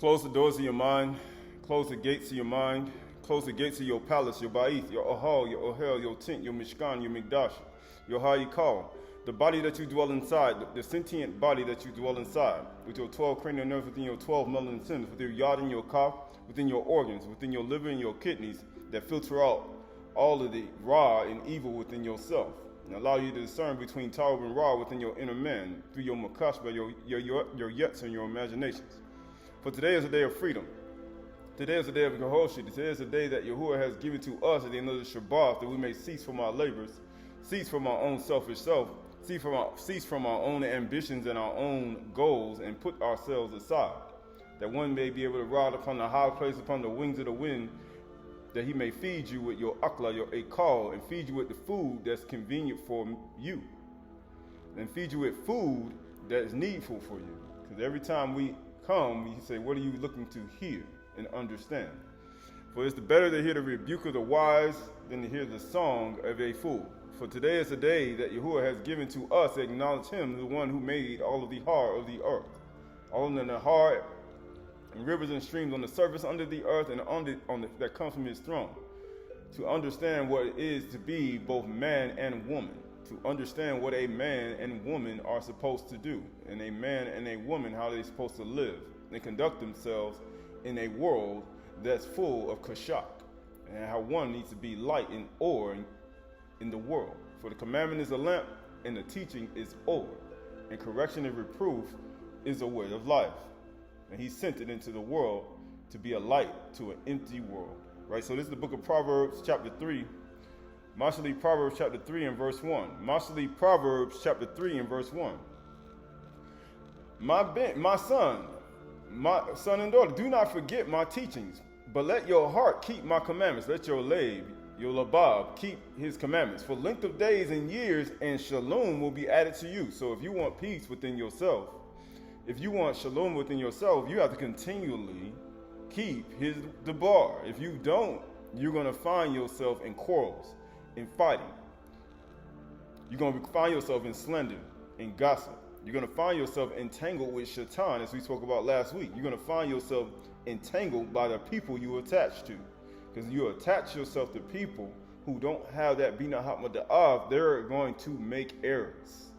Close the doors of your mind. Close the gates of your mind. Close the gates of your palace, your ba'ith, your ohal, your ohel, your tent, your mishkan, your mikdash, your hayikal. The body that you dwell inside, the sentient body that you dwell inside, with your 12 cranial nerves, within your 12 melanin centers, with your yod and your kaf, within your organs, within your liver and your kidneys, that filter out all of the ra and evil within yourself, and allow you to discern between Taub and ra within your inner man, through your makashba, your yets and your imaginations. For today is a day of freedom. Today is the day of Chany'shy. Today is the day that Yahuwah has given to us at the end of the shabath, that we may cease from our labors, cease from our own selfish self, cease from our own ambitions and our own goals, and put ourselves aside, that one may be able to ride upon the high place, upon the wings of the wind, that he may feed you with your akla, your akal, and feed you with the food that's convenient for you, and feed you with food that is needful for you. Because every time we come, we say, what are you looking to hear and understand? For it's better to hear the rebuke of the wise than to hear the song of a fool. For today is the day that Yahuwah has given to us to acknowledge him, the one who made all of the heart of the earth, all in the heart and rivers and streams on the surface under the earth and that comes from his throne, to understand what it is to be both man and woman, to understand what a man and woman are supposed to do, and a man and a woman, how they're supposed to live and conduct themselves in a world that's full of kashak, and how one needs to be light and or in the world. For the commandment is a lamp, and the teaching is or, and correction and reproof is a way of life. And he sent it into the world to be a light to an empty world. Right? So this is the book of Proverbs, chapter 3. Mashali Proverbs, chapter 3 and verse 1. Mashali Proverbs, chapter 3 and verse 1. My son and daughter, do not forget my teachings, but let your heart keep my commandments. Let your lave, your labab, keep his commandments. For length of days and years and shalom will be added to you. So if you want peace within yourself, if you want shalom within yourself, you have to continually keep his debar. If you don't, you're going to find yourself in quarrels, in fighting. You're going to find yourself in slander, in gossip. You're going to find yourself entangled with shaitan, as we spoke about last week. You're going to find yourself entangled by the people you attach to. Because you attach yourself to people who don't have that bina hatma da'av, they're going to make errors.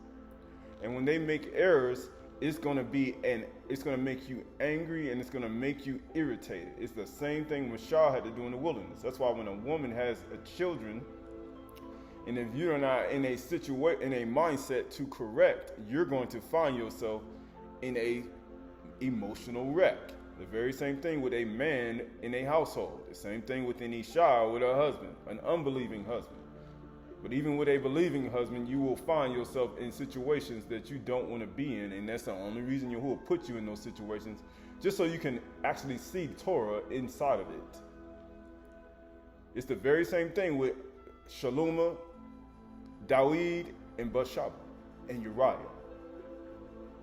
And when they make errors, it's going to make you angry, and it's going to make you irritated. It's the same thing Mashah had to do in the wilderness. That's why when a woman has children, and if you're not in a mindset to correct, you're going to find yourself in a emotional wreck. The very same thing with a man in a household. The same thing with an Isha, with a husband, an unbelieving husband. But even with a believing husband, you will find yourself in situations that you don't want to be in, and that's the only reason Yahuwah will put you in those situations, just so you can actually see Torah inside of it. It's the very same thing with Shaloma, Daud, and Bathsheba, and Uriah,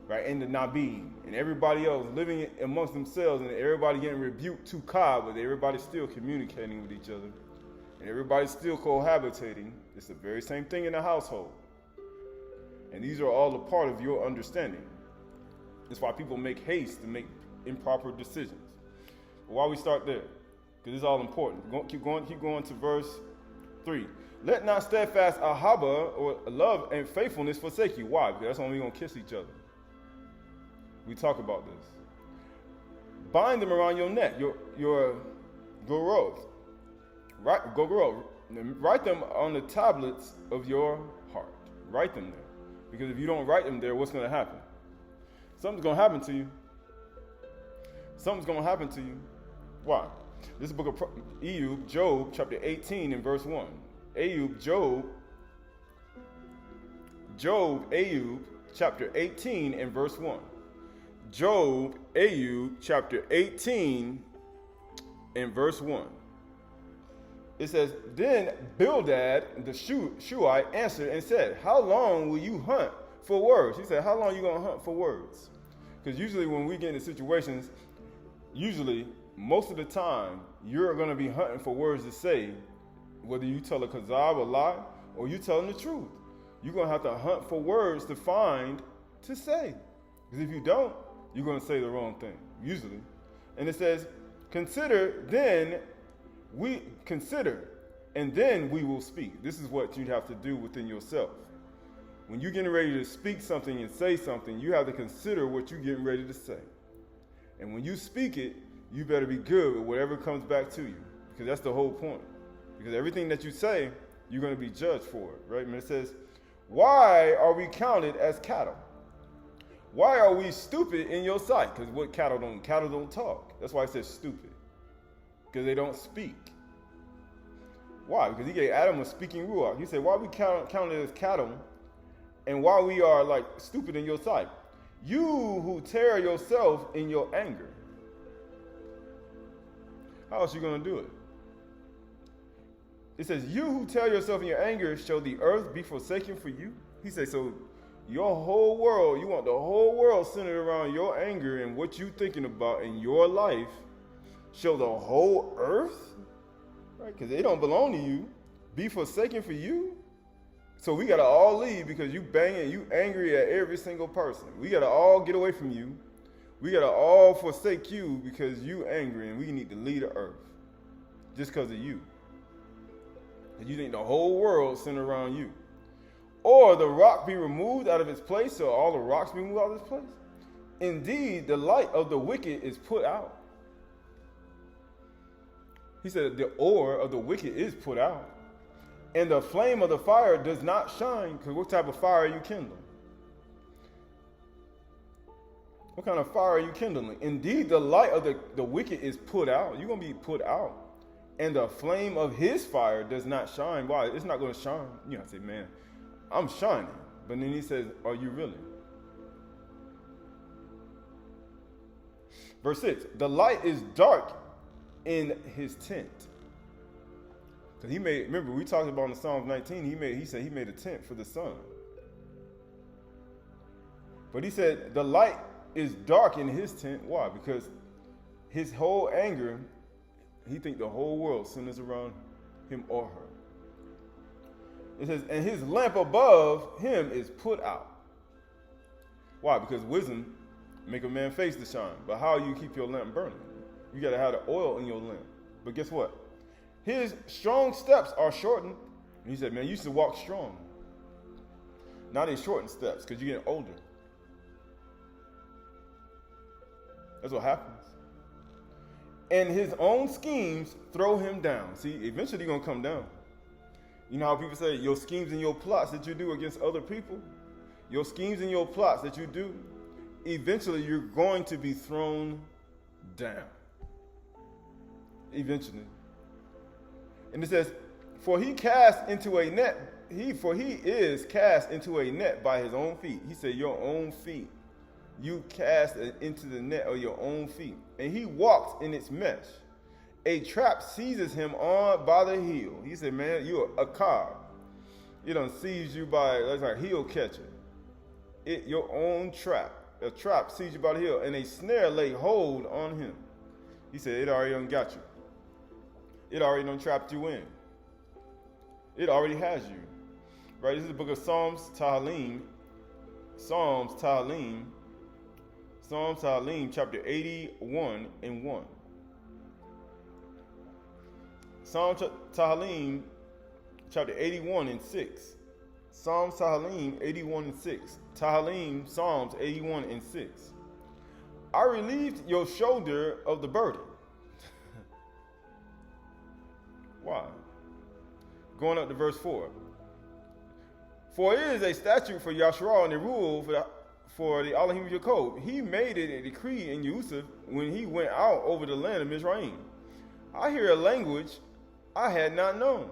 right? And the Nabim, and everybody else living amongst themselves, and everybody getting rebuked to Ka, but everybody's still communicating with each other, and everybody's still cohabitating. It's the very same thing in the household. And these are all a part of your understanding. That's why people make haste to make improper decisions. But why we start there? Because it's all important. Keep going to verse 3. Let not steadfast ahaba, or love and faithfulness, forsake you. Why? Because that's when we're going to kiss each other. We talk about this. Bind them around your neck, your gorot. Right, go. Write them on the tablets of your heart. Write them there. Because if you don't write them there, what's going to happen? Something's going to happen to you. Something's going to happen to you. Why? This is the book of Ayub, Job, chapter 18 and verse 1. Ayub, chapter 18 and verse 1. Ayub, chapter 18 and verse 1. It says, then Bildad, the Shuhite, answered and said, how long will you hunt for words? He said, how long are you going to hunt for words? Because usually when we get into situations, most of the time, you're going to be hunting for words to say, whether you tell a kazab, a lie, or you telling the truth. You're going to have to hunt for words to find to say. Because if you don't, you're going to say the wrong thing, usually. And it says, consider, and then we will speak. This is what you'd have to do within yourself. When you're getting ready to speak something and say something, you have to consider what you're getting ready to say. And when you speak it, you better be good with whatever comes back to you, because that's the whole point. Because everything that you say, you're going to be judged for it, right? And it says, why are we counted as cattle? Why are we stupid in your sight? Because what cattle don't talk. That's why it says stupid, because they don't speak. Why? Because he gave Adam a speaking ruach. He said, why are we counted as cattle, and why we are like stupid in your sight? You who tear yourself in your anger. How else are you going to do it? It says, you who tear yourself in your anger, shall the earth be forsaken for you? He says, so your whole world, you want the whole world centered around your anger and what you're thinking about in your life, shall the whole earth, right? Because they don't belong to you, be forsaken for you? So we got to all leave because you banging, you angry at every single person. We got to all get away from you. We got to all forsake you because you angry, and we need to leave the earth just because of you. And you think the whole world centered around you. Or the rock be removed out of its place, so all the rocks be moved out of its place. Indeed, the light of the wicked is put out. He said the ore of the wicked is put out. And the flame of the fire does not shine, because what type of fire are you kindling? What kind of fire are you kindling? Indeed, the light of the wicked is put out. You're going to be put out. And the flame of his fire does not shine. Why? It's not going to shine. You know, I say, man, I'm shining. But then he says, are you really? Verse 6, the light is dark in his tent. Because he made, remember, we talked about in Psalms 19, he said he made a tent for the sun. But he said the light is dark in his tent. Why? Because his whole anger, he think the whole world centers around him or her. It says, and his lamp above him is put out. Why? Because wisdom make a man's face to shine. But how you keep your lamp burning? You got to have the oil in your lamp. But guess what? His strong steps are shortened. And he said, man, you used to walk strong. Now they shorten steps because you're getting older. That's what happens. And his own schemes throw him down. See, eventually you're going to come down. You know how people say your schemes and your plots that you do against other people, your schemes and your plots that you do, eventually you're going to be thrown down. Eventually. And it says, for he is cast into a net by his own feet. He said, your own feet. You cast into the net of your own feet. And he walks in its mesh. A trap seizes him on by the heel. He said, man, you're a car. It done seized you by, like a heel catcher. Your own trap. A trap seized you by the heel. And a snare laid hold on him. He said, it already done got you. It already done trapped you in. It already has you. Right? This is the book of Psalms Tahalim, chapter 81 and 1. Psalms Tahalim, chapter 81 and 6. Psalms Tahalim, 81 and 6. Tahalim, Psalms 81 and 6. I relieved your shoulder of the burden. Why? Going up to verse 4. For it is a statute for Yahshua and a rule for the Elohim of Jacob. He made it a decree in Yusuf when he went out over the land of Mizraim. I hear a language I had not known.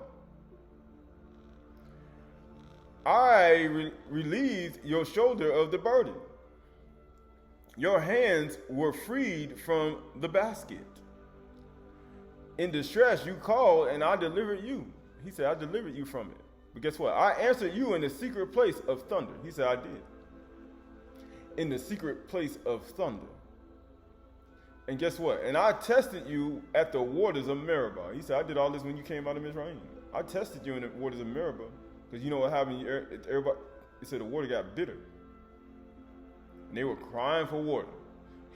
I relieved your shoulder of the burden. Your hands were freed from the basket. In distress you called, and I delivered you. He said, I delivered you from it. But guess what? I answered you in the secret place of thunder. He said, I did. In the secret place of thunder. And guess what? And I tested you at the waters of Meribah. He said, I did all this when you came out of Mizraim. I tested you in the waters of Meribah. Because you know what happened? Everybody, he said the water got bitter. And they were crying for water.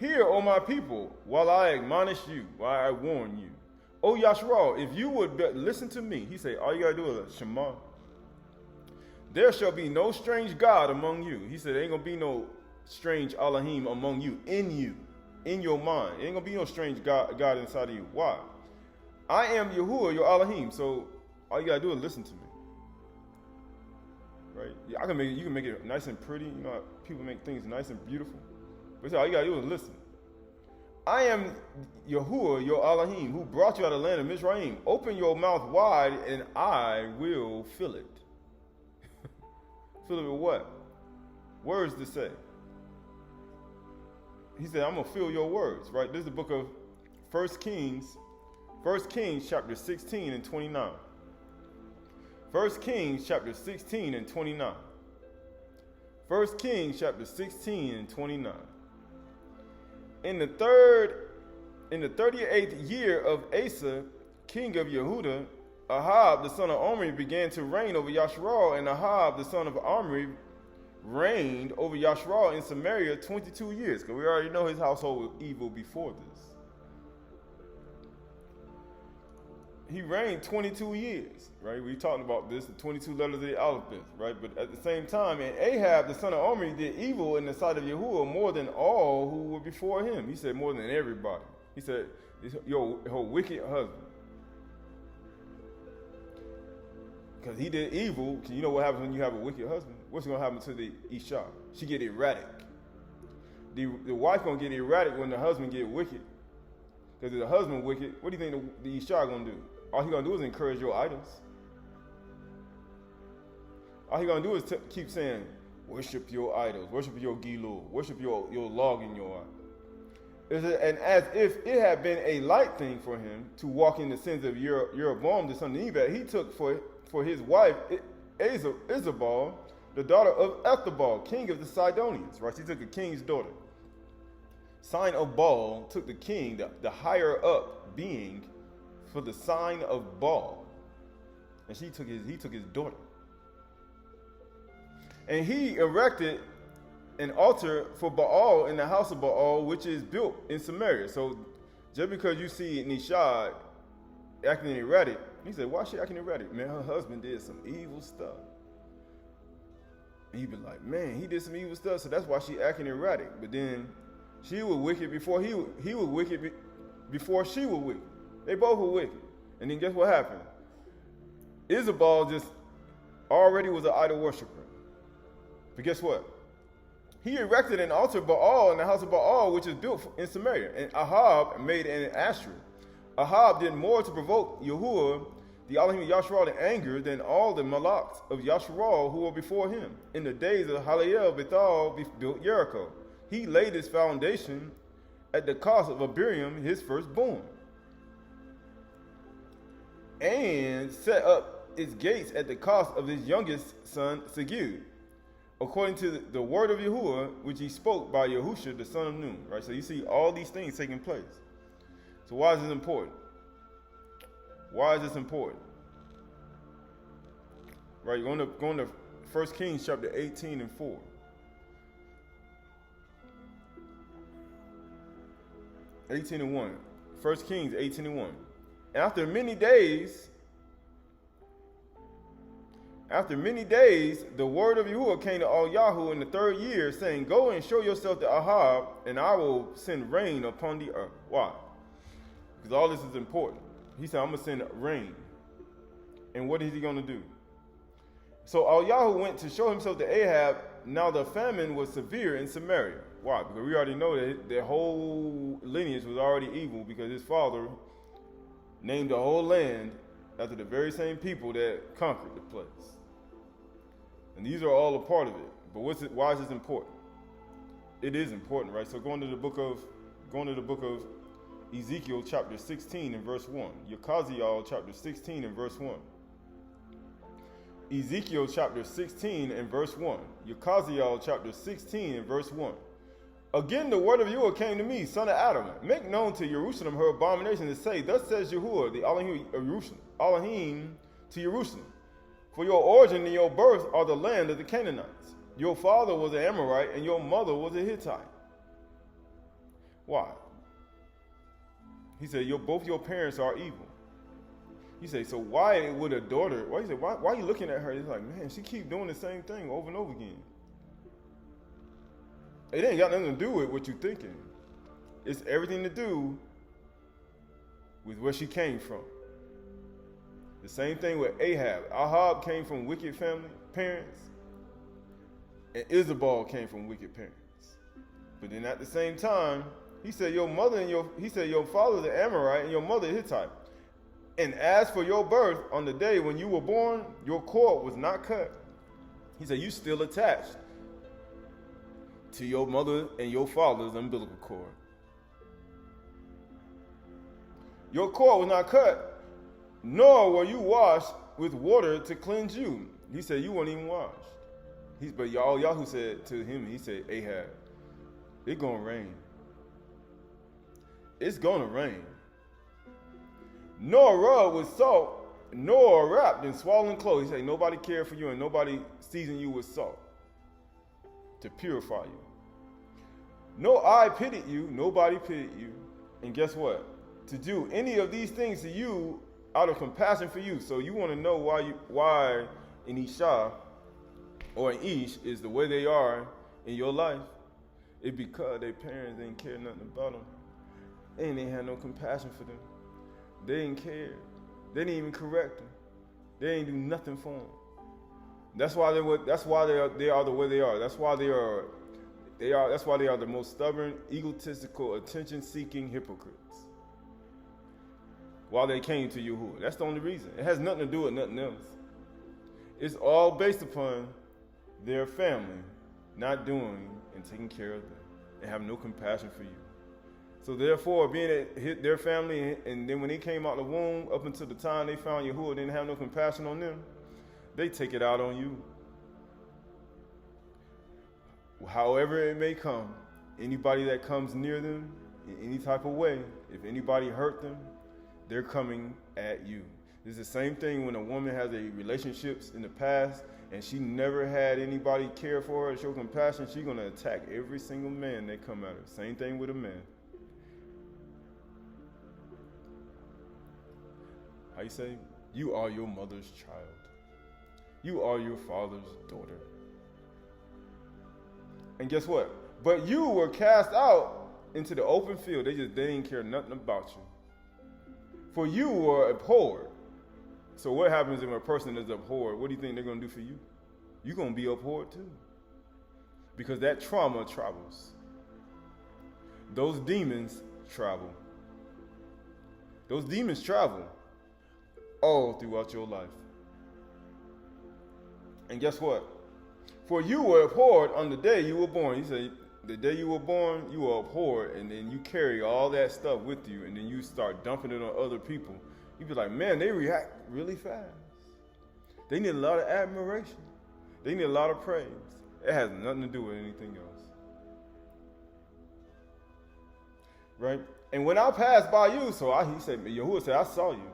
Hear, O my people, while I admonish you, while I warn you. O Yasharal, if you would listen to me, he said, all you got to do is Shema. There shall be no strange God among you. He said, there ain't going to be no strange Elohim among you, in your mind. There ain't going to be no strange God inside of you. Why? I am Yahuwah, your Elohim. So all you got to do is listen to me. Right? Yeah, you can make it nice and pretty. You know, people make things nice and beautiful. But all you got to do is listen. I am Yahuwah, your Elohim, who brought you out of the land of Mizraim. Open your mouth wide, and I will fill it. Fill it with what? Words to say. He said, I'm going to fill your words, right? This is the book of 1 Kings chapter 16 and 29. 1 Kings chapter 16 and 29. 1 Kings chapter 16 and 29. In the 38th year of Asa, king of Yehuda, Ahab the son of Omri began to reign over Yasharal, and Ahab the son of Omri reigned over Yasharal in Samaria 22 years. Because we already know his household was evil before this. He reigned 22 years, right? We talked about this, the 22 letters of the alphabet, right? But at the same time, and Ahab, the son of Omri, did evil in the sight of Yahuwah more than all who were before him. He said more than everybody. He said, her wicked husband. Because he did evil. You know what happens when you have a wicked husband? What's going to happen to the Isha? She get erratic. The wife going to get erratic when the husband get wicked. Because if the husband wicked, what do you think the Isha going to do? All he going to do is encourage your idols. All he going to do is keep saying, worship your idols, worship your Gilul, worship your log in your eye. And as if it had been a light thing for him to walk in the sins of Jeroboam, the son of Nebat, he took for his wife Isabel, the daughter of Ethabal, king of the Sidonians. Right? She took a king's daughter. Sign of Baal took the king, the higher up being, for the sign of Baal, and he took his daughter, and he erected an altar for Baal in the house of Baal, which is built in Samaria. So, just because you see Nishad acting erratic, he said, "Why is she acting erratic? Man, her husband did some evil stuff." And you be like, "Man, he did some evil stuff, so that's why she acting erratic." But then she was wicked before he was wicked before she was wicked. They both were wicked. And then guess what happened? Isabel just already was an idol worshiper. But guess what? He erected an altar Baal in the house of Baal, which is built in Samaria. And Ahab made an Asherah. Ahab did more to provoke Yahuwah, the Elohim of Yasharal, to anger than all the Malaks of Yasharal who were before him. In the days of Haliel, Bethal built Jericho. He laid its foundation at the cost of Abiram, his firstborn, and set up its gates at the cost of his youngest son, Segud, according to the word of Yahuwah, which he spoke by Yahusha, the son of Nun. Right? So you see all these things taking place. So why is this important? Why is this important? Right, going to 1 Kings chapter 18 and 4. (18 and 1). 1 Kings 18 and 1. After many days, the word of Yahuwah came to Ayahu in the 3rd year, saying, "Go and show yourself to Ahab, and I will send rain upon the earth." Why? Because all this is important. He said, "I'm going to send rain." And what is he going to do? So Ayahu went to show himself to Ahab. Now the famine was severe in Samaria. Why? Because we already know that their whole lineage was already evil, because his father named the whole land after the very same people that conquered the place. And these are all a part of it. But why is this important? It is important, right? So going to the book of Ezekiel chapter 16 and verse 1. Yekaziel chapter 16 and verse 1. Ezekiel chapter 16 and verse 1. Yekaziel chapter 16 and verse 1. Again, the word of Yahuwah came to me, son of Adam. Make known to Jerusalem her abomination, and say, "Thus says Yahuwah, the Elohim to Jerusalem. For your origin and your birth are the land of the Canaanites. Your father was an Amorite, and your mother was a Hittite. Why? He said, both your parents are evil. He said, so why would a daughter, why are you looking at her? He's like, man, she keep doing the same thing over and over again. It ain't got nothing to do with what you're thinking. It's everything to do with where she came from. The same thing with Ahab. Ahab came from wicked parents, and Isabel came from wicked parents. But then at the same time, he said your father the Amorite and your mother Hittite. And as for your birth, on the day when you were born, your cord was not cut. He said you still attached to your mother and your father's umbilical cord. Your cord was not cut, nor were you washed with water to cleanse you. He said you weren't even washed. But Yahoo said to him, he said, Ahab, it's gonna rain. It's gonna rain. Nor rub with salt, nor wrapped in swaddling clothes. He said, nobody cared for you and nobody seasoned you with salt to purify you. No eye pitied you, nobody pitied you. And guess what? To do any of these things to you out of compassion for you. So you want to know why in Isha or in Ish is the way they are in your life. It's because their parents didn't care nothing about them. And they had no compassion for them. They didn't care. They didn't even correct them. They didn't do nothing for them. That's why they are the way they are. That's why they are the most stubborn, egotistical, attention-seeking hypocrites. While they came to Yahuwah. That's the only reason. It has nothing to do with nothing else. It's all based upon their family not doing and taking care of them and have no compassion for you. So therefore, being it hit their family, and then when they came out of the womb, up until the time they found Yahuwah, didn't have no compassion on them, they take it out on you. However it may come, anybody that comes near them in any type of way, if anybody hurt them, they're coming at you. It's the same thing when a woman has a relationships in the past and she never had anybody care for her or show compassion, she's going to attack every single man that come at her. Same thing with a man. How you say? You are your mother's child. You are your father's daughter. And guess what? But you were cast out into the open field. They didn't care nothing about you. For you were abhorred. So what happens if a person is abhorred? What do you think they're going to do for you? You're going to be abhorred too. Because that trauma travels. Those demons travel. Those demons travel all throughout your life. And guess what? For you were abhorred on the day you were born. He said, the day you were born, you were abhorred, and then you carry all that stuff with you, and then you start dumping it on other people. You be like, man, they react really fast. They need a lot of admiration. They need a lot of praise. It has nothing to do with anything else. Right? And when I passed by you, Yahuwah said, I saw you.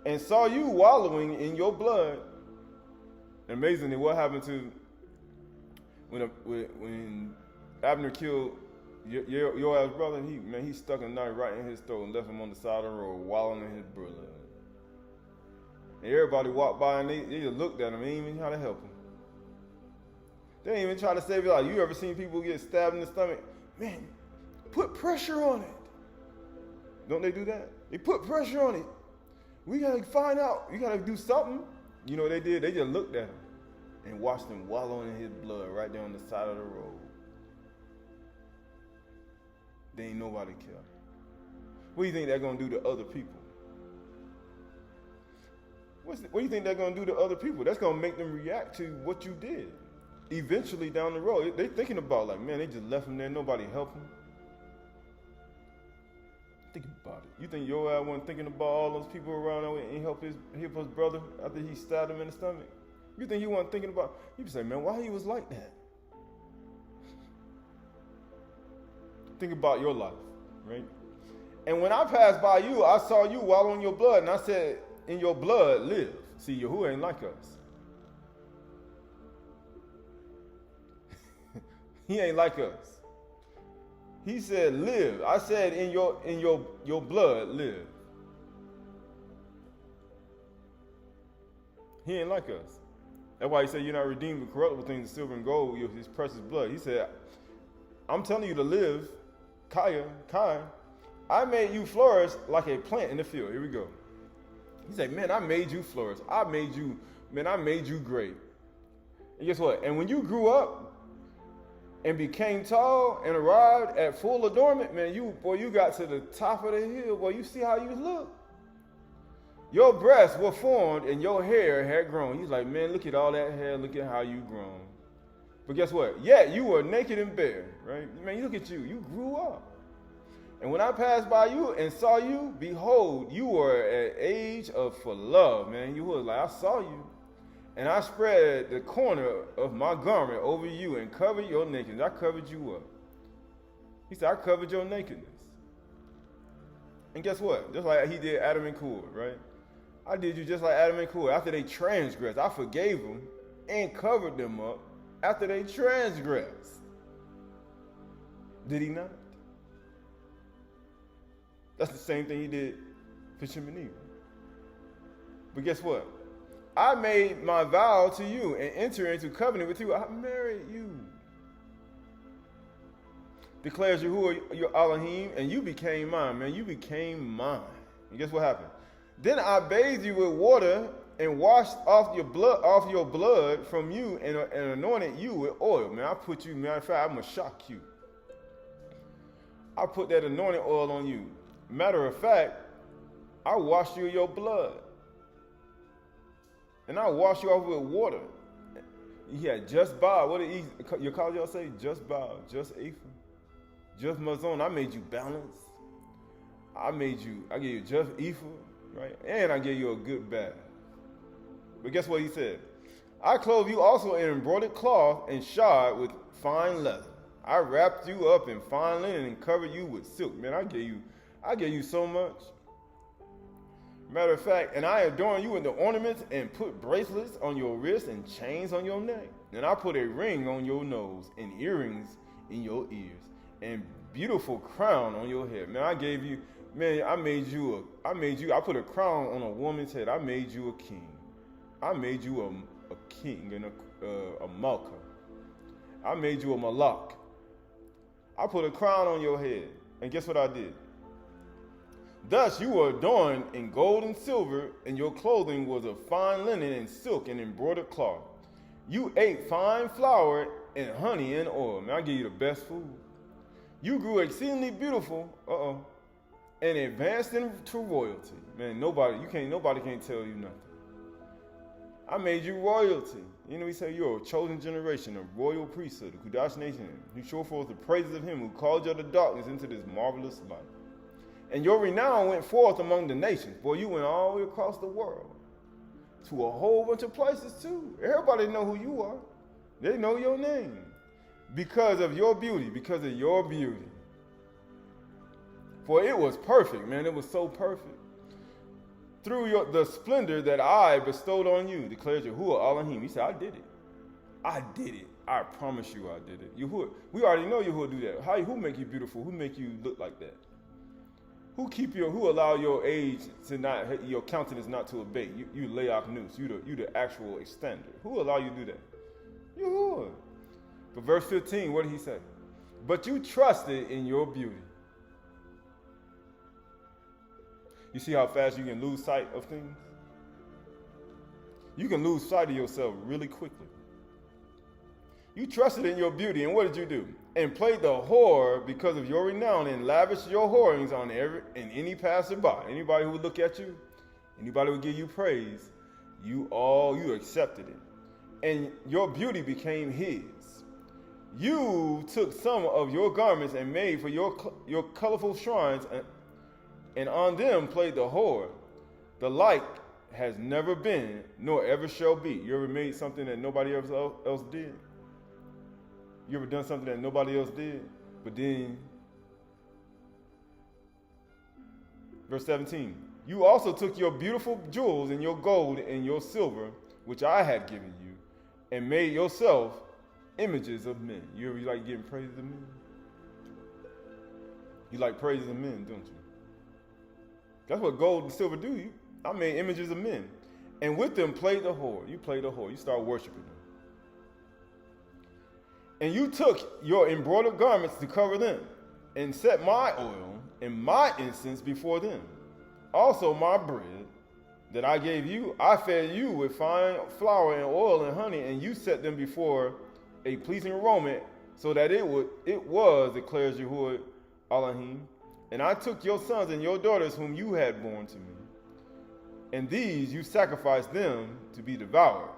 And saw you wallowing in your blood. Amazingly, what happened to when Abner killed Yoab's brother? He stuck a knife right in his throat and left him on the side of the road, wallowing in his blood. And everybody walked by and they just looked at him. They didn't even try to help him. They didn't even try to save his life. You ever seen people get stabbed in the stomach? Man, put pressure on it. Don't they do that? They put pressure on it. We gotta find out. You gotta do something. You know what they did? They just looked at him and watched him wallowing in his blood right there on the side of the road. They ain't nobody care. What do you think they're gonna do to other people? What do you think they're gonna do to other people? That's gonna make them react to what you did. Eventually down the road, they thinking about like, man, they just left him there. Nobody helped him. Think about it. You think Yoab wasn't thinking about all those people around him and help his brother after he stabbed him in the stomach? You think he wasn't thinking about? You say, man, why he was like that? Think about your life, right? And when I passed by you, I saw you wallow in your blood, and I said, in your blood live. See, Yahuwah ain't like us. He ain't like us. He said, live. I said, in your blood, live. He ain't like us. That's why he said, you're not redeemed with corruptible things, silver and gold, his precious blood. He said, I'm telling you to live, Kai. I made you flourish like a plant in the field. Here we go. He said, man, I made you flourish. I made you great. And guess what? And when you grew up and became tall and arrived at full adornment, man, you got to the top of the hill. Boy, you see how you look. Your breasts were formed and your hair had grown. He's like, man, look at all that hair. Look at how you grown. But guess what? Yet you were naked and bare, right? Man, look at you. You grew up. And when I passed by you and saw you, behold, you were at age for love, man. You was like, I saw you. And I spread the corner of my garment over you and covered your nakedness. I covered you up. He said, I covered your nakedness. And guess what? Just like he did Adam and Korah, right? I did you just like Adam and Korah. After they transgressed, I forgave them and covered them up after they transgressed. Did he not? That's the same thing he did for Shem and Eve. But guess what? I made my vow to you and entered into covenant with you. I married you. Declares Yahuwah your Elohim, and you became mine, man. You became mine. And guess what happened? Then I bathed you with water and washed off your blood from you and anointed you with oil. Man, I put you, matter of fact, I'm going to shock you. I put that anointing oil on you. Matter of fact, I washed you in your blood. And I washed you off with water. He had just bow. What did your college y'all say? Just bow, just ephah, just mazon. I made you balanced. I gave you just ephah, right? And I gave you a good bath. But guess what he said? I clothed you also in embroidered cloth and shod with fine leather. I wrapped you up in fine linen and covered you with silk. Man, I gave you so much. Matter of fact, and I adorned you with the ornaments and put bracelets on your wrists and chains on your neck. And I put a ring on your nose and earrings in your ears and beautiful crown on your head. Man, I put a crown on a woman's head. I made you a king. I made you a king and a malka. I made you a malak. I put a crown on your head. And guess what I did? Thus you were adorned in gold and silver, and your clothing was of fine linen and silk and embroidered cloth. You ate fine flour and honey and oil. Man, I give you the best food. You grew exceedingly beautiful, and advanced into royalty. Man, nobody can't tell you nothing. I made you royalty. You know, he said you're a chosen generation, a royal priesthood, a Qahalath nation, who show forth the praises of him who called you out of darkness into this marvelous light. And your renown went forth among the nations. Boy, you went all the way across the world to a whole bunch of places too. Everybody know who you are. They know your name because of your beauty, because of your beauty. For it was perfect, man. It was so perfect. Through the splendor that I bestowed on you, declares Yahuwah Elohim. He said, I did it. I did it. I promise you I did it. Yahuwah, we already know Yahuwah do that. Who make you beautiful? Who make you look like that? Who allow your age to not, your countenance not to abate? You layoff news. You the actual extender. Who allow you to do that? Yahuwah. But verse 15, what did he say? But you trusted in your beauty. You see how fast you can lose sight of things? You can lose sight of yourself really quickly. You trusted in your beauty, and what did you do? And played the whore because of your renown, and lavished your whorings on any passerby. Anybody who would look at you, anybody who would give you praise, you accepted it. And your beauty became his. You took some of your garments and made for your colorful shrines, and on them played the whore. The like has never been, nor ever shall be. You ever made something that nobody else did? You ever done something that nobody else did? But then, verse 17, you also took your beautiful jewels and your gold and your silver, which I had given you, and made yourself images of men. You ever like giving praise to men? You like praises of men, don't you? That's what gold and silver do. I made images of men. And with them played the whore. You played the whore. You start worshiping them. And you took your embroidered garments to cover them, and set my oil and my incense before them. Also my bread that I gave you, I fed you with fine flour and oil and honey, and you set them before a pleasing aroma, so that it was, declares Yahuwah Elohim. And I took your sons and your daughters whom you had born to me, and these you sacrificed them to be devoured.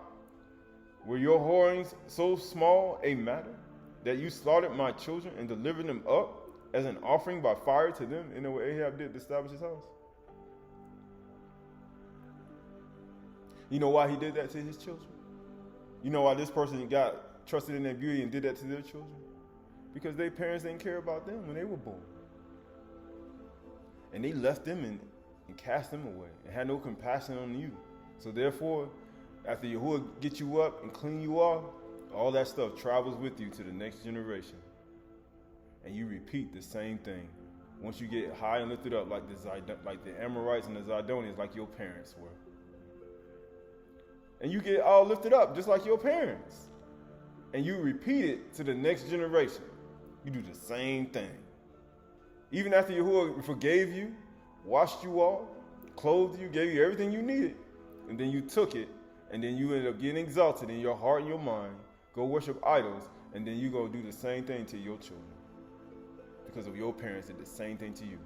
Were your whorings so small a matter that you slaughtered my children and delivered them up as an offering by fire to them, in the way Ahab did to establish his house? You know why he did that to his children? You know why this person got trusted in their beauty and did that to their children? Because their parents didn't care about them when they were born. And they left them and cast them away and had no compassion on you. So therefore, after Yahuwah get you up and clean you off, all that stuff travels with you to the next generation. And you repeat the same thing. Once you get high and lifted up like the Amorites and the Zidonians, like your parents were. And you get all lifted up just like your parents. And you repeat it to the next generation. You do the same thing. Even after Yahuwah forgave you, washed you all, clothed you, gave you everything you needed, and then you took it, and then you ended up getting exalted in your heart and your mind, go worship idols, and then you go do the same thing to your children. Because of your parents did the same thing to you.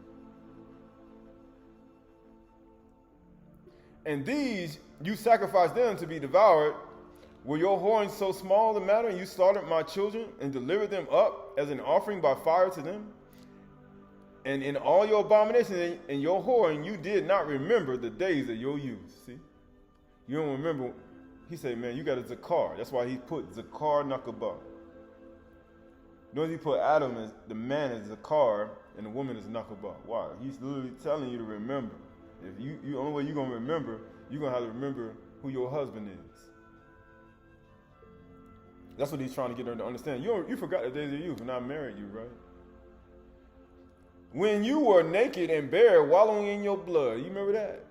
And these, you sacrificed them to be devoured. Were your horns so small the matter, and you slaughtered my children and delivered them up as an offering by fire to them? And in all your abominations and your whoring, you did not remember the days of your youth. See? You don't remember. He said, man, you got a zakar. That's why he put zakar nakabah. Notice he put Adam as the man as zakar and the woman as nakabah. Why? He's literally telling you to remember. If the only way you're going to remember, you're going to have to remember who your husband is. That's what he's trying to get her to understand. You forgot the days of youth and I married you, right? When you were naked and bare, wallowing in your blood. You remember that?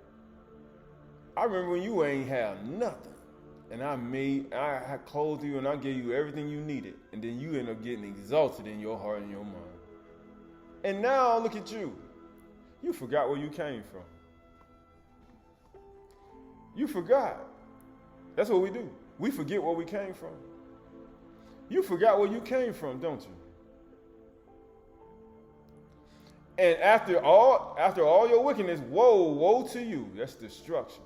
I remember when you ain't have nothing. And I had clothed you and I gave you everything you needed. And then you end up getting exalted in your heart and your mind. And now look at you. You forgot where you came from. You forgot. That's what we do. We forget where we came from. You forgot where you came from, don't you? And after all your wickedness, woe to you. That's destruction.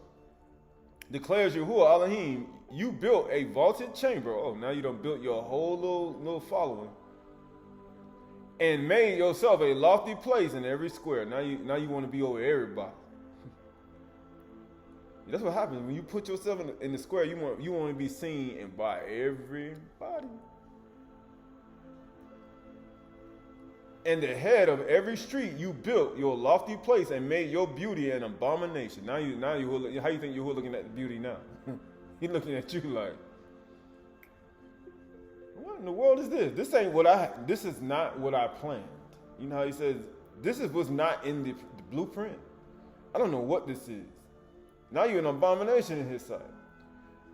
Declares Yahuwah Elohim, you built a vaulted chamber. Oh, now you done built your whole little following. And made yourself a lofty place in every square. Now you want to be over everybody. That's what happens when you put yourself in the square. You want to be seen by everybody. And the head of every street you built your lofty place and made your beauty an abomination. Now you how you think you're looking at the beauty now? He's looking at you like, what in the world is this? This is not what I planned. You know how he says, this was not in the blueprint. I don't know what this is. Now you're an abomination in his sight.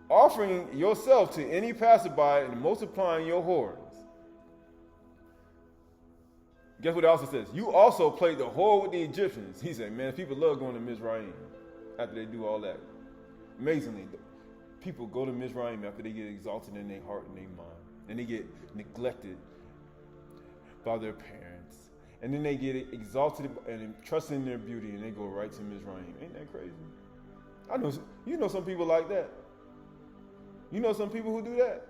Offering yourself to any passerby and multiplying your whores. Guess what it also says? You also played the whore with the Egyptians. He said, man, people love going to Mizraim after they do all that. Amazingly, people go to Mizraim after they get exalted in their heart and their mind. And they get neglected by their parents. And then they get exalted and trusting in their beauty and they go right to Mizraim. Ain't that crazy? You know some people like that. You know some people who do that.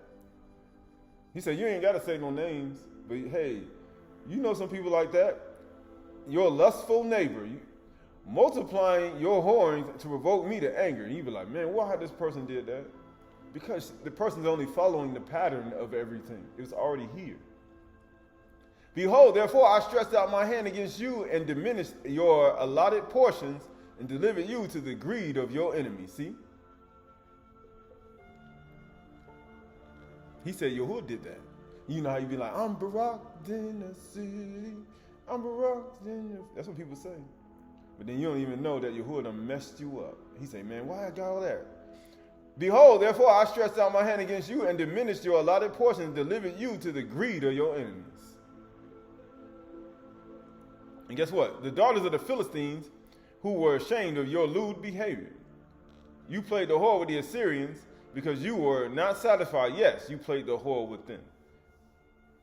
He said, you ain't got to say no names, but hey, you know some people like that. Your lustful neighbor, multiplying your horns to provoke me to anger. And you be like, man, why this person did that? Because the person's only following the pattern of everything. It was already here. Behold, therefore I stretched out my hand against you and diminished your allotted portions and delivered you to the greed of your enemies. See? He said Yahuwah did that. You know how you be like, I'm Barak in the city. I'm Barak. That's what people say. But then you don't even know that Yahuwah done messed you up. He say, man, why I got all that? Behold, therefore I stretched out my hand against you and diminished your allotted portion and delivered you to the greed of your enemies. And guess what? The daughters of the Philistines who were ashamed of your lewd behavior. You played the whore with the Assyrians because you were not satisfied. Yes, you played the whore with them.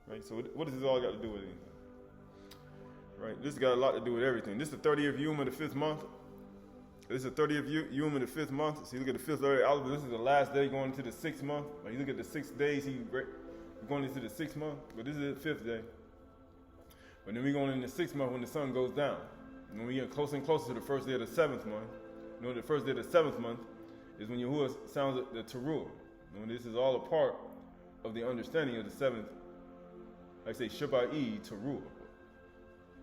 Right? So what does this all got to do with anything? Right? This got a lot to do with everything. This is the 30th Yom of the 5th month. This is the 30th Yom of the 5th month. So you look at the 5th day, this is the last day going into the 6th month. Like you look at the 6 days, going into the 6th month. But this is the 5th day. But then we're going into the 6th month when the sun goes down. And when we get closer and closer to the first day of the 7th month, you know, the first day of the 7th month is when Yahuwah sounds the Turah. You know, this is all a part of the understanding of the 7th, like I say, Shabbat Turah.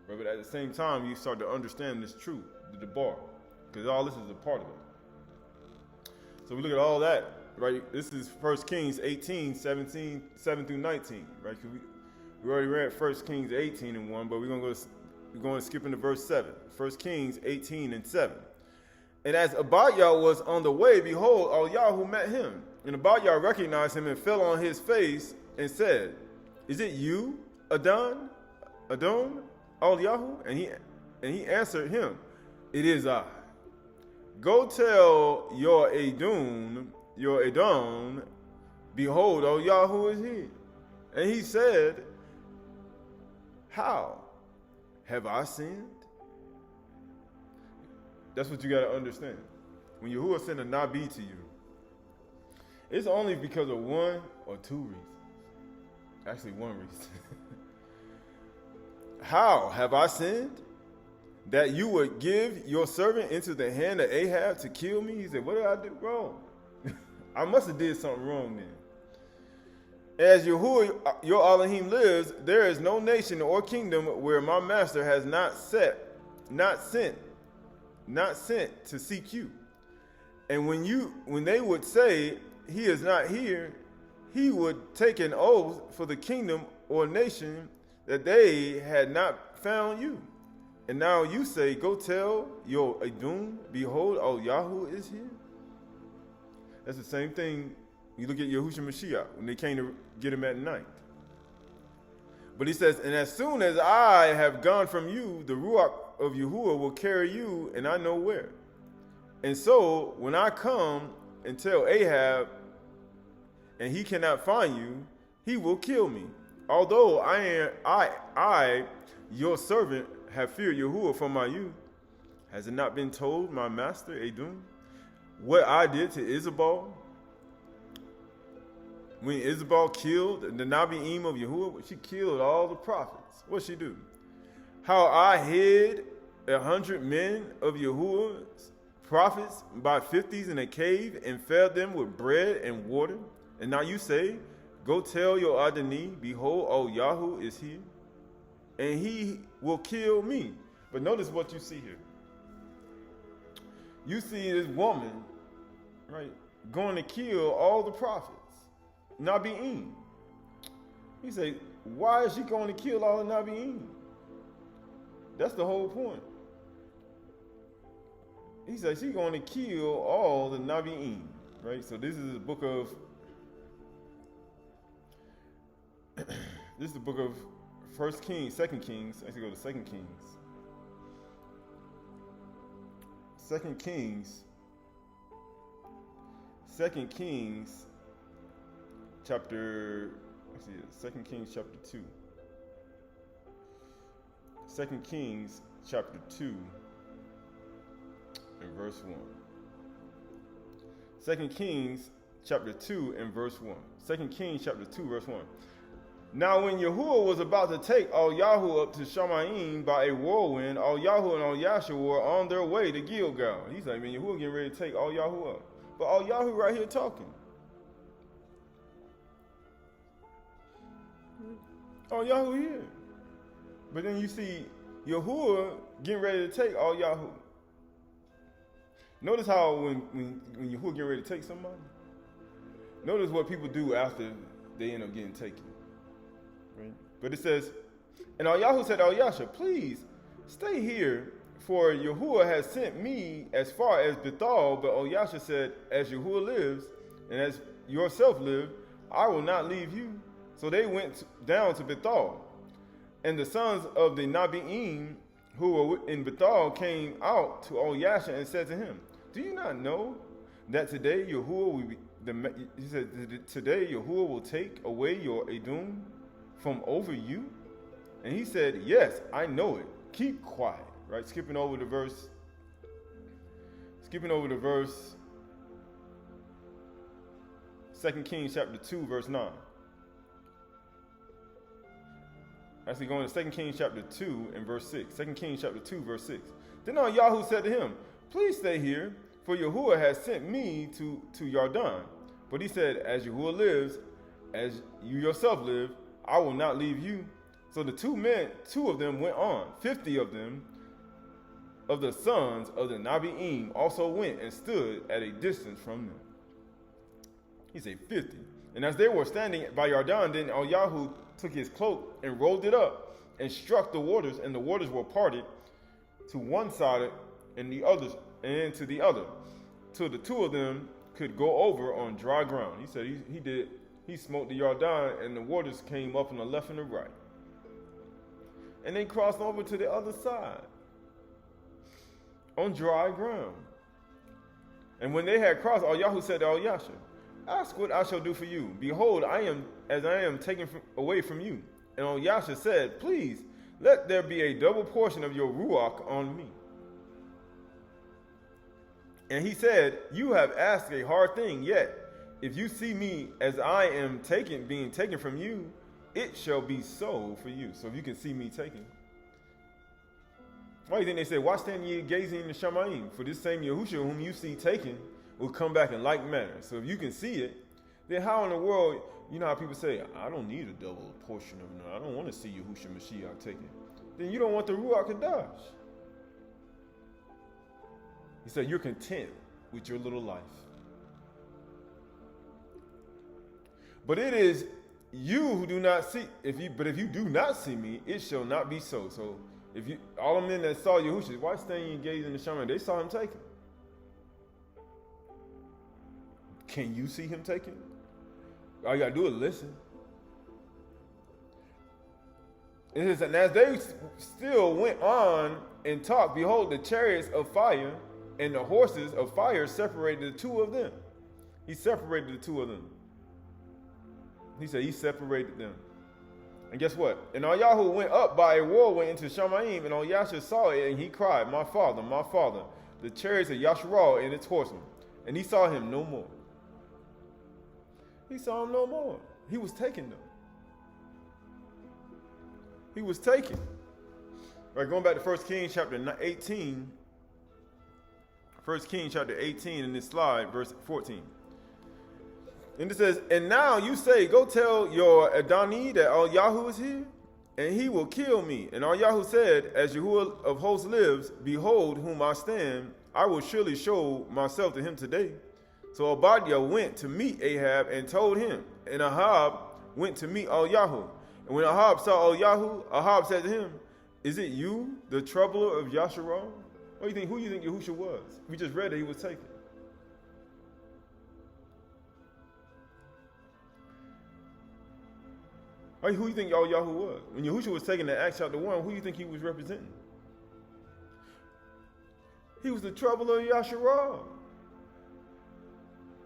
Right? But at the same time, you start to understand this truth, the Debar, because all this is a part of it. So we look at all that, right? This is 1 Kings 18, 17, 7 through 19, right? We already read 1 Kings 18 and 1, but we're going to skip into verse 7. 1 Kings 18 and 7. And as Aydah was on the way, behold, Aydah met him. And Aydah recognized him and fell on his face and said, is it you, Adon, Aydah? And he answered him, it is I. Go tell your Edom, behold, Aydah is here. And he said, how? Have I sinned? That's what you got to understand. When Yahuwah sent a Nabi to you, it's only because of one or two reasons. Actually, one reason. How have I sinned? That you would give your servant into the hand of Ahab to kill me? He said, what did I do wrong? I must have did something wrong then. As Yahuwah, your Elohim lives, there is no nation or kingdom where my master has not sent to seek you. And when they would say he is not here, he would take an oath for the kingdom or nation that they had not found you. And now you say, go tell your Edom, behold, Aydah is here. That's the same thing. You look at Yahushua Mashiach when they came to get him at night. But he says, and as soon as I have gone from you, the Ruach of Yahuwah will carry you, and I know where. And so when I come and tell Ahab, and he cannot find you, he will kill me. Although I, your servant, have feared Yahuwah from my youth, has it not been told my master Edom what I did to Isabel? When Isabel killed the Nabi'im of Yahuwah, she killed all the prophets. What'd she do? How I hid 100 men of Yahuwah's prophets by 50s in a cave and fed them with bread and water. And now you say, go tell your Adonai, behold, Aydah is here, and he will kill me. But notice what you see here. You see this woman, right, going to kill all the prophets. Nabi'im. He say, why is she going to kill all the Nabi'im? That's the whole point. He said she's going to kill all the Nabi'im, right? So this is the book of this is the book of 1 Kings, 2 Kings. Actually, go to 2 Kings. 2 Kings. 2 Kings chapter, 2 Kings chapter 2. 2 Kings chapter 2 and verse 1. 2 Kings chapter 2 and verse 1. 2 Kings chapter 2 verse 1. Now when Yahuwah was about to take Aydah up to Shamayim by a whirlwind, Aydah and Aydahchay were on their way to Gilgal. He's like, man, Yahuwah getting ready to take Aydah up. But Aydah right here talking. Aydah here. But then you see Yahuwah getting ready to take Aydah. Notice how when Yahuwah getting ready to take somebody, notice what people do after they end up getting taken. Right? But it says, And Yahuwah said to Yasha, please stay here, for Yahuwah has sent me as far as Bethel. But Yasha said, as Yahuwah lives, and as yourself live, I will not leave you. So they went down to Bethel. And the sons of the Nabi'im who were in Bethel came out to Yasha and said to him, do you not know that today Yahuwah will be, he said, today Yahuwah will take away your Edom from over you? And he said, yes, I know it. Keep quiet. Right? Skipping over the verse 2 Kings chapter 2, verse 9. Actually, going to 2 Kings chapter 2 and verse 6. 2 Kings chapter 2, verse 6. Then Yahuwah said to him, please stay here, for Yahuwah has sent me to Yarden. But he said, as Yahuwah lives, as you yourself live, I will not leave you. So the two of them went on. 50 of them, of the sons of the Nabi'im, also went and stood at a distance from them. He said 50. And as they were standing by Yarden, then Yahuwah took his cloak and rolled it up and struck the waters, and the waters were parted to one side and the others and to the other, till the two of them could go over on dry ground. He said he smote the Yarden, and the waters came up on the left and the right. And they crossed over to the other side on dry ground. And when they had crossed, Yahuwah said to Yasha, ask what I shall do for you. Behold, I am taken away from you. And Yasha said, please, let there be a double portion of your ruach on me. And he said, you have asked a hard thing, yet if you see me as I am being taken from you, it shall be so for you. So if you can see me taken. Why do you think they say, why stand ye gazing in the Shamayim? For this same Yahushua whom you see taken will come back in like manner. So if you can see it, then how in the world, you know how people say, I don't need a double portion of it. I don't want to see Yahushua Mashiach taken. Then you don't want the Ruach Qahalath. He said, you're content with your little life. But it is you who do not see, if you do not see me, it shall not be so. So if you, all the men that saw Yahushua, why stand you engaged in the shaman? They saw him taken. Can you see him taken? All you gotta do is listen. It says, and as they still went on and talked, behold, the chariots of fire and the horses of fire separated the two of them. He separated the two of them. He said he separated them. And guess what? And Yahuwah went up by a whirlwind into Shamayim, and Yasha saw it, and he cried, my father, the chariots of Yasharal and its horsemen. And he saw him no more. He saw him no more. He was taken, though. He was taken. Right, going back to 1 Kings chapter 18. 1 Kings chapter 18 in this slide, verse 14. And it says, and now you say, go tell your Adoni that Yahuwah is here, and he will kill me. And Yahuwah said, as Yahuwah of hosts lives, behold whom I stand, I will surely show myself to him today. So Obadiah went to meet Ahab and told him, and Ahab went to meet Yahuwah. And when Ahab saw Yahuwah, Ahab said to him, is it you, the troubler of Yasharal? Who do you think Yahushua was? We just read that he was taken. Who do you think Yahuwah was? When Yahushua was taken in Acts chapter 1, who do you think he was representing? He was the troubler of Yasharal.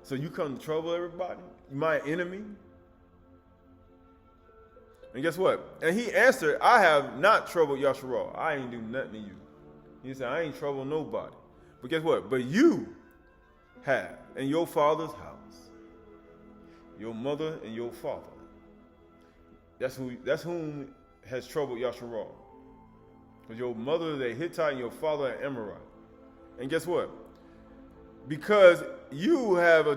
So you come to trouble everybody? You my enemy? And guess what? And he answered, I have not troubled Yasharal. I ain't do nothing to you. He said, I ain't troubled nobody. But guess what? But you have in your father's house, your mother and your father. That's whom has troubled Yasharal. Because your mother is a Hittite and your father an Amorite. And guess what? Because you have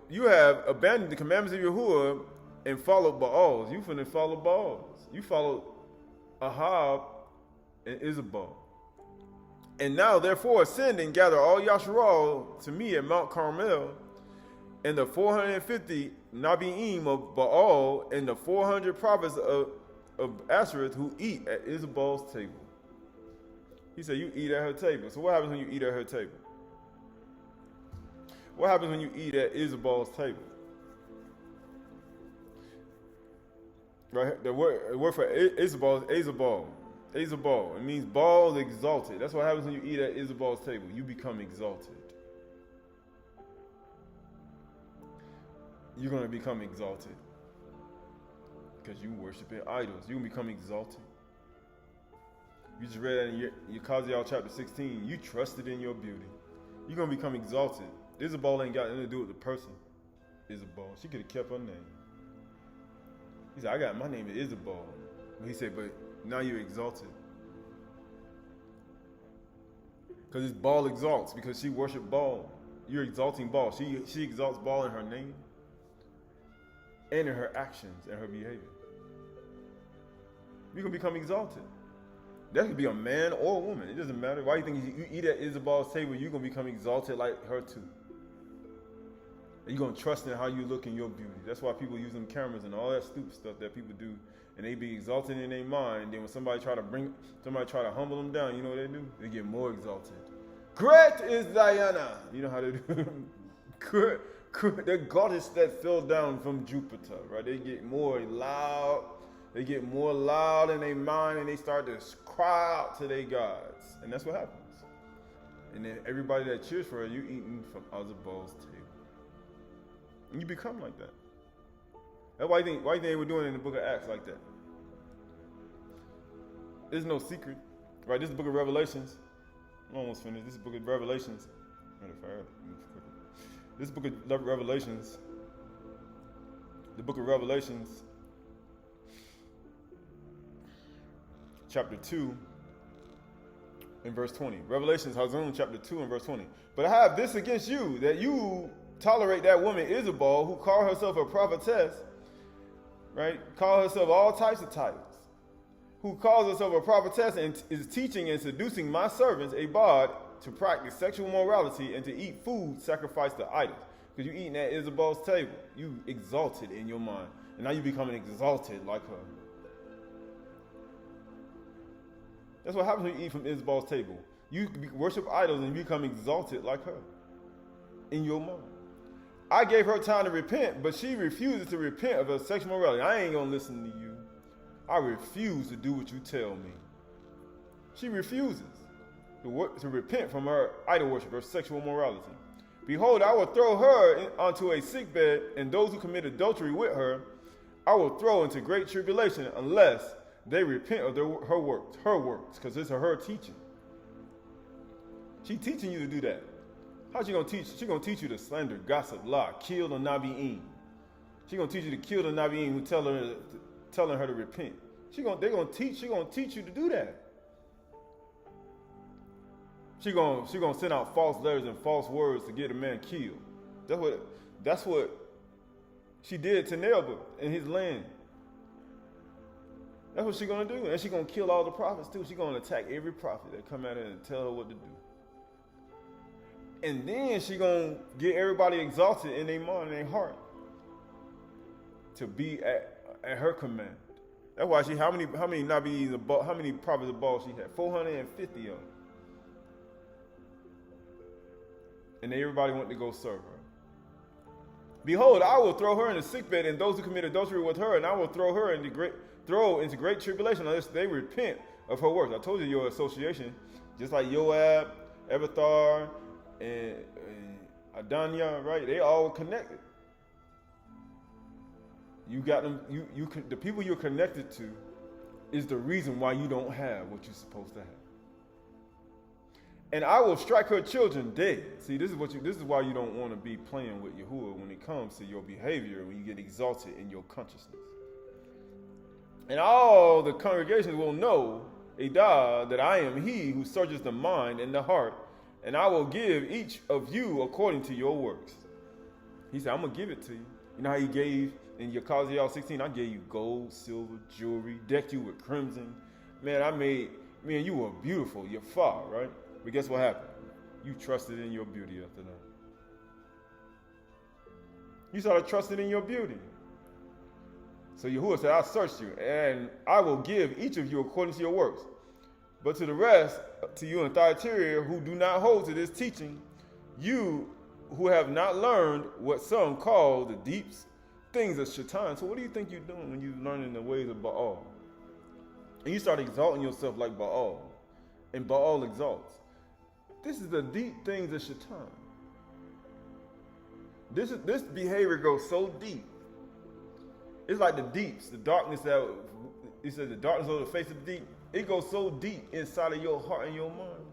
you have abandoned the commandments of Yahuwah and followed Baals. You finna follow Baals. You followed Ahab and Isabel. And now, therefore, ascend and gather all Yasharal to me at Mount Carmel, and the 450 Nabi'im of Baal, and the 400 prophets of Ashereth who eat at Isabel's table. He said, you eat at her table. So what happens when you eat at her table? What happens when you eat at Isabel's table? Right? The word for Isabel is Azabal. Azabal. It means ball exalted. That's what happens when you eat at Isabel's table. You become exalted. You're going to become exalted. Because you worshiping idols. You're going to become exalted. You just read that in your Qahalath chapter 16. You trusted in your beauty. You're going to become exalted. Isabel ain't got anything to do with the person. Isabel. She could have kept her name. He said, my name is Isabel. He said, but now you're exalted. Because it's Baal exalts, because she worshiped Baal. You're exalting Baal. She exalts Baal in her name and in her actions and her behavior. You can become exalted. That could be a man or a woman. It doesn't matter. Why do you think you eat at Isabel's table, you're going to become exalted like her too? And you're going to trust in how you look in your beauty. That's why people use them cameras and all that stupid stuff that people do. And they be exalted in their mind. Then when somebody try to humble them down, you know what they do? They get more exalted. Great is Diana. You know how they do? The goddess that fell down from Jupiter, right? They get more loud. They get more loud in their mind, and they start to cry out to their gods. And that's what happens. And then everybody that cheers for her, you eating from Azabel's table. And you become like that. That's why you think they were doing it in the book of Acts like that. There's no secret. Right? This is the book of Revelations. I'm almost finished. This is the book of Revelations. This book of Revelations. The book of Revelations, chapter 2 and verse 20. Revelations, Hazon, chapter 2 and verse 20. But I have this against you, that you tolerate that woman Isabel, who called herself a prophetess, right? Call herself all types of titles. Who calls herself a prophetess and is teaching and seducing my servants, Aydah, to practice sexual morality and to eat food sacrificed to idols. Because you're eating at Isabel's table. You exalted in your mind. And now you're becoming exalted like her. That's what happens when you eat from Isabel's table. You worship idols and you become exalted like her in your mind. I gave her time to repent, but she refuses to repent of her sexual morality. I ain't going to listen to you. I refuse to do what you tell me. She refuses to repent from her idol worship, her sexual morality. Behold, I will throw her onto a sickbed, and those who commit adultery with her, I will throw into great tribulation unless they repent of her works, because it's her teaching. She's teaching you to do that. How's she going to teach? She's going to teach you to slander, gossip, lie, kill the Nabi'im. She's going to teach you to kill the Nabi'im who telling her to repent. She's going to teach you to do that. She's going to send out false letters and false words to get a man killed. That's what she did to Nebuchadnezzar in his land. That's what she's going to do. And she's going to kill all the prophets too. She's going to attack every prophet that come at her and tell her what to do. And then she's going to get everybody exalted in their mind and their heart to be at her command. That's why how many Nabi's, how many prophets of Baal she had? 450 of them. And everybody went to go serve her. Behold, I will throw her in a sickbed, and those who commit adultery with her, and I will throw her into great tribulation unless they repent of her works. I told you your association, just like Joab, Abiathar, and Adoniah, right? They all connected. You got them. The people you're connected to is the reason why you don't have what you're supposed to have. And I will strike her children dead. See, this is why you don't want to be playing with Yahuwah when it comes to your behavior, when you get exalted in your consciousness. And all the congregations will know, Aydah, that I am he who searches the mind and the heart, and I will give each of you according to your works. He said, I'm going to give it to you. You know how he gave in your Qahalath 16? I gave you gold, silver, jewelry, decked you with crimson. Man, you were beautiful. You're far, right? But guess what happened? You trusted in your beauty after that. You started trusting in your beauty. So Yahuwah said, I searched you, and I will give each of you according to your works. But to the rest, to you in Thyatira who do not hold to this teaching, you who have not learned what some call the deep things of Shaitan. So what do you think you're doing when you're learning the ways of Baal? And you start exalting yourself like Baal, and Baal exalts. This is the deep things of Shaitan. This behavior goes so deep. It's like the deeps, the darkness that, he said, the darkness of the face of the deep. It goes so deep inside of your heart and your mind.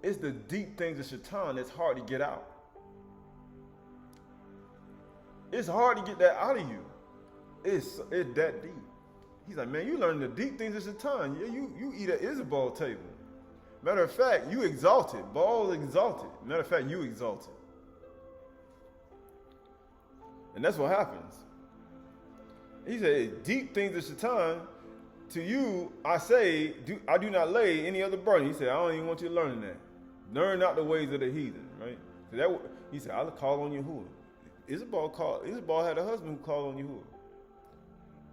It's the deep things of Shaitan that's hard to get out. It's hard to get that out of you. It's that deep. He's like, man, you learning the deep things of Shaitan. Yeah, you eat at Isabel table. Matter of fact, you exalted. Baal exalted. Matter of fact, you exalted. And that's what happens. He said, deep things of Shaitan, to you I say, I do not lay any other burden. He said, I don't even want you to learn that. Learn not the ways of the heathen, right? So he said, I'll call on Yahuwah. Isabel had a husband who called on Yahuwah.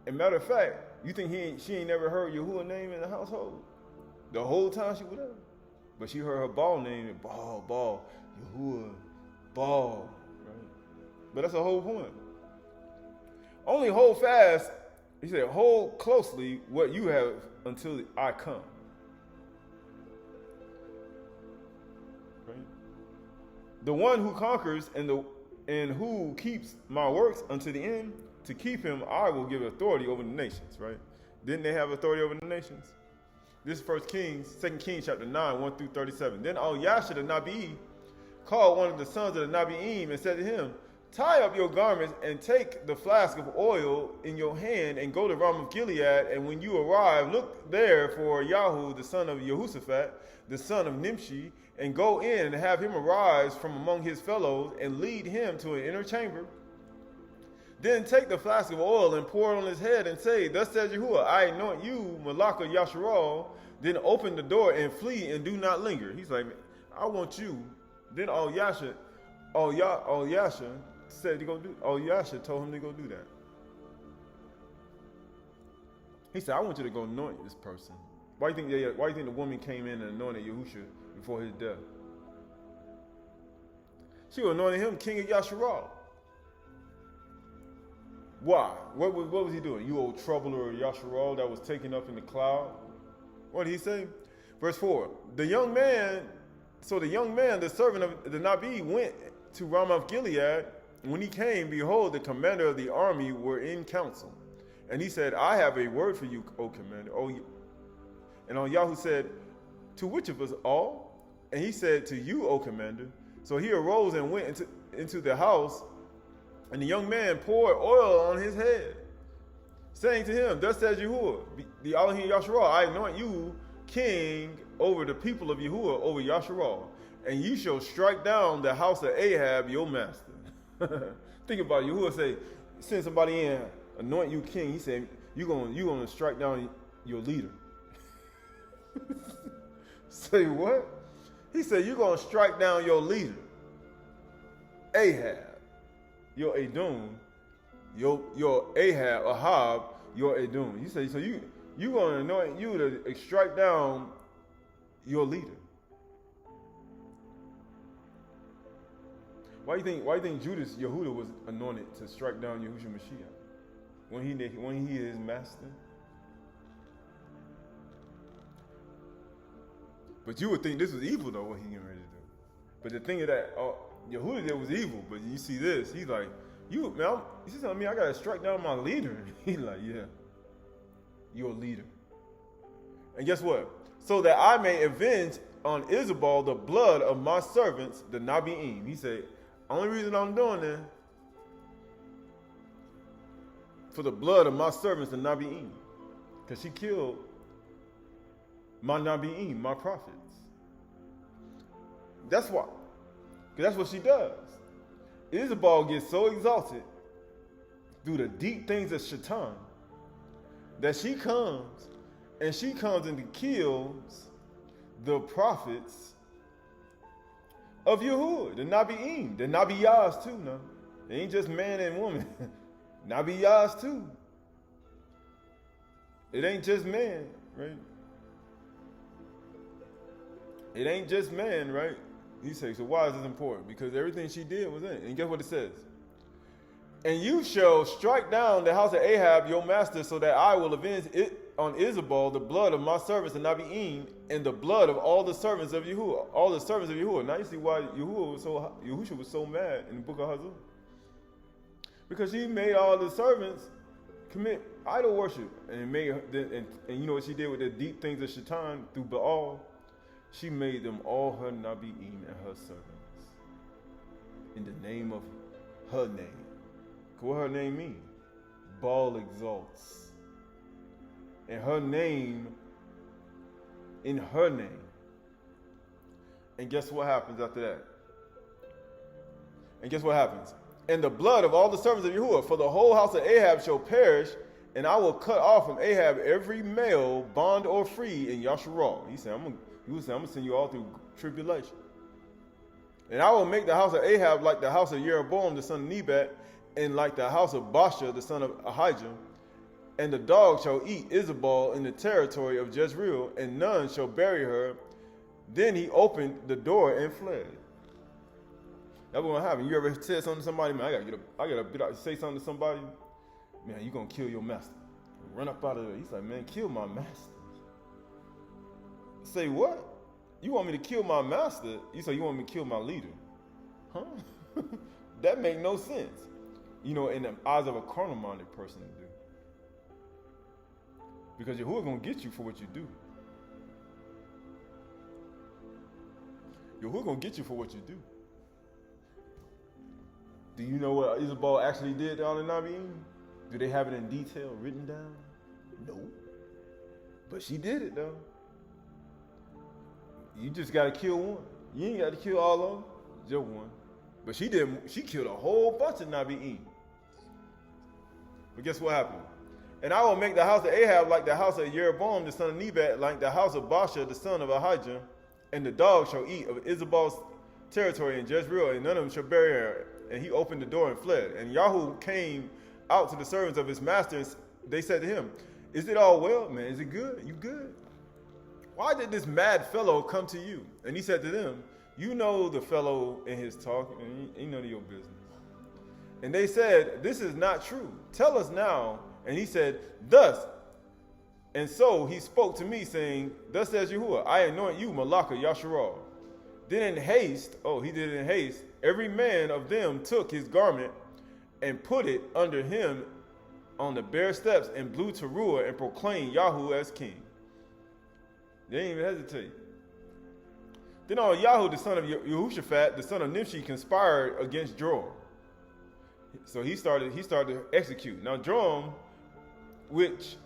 And matter of fact, you think she ain't never heard Yahuwah's name in the household? The whole time she was there. But she heard her Baal name, Baal, Yahuwah, Baal, right? But that's the whole point. Only hold fast, he said, hold closely what you have until I come. Right? The one who conquers and who keeps my works unto the end, to keep him, I will give authority over the nations, right? Didn't they have authority over the nations? This is 2 Kings chapter 9, 1 through 37. Then Yasha the Nabi called one of the sons of the Nabi'im and said to him, tie up your garments and take the flask of oil in your hand and go to Ramoth Gilead. And when you arrive, look there for Yahu, the son of Jehoshaphat, the son of Nimshi, and go in and have him arise from among his fellows and lead him to an inner chamber. Then take the flask of oil and pour it on his head and say, thus says Yahuwah, I anoint you, Malach Yasharal. Then open the door and flee and do not linger. He's like, I want you. Then Yasha said to go do. Yasha told him to go do that. He said, I want you to go anoint this person. Why do you think the woman came in and anointed Yahusha before his death? She anointed him king of Yasharal. Why? What was he doing? You old troubler of Yasharal that was taken up in the cloud? What did he say? Verse 4. The young man, the servant of the Nabi, went to Ramoth Gilead. When he came, behold, the commander of the army were in council. And he said, I have a word for you, O commander. And Yahu said, to which of us all? And he said, to you, O commander. So he arose and went into the house, and the young man poured oil on his head, saying to him, thus says Yahuwah, the Elohim Yasharal, I anoint you king over the people of Yahuwah, over Yasharal, and you shall strike down the house of Ahab, your master. Think about it. Yahuwah say, send somebody in, anoint you king. He said, you're gonna strike down your leader. Say what? He said, you're gonna strike down your leader, Ahab, your Edom, your Ahab, your Edom. He said, so you gonna anoint you to strike down your leader. Why do you think Judas Yehuda was anointed to strike down Yahushua Mashiach when he is master? But you would think this was evil though, what he getting ready to do. But the thing is that Yehuda did was evil. But you see this, he's like, you telling me I gotta strike down my leader? He's like, yeah, your leader. And guess what? So that I may avenge on Isabel the blood of my servants, the Nabi'im. He said, only reason I'm doing this for the blood of my servants, the Nabi'im, because she killed my Nabi'im, my prophets. That's why. Because that's what she does. Isabel gets so exalted through the deep things of Shaitan that she comes and kills the prophets of Yahuwah, the Nabi'im, the Nabiyahs too now. They ain't just man and woman. Nabiyahs too. It ain't just man, right? It ain't just man, right? He says, so why is this important? Because everything she did was in it. And guess what it says? And you shall strike down the house of Ahab, your master, so that I will avenge it on Isabel the blood of my servants and Nabi'im, and the blood of all the servants of Yahuwah. All the servants of Yahuwah. Now you see why Yahushua was so mad in the book of Hazul. Because he made all the servants commit idol worship. And you know what she did with the deep things of Shaitan through Baal? She made them all her Nabi'im and her servants. In the name of her name. What her name mean? Baal exalts. And her name, in her name. And guess what happens after that? And guess what happens? And the blood of all the servants of Yahuwah, for the whole house of Ahab shall perish, and I will cut off from Ahab every male, bond or free, in Yasharah. He said, I'm going to send you all through tribulation. And I will make the house of Ahab like the house of Jeroboam, the son of Nebat, and like the house of Baasha, the son of Ahijah. And the dog shall eat Isabel in the territory of Jezreel, and none shall bury her. Then he opened the door and fled. That's what happened. You ever said something to somebody, man, I gotta say something to somebody, man, you gonna kill your master. Run up out of there. He's like, man, kill my master. Say what? You want me to kill my master? You say you want me to kill my leader. Huh? That make no sense. You know, in the eyes of a carnal-minded person to do. Because Yahuwah gonna get you for what you do. Yahuwah gonna get you for what you do. Do you know what Isabel actually did down in Nabi'im? Do they have it in detail written down? No. But she did it though. You just gotta kill one. You ain't gotta kill all of them. Just one. But she killed a whole bunch of Nabi'im. But guess what happened? And I will make the house of Ahab like the house of Jeroboam, the son of Nebat, like the house of Baasha, the son of Ahijah. And the dog shall eat of Isabel's territory in Jezreel, and none of them shall bury her. And he opened the door and fled. And Yahoo came out to the servants of his master, and they said to him, is it all well, man? Is it good? You good? Why did this mad fellow come to you? And he said to them, you know the fellow in his talk, and you know your business. And they said, this is not true. Tell us now. And he said, thus. And so he spoke to me, saying, thus says Yahuwah, I anoint you, Malaka Yasharah. Then in haste, every man of them took his garment and put it under him on the bare steps and blew Teruah and proclaimed Yahu as king. They didn't even hesitate. Then on Yahu, the son of Yehoshaphat, the son of Nimshi, conspired against Joram. So he started to execute. Now Joram, which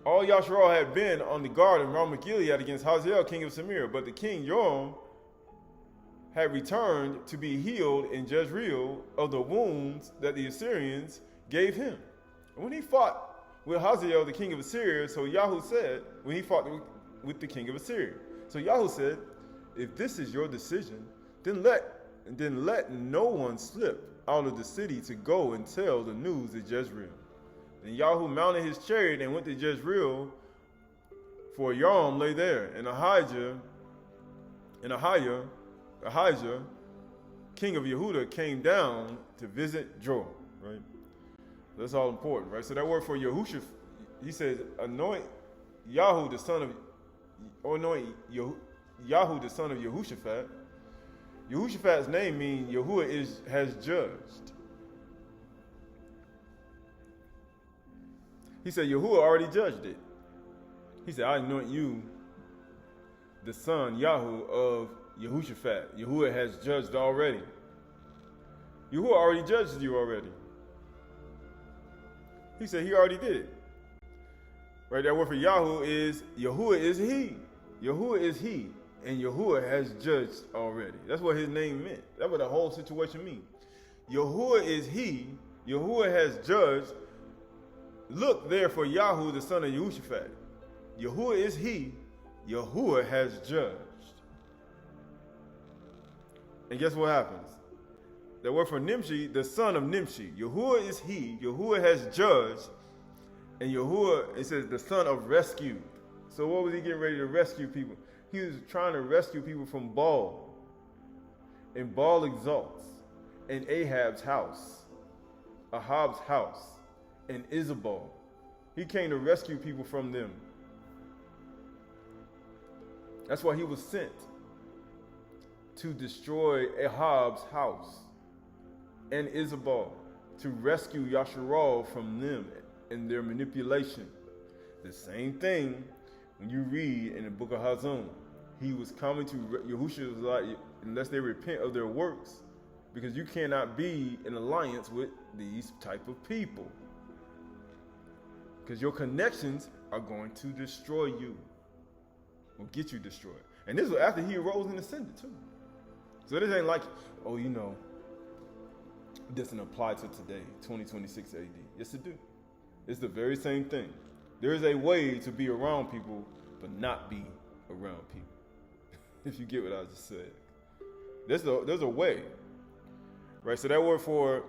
all Yasharal had been on the guard in Ramoth Gilead against Hazael, king of Samaria, but the king Joram had returned to be healed in Jezreel of the wounds that the Assyrians gave him. And when he fought with Hazael, the king of Assyria, so Yahu said, when he fought with the king of Assyria, so Yahu said, if this is your decision, then let no one slip out of the city to go and tell the news at Jezreel. Then Yahu mounted his chariot and went to Jezreel, for Joram lay there, and Ahijah, king of Yehuda, came down to visit Joram, right? That's all important, right? So that word for Yahushua, he says, anoint Yahu the son of Yehoshaphat. Yehoshaphat's name means Yahuwah has judged. He said Yahuwah already judged it. He said, I anoint you the son, Yahu, of Yehoshaphat. Yahuwah has judged already. Yahuwah already judged you already. He said he already did it. Right, that word for Yahu is, Yahuwah is he. Yahuwah is he. And Yahuwah has judged already. That's what his name meant. That's what the whole situation means. Yahuwah is he. Yahuwah has judged. Look there for Yahu, the son of Yehoshaphat. Yahuwah is he. Yahuwah has judged. And guess what happens? The word for Nimshi, the son of Nimshi. Yahuwah is he. Yahuwah has judged. And Yahuwah, it says, the son of rescue. So what was he getting ready to rescue people? He was trying to rescue people from Baal. And Baal exalts. And Ahab's house. Ahab's house. And Isabel. He came to rescue people from them. That's why he was sent to destroy Ahab's house and Isabel, to rescue Yasharal from them and their manipulation. The same thing when you read in the book of Hazon. He was coming to, Yahushua was like, unless they repent of their works, because you cannot be in alliance with these type of people. Because your connections are going to destroy you. Will get you destroyed. And this was after he arose and ascended too. So this ain't like, oh, you know, doesn't apply to today, 2026 AD. Yes, it do. It's the very same thing. There is a way to be around people, but not be around people. If you get what I just said. There's a way. Right, so that word for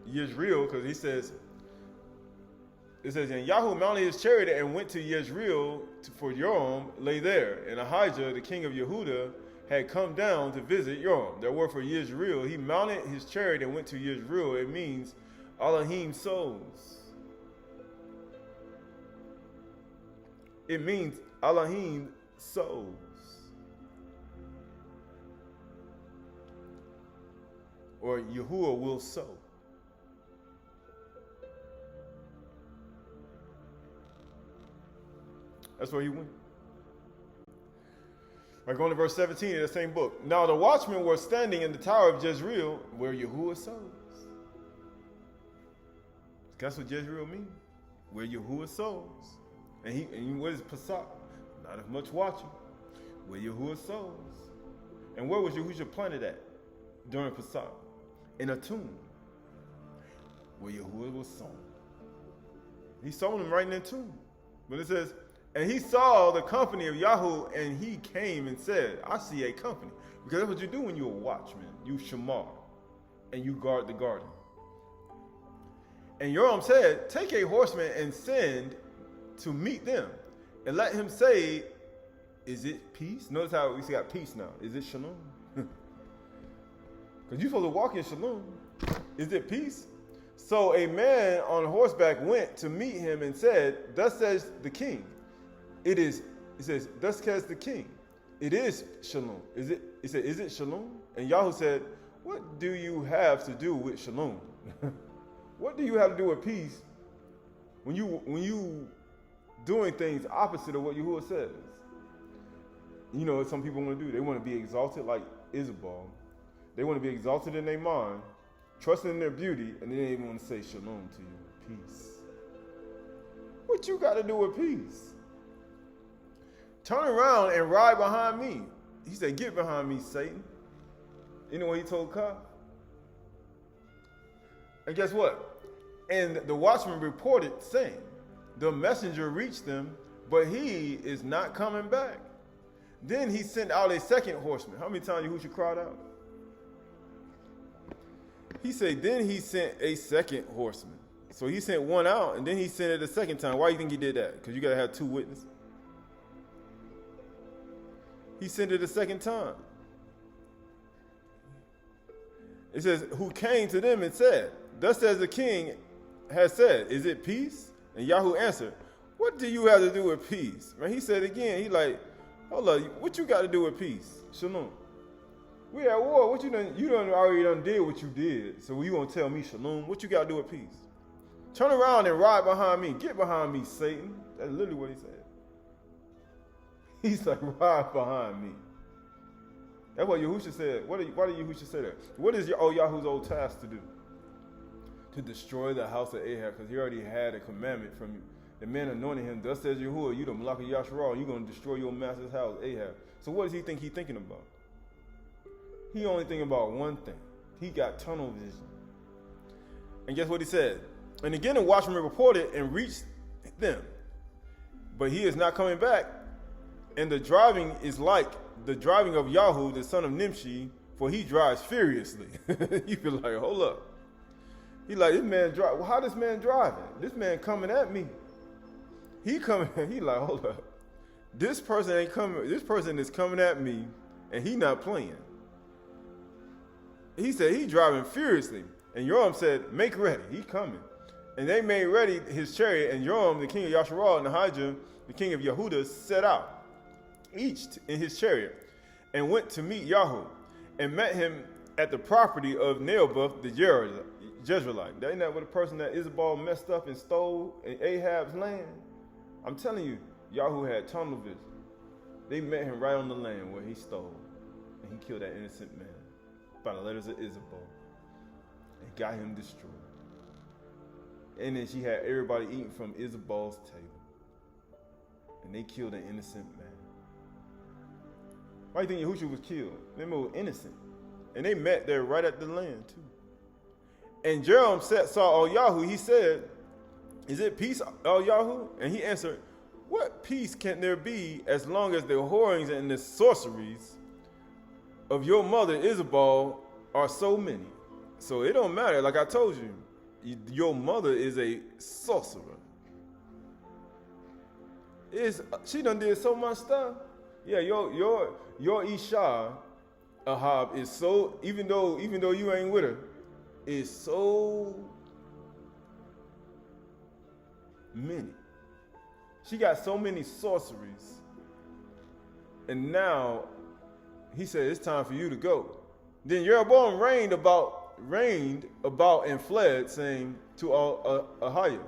Yisrael, because he says, it says, and Yahoo mounted his chariot and went to Yisrael for Yoram, lay there. And Ahijah, the king of Yehuda, had come down to visit Yoram. That word for Yisrael, he mounted his chariot and went to Yisrael. It means Elohim souls. It means Elohim souls. Or Yahuwah will sow. That's where he went. Right, going to verse 17 of the same book. Now the watchmen were standing in the tower of Jezreel, where Yahuwah sows. That's what Jezreel means. Where Yahuwah sows. And what is Pesach? Not as much watching. Where Yahuwah sows. And where was Yahushua planted at during Pesach? In a tomb. Where Yahuwah was sown. He sown him right in that tomb. But it says, and he saw the company of Yahoo, and he came and said, I see a company. Because that's what you do when you're a watchman. You shamar, and you guard the garden. And Yoram said, take a horseman and send to meet them, and let him say, is it peace? Notice how we got peace now. Is it shalom? Because you're supposed to walk in shalom. Is it peace? So a man on horseback went to meet him and said, thus says the king. It says, thus says the king. It is shalom. He said, is it shalom? And Yahoo said, what do you have to do with shalom? What do you have to do with peace when you doing things opposite of what Yahuwah says? You know what some people want to do? They want to be exalted like Isabel. They want to be exalted in their mind, trusting in their beauty, and they don't even want to say shalom to you, peace. What you got to do with peace? Turn around and ride behind me. He said, get behind me, Satan. You know what he told Qahalath? And guess what? And the watchman reported, saying, the messenger reached them, but he is not coming back. Then he sent out a second horseman. How many times Yahushua cried out? He said, then he sent a second horseman. So he sent one out, and then he sent it a second time. Why do you think he did that? Because you got to have two witnesses. He sent it a second time. It says, who came to them and said, thus says the king has said, is it peace? And Yahoo answered, what do you have to do with peace? Man, he said again, he like, hold up, what you got to do with peace? Shalom. We at war. What you done? You already did what you did. So you gonna tell me shalom? What you got to do with peace? Turn around and ride behind me. Get behind me, Satan. That's literally what he said. He's like, ride behind me. That's what Yahushua said. Why did Yahushua say that? What is Yahoo's old task to do? To destroy the house of Ahab, because he already had a commandment from you. The man anointed him, thus says Yahuwah, you the Malach of Yasharal, you're going to destroy your master's house, Ahab. So what does he think he's thinking about? He only thinking about one thing. He got tunnel vision. And guess what he said? And again the watchman reported and reached them. But he is not coming back. And the driving is like the driving of Yahoo, the son of Nimshi, for he drives furiously. You feel like, hold up. He like, this man drive. Well, how this man driving? This man coming at me. He coming, he like, hold up. This person ain't coming, this person is coming at me, and he not playing. He said he driving furiously. And Yoram said, make ready, he coming. And they made ready his chariot, and Yoram, the king of Yasharal, and Ahijah, the king of Yehuda, set out, each in his chariot, and went to meet Yahu, and met him at the property of Naboth the Jezreelite. Isn't that what a person that Isabel messed up and stole in Ahab's land? I'm telling you, Yahu had tunnel vision. They met him right on the land where he stole, and he killed that innocent man by the letters of Isabel, and got him destroyed. And then she had everybody eating from Isabel's table, and they killed an innocent man. Why do you think Yahushua was killed? They were innocent. And they met there right at the land, too. And Jeroboam saw Yahu. He said, is it peace, Yahu? And he answered, what peace can there be as long as the whorings and the sorceries of your mother Isabel are so many? So it don't matter. Like I told you, your mother is a sorcerer. She done did so much stuff. Yeah, your Isha, Ahab, is so, even though you ain't with her, is so many. She got so many sorceries. And now he said it's time for you to go. Then Jeroboam reigned about and fled, saying to Ahaziah,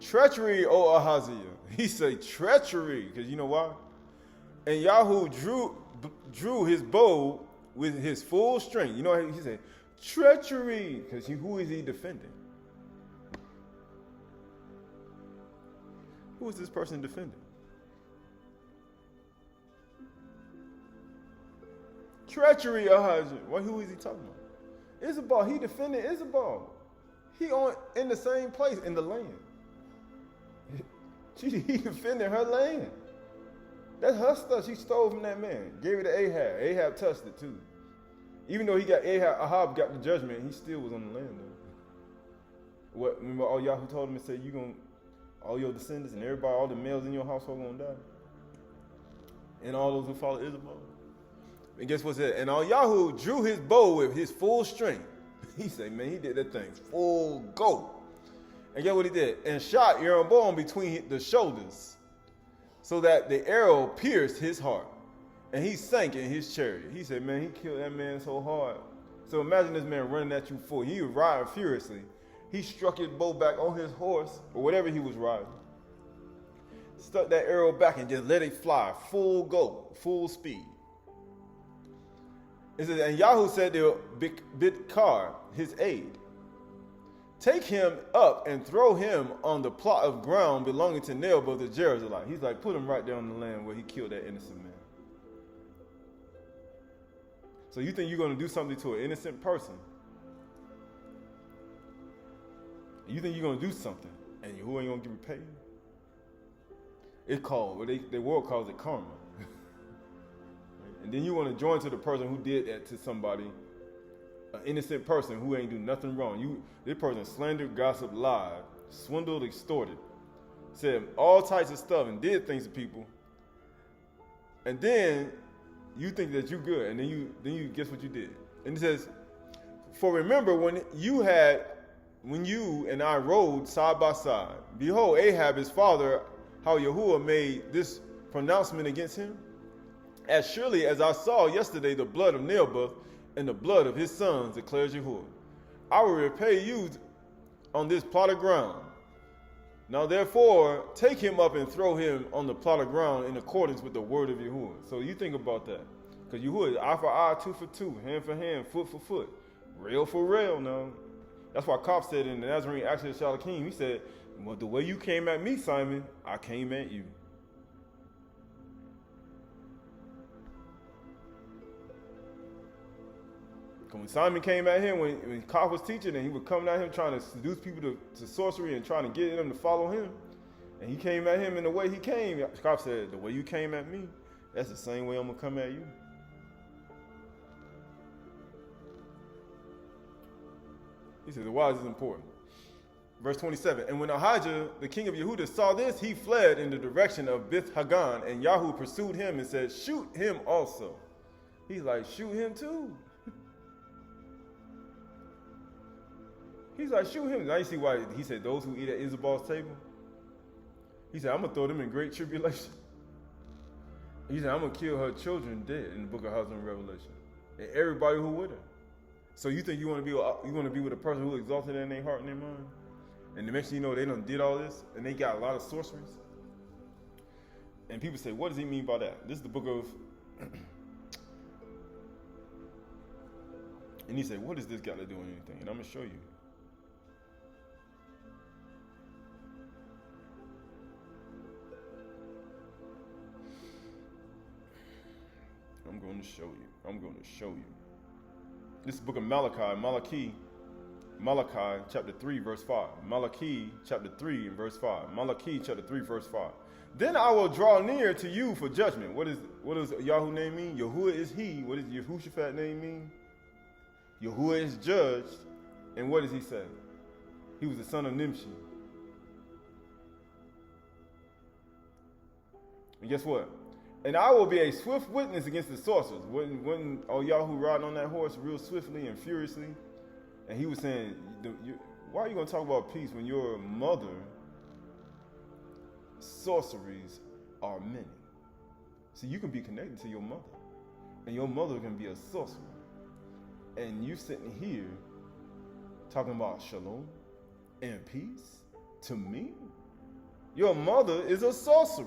treachery, O Ahaziah. He said treachery, because you know why? And Yahu drew his bow with his full strength. You know, he said treachery, because who is he defending? Who is this person defending? Treachery, Ahijah. Who is he talking about? Isabel. He defended Isabel. He in the same place in the land. He defended her land. That's her stuff she stole from that man. Gave it to Ahab. Ahab touched it too. Even though Ahab got the judgment, he still was on the land though. Remember all Yahoo told him and said, all your descendants and everybody, all the males in your household gonna die. And all those who follow Isabel. And guess what's that? And Yahoo drew his bow with his full strength. He said, man, he did that thing full go. And guess what he did? And shot Jeroboam between the shoulders, so that the arrow pierced his heart. And he sank in his chariot. He said, man, he killed that man so hard. So imagine this man running at you full. He was riding furiously. He struck his bow back on his horse, or whatever he was riding. Stuck that arrow back and just let it fly, full go, full speed. It says, and Yahu said to Bidkar, his aide, take him up and throw him on the plot of ground belonging to Naboth the Jezreelite. He's like, put him right there on the land where he killed that innocent man. So you think you're going to do something to an innocent person? You think you're going to do something, and who ain't going to get repaid? It's called, the world calls it karma. And then you want to join to the person who did that to somebody, an innocent person who ain't do nothing wrong. This person slandered, gossiped, lied, swindled, extorted, said all types of stuff and did things to people. And then you think that you're good, and then you guess what you did. And it says, for remember when you and I rode side by side, behold, Ahab his father, how Yahuwah made this pronouncement against him. As surely as I saw yesterday the blood of Naboth and the blood of his sons, declares Yahuwah, I will repay you on this plot of ground. Now therefore, take him up and throw him on the plot of ground in accordance with the word of Yahuwah. So you think about that. Because Yahuwah is eye for eye, tooth for tooth, hand for hand, foot for foot. Rail for rail now. That's why Kopp said in the Nazarene Acts of Shalakim, he said, well, the way you came at me, Simon, I came at you. When Simon came at him, when Kopp was teaching, and he was coming at him trying to seduce people to sorcery and trying to get them to follow him, and he came at him in the way he came, Kopp said, the way you came at me, that's the same way I'm going to come at you. He said, why is this important? Verse 27. And when Ahijah, the king of Yahudah, saw this, he fled in the direction of Beth Hagan, and Yahoo pursued him and said, shoot him also. He's like, shoot him too. He's like, shoot him. Now you see why he said, those who eat at Isabel's table. He said, I'm going to throw them in great tribulation. He said, I'm going to kill her children dead in the book of Hosea and Revelation. And everybody who with her. So you think you want to be with a person who exalted in their heart and their mind? And the next thing you know, they done did all this, and they got a lot of sorceries. And people say, what does he mean by that? This is the book of... And he said, what does this got to do with anything? And I'm going to show you. I'm going to show you. This is the book of Malachi chapter 3, verse 5. Malachi chapter 3 and verse 5. Malachi chapter 3, verse 5. Then I will draw near to you for judgment. What does Yahoo name mean? Yahuwah is he. What does Yehoshaphat name mean? Yahuwah is judged. And what does he say? He was the son of Nimshi. And guess what? And I will be a swift witness against the sorcerers. When Yahoo riding on that horse real swiftly and furiously, and he was saying, why are you going to talk about peace when your mother sorceries are many? See, you can be connected to your mother, and your mother can be a sorcerer. And you sitting here talking about shalom and peace to me? Your mother is a sorcerer.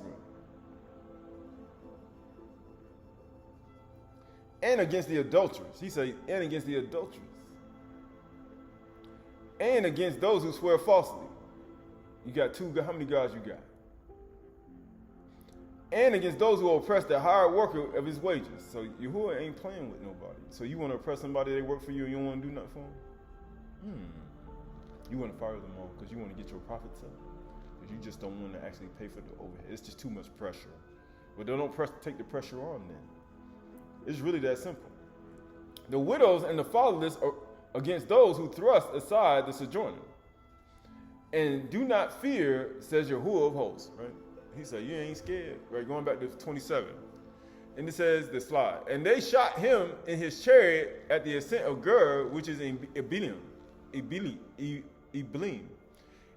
And against the adulterers. He said, and against the adulterers. And against those who swear falsely. You got how many gods you got? And against those who oppress the hired worker of his wages. So Yahuwah ain't playing with nobody. So you want to oppress somebody that work for you and you don't want to do nothing for them? You want to fire them all because you want to get your profits up. Because you just don't want to actually pay for the overhead. It's just too much pressure. But they don't take the pressure on then. It's really that simple. The widows and the fatherless are against those who thrust aside the sojourner. And do not fear, says Yahuwah of hosts. Right? He said, you ain't scared. Right? Going back to 27. And it says, the slide. And they shot him in his chariot at the ascent of Gur, which is in Ebelim.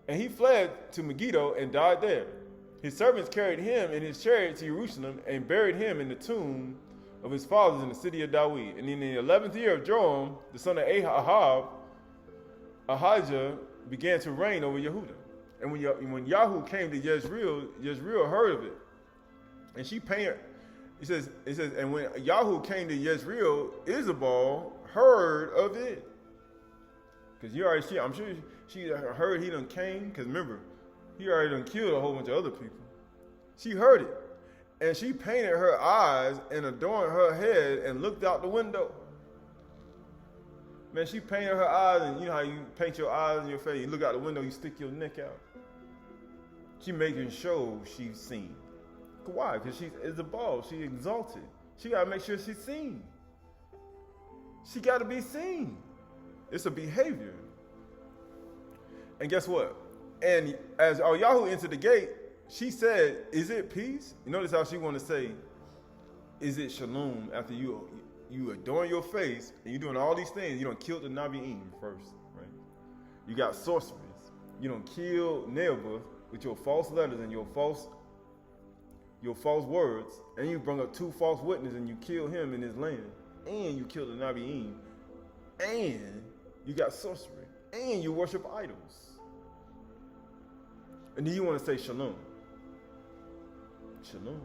And he fled to Megiddo and died there. His servants carried him in his chariot to Jerusalem and buried him in the tomb of his fathers in the city of Daud. And in the 11th year of Joram, the son of Ahab, Ahijah began to reign over Yehudah. And when Yahoo came to Jezreel heard of it. And she painted, it says, and when Yahoo came to Jezreel, Isabel heard of it. Because I'm sure she heard he done came, because remember, he already done killed a whole bunch of other people. She heard it. And she painted her eyes and adorned her head and looked out the window. Man, she painted her eyes, and you know how you paint your eyes and your face, you look out the window, you stick your neck out. She making sure she's seen. Why? Because she's Isabel, she's exalted. She got to make sure she's seen. She got to be seen. It's a behavior. And guess what? And as Yahoo entered the gate, she said, is it peace? You notice how she want to say, is it shalom after you adorn your face and you're doing all these things. You don't kill the Nabi'im first, right? You got sorceries. You don't kill Nebuch with your false letters and your false words, and you bring up 2 false witnesses and you kill him in his land, and you kill the Nabi'im, and you got sorcery, and you worship idols. And then you want to say shalom. Shalom.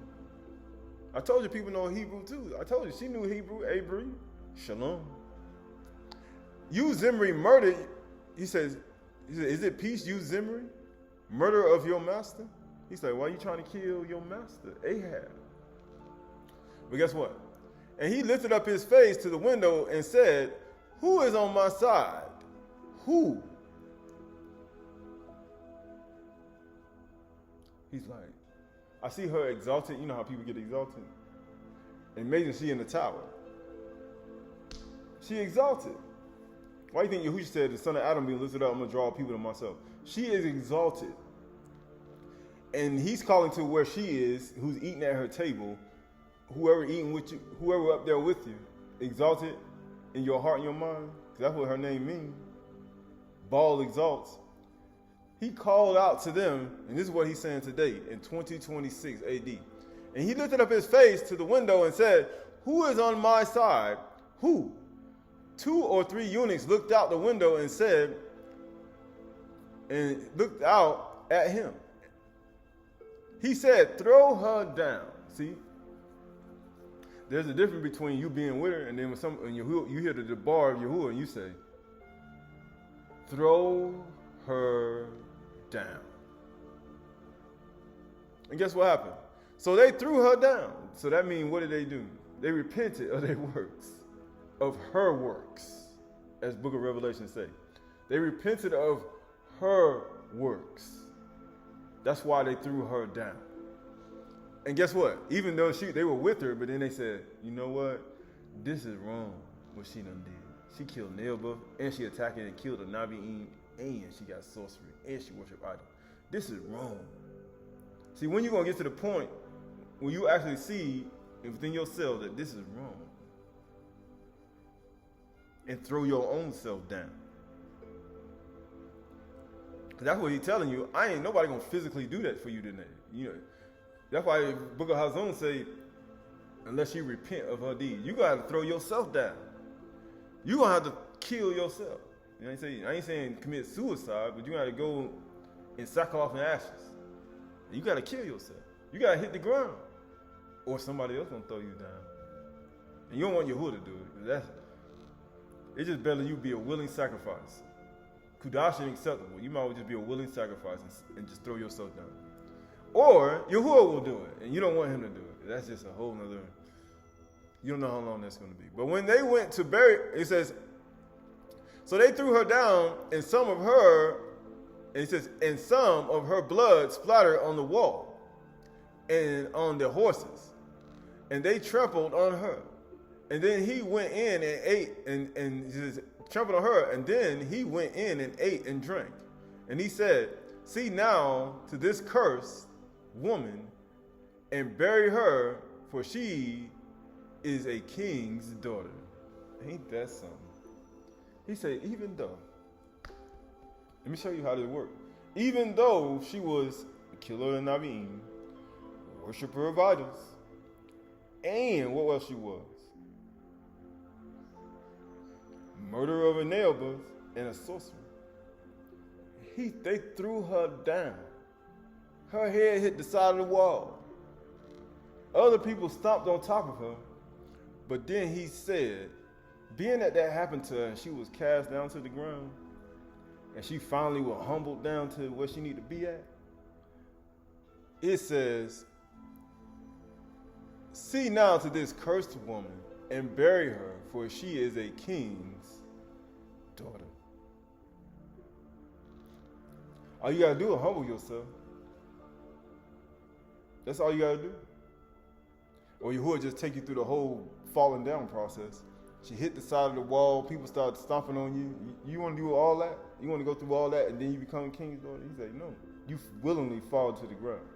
I told you people know Hebrew too. I told you she knew Hebrew. Shalom. You Zimri murdered. He says, is it peace, you Zimri? Murder of your master? He said, why are you trying to kill your master, Ahab? But guess what? And he lifted up his face to the window and said, who is on my side? Who? He's like, I see her exalted. You know how people get exalted? Amazing, she in the tower. She exalted. Why do you think Yahushua said, the son of Adam being lifted up, I'm going to draw people to myself? She is exalted. And he's calling to where she is, who's eating at her table, whoever eating with you, whoever up there with you, exalted in your heart and your mind, because that's what her name means. Baal exalts. He called out to them, and this is what he's saying today in 2026 AD. And he lifted up his face to the window and said, who is on my side? Who? 2 or 3 eunuchs looked out the window and said, and looked out at him. He said, throw her down. See? There's a difference between you being with her and then when you hear the bar of Yahuwah and you say, throw her down. And guess what happened? So they threw her down. So that means, what did they do? They repented of their works, of her works, as Book of Revelation say. They repented of her works. That's why they threw her down. And guess what? Even though they were with her, but then they said, you know what? This is wrong, what she done did. She killed Nebuch, and she attacked and killed the Nabi'im, and she got sorcery, and she worshiped idol. This is wrong. See, when you're going to get to the point when you actually see within yourself that this is wrong, and throw your own self down. Because that's what he's telling you. I ain't nobody going to physically do that for you today. You know, that's why the Book of Hazon say, unless you repent of her deed, you got to throw yourself down. You're going to have to kill yourself. You know what I'm saying? I ain't saying commit suicide, but you got to go in sackcloth and ashes. You got to kill yourself. You got to hit the ground. Or somebody else going to throw you down. And you don't want Yahuwah to do it. It's just better you be a willing sacrifice. Qahalath ain't acceptable. You might as well just be a willing sacrifice and just throw yourself down. Or Yahuwah will do it, and you don't want him to do it. That's just a whole nother, you don't know how long that's going to be. But when they went to bury, it says, so they threw her down, and some of her blood splattered on the wall and on the horses, and they trampled on her. And then he went in and ate and just trampled on her, and then he went in and ate and drank. And he said, see now to this cursed woman, and bury her, for she is a king's daughter. Ain't that something? He said, even though, let me show you how this works. Even though she was a killer of Nabi'im, worshiper of idols, and what else she was? Murderer of a Nebuch and a sorcerer. They threw her down. Her head hit the side of the wall. Other people stomped on top of her. But then he said, being that happened to her and she was cast down to the ground, and she finally was humbled down to where she needed to be at, it says, see now to this cursed woman and bury her, for she is a king's daughter. All you gotta do is humble yourself. That's all you gotta do. Or Yahuwah just take you through the whole falling down process. She hit the side of the wall, people start stomping on you. You wanna do all that? You wanna go through all that and then you become king's daughter? He said, no. You willingly fall to the ground.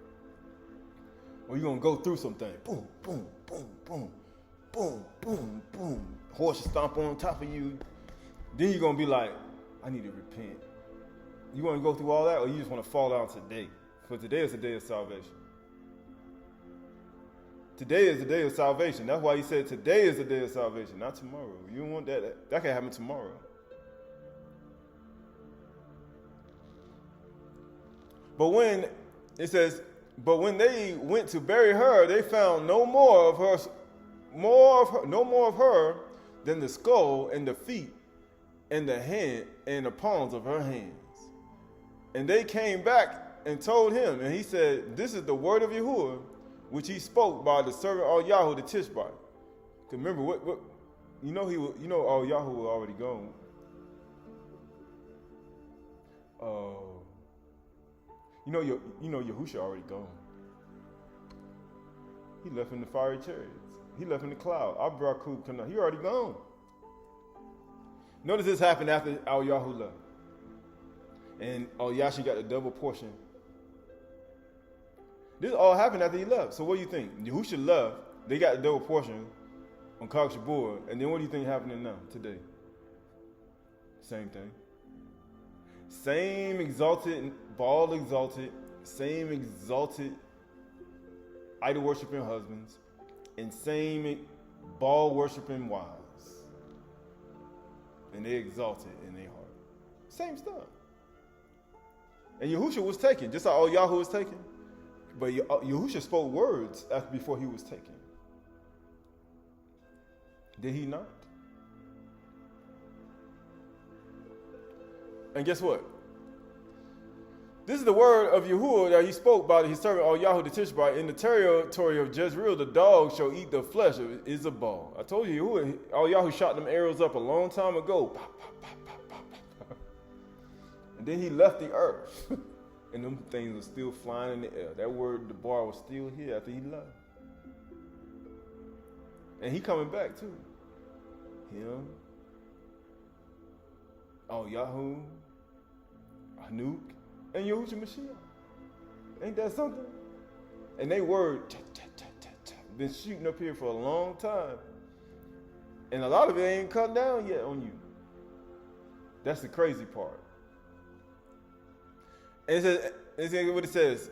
Or you're gonna go through something. Boom, boom, boom, boom. Boom, boom, boom. Horses stomp on top of you. Then you're going to be like, I need to repent. You want to go through all that, or you just want to fall down today? For today is the day of salvation. Today is the day of salvation. That's why he said today is the day of salvation, not tomorrow. You don't want that. That can happen tomorrow. But when it says, but when they went to bury her, they found no more of her than the skull and the feet and the hand and the palms of her hands. And they came back and told him, and he said, this is the word of Yahuwah, which he spoke by the servant of Yahuwah the Chhdsh. Because remember, Yahuwah was already gone. Yahushua already gone. He left in the fiery chariots. He left in the cloud. He already gone. Notice this happened after Yahoo left. And Yashi got a double portion. This all happened after he left. So what do you think? Yahusha left. They got a double portion on Kag Shabor. And then what do you think happening now, today? Same thing. Same exalted, Baal exalted, same exalted idol worshiping husbands, and same Baal worshiping wives. And they exalted in their heart. Same stuff. And Yahusha was taken, just like all Yahoo was taken. But Yahusha spoke words before he was taken. Did he not? And guess what? This is the word of Yahuwah that he spoke by his servant Yahu the Tishbite. In the territory of Jezreel, the dog shall eat the flesh of Isabel. I told you, Yahuwah, Yahu shot them arrows up a long time ago. Pop, pop, pop, pop, pop, pop. And then he left the earth. And them things were still flying in the air. That word, the bar, was still here after he left. And he coming back too. Him. Yahu. Hanuk. And Yahushua Mashiach. Ain't that something? And they word been shooting up here for a long time. And a lot of it ain't cut down yet on you. That's the crazy part. And it says what it says.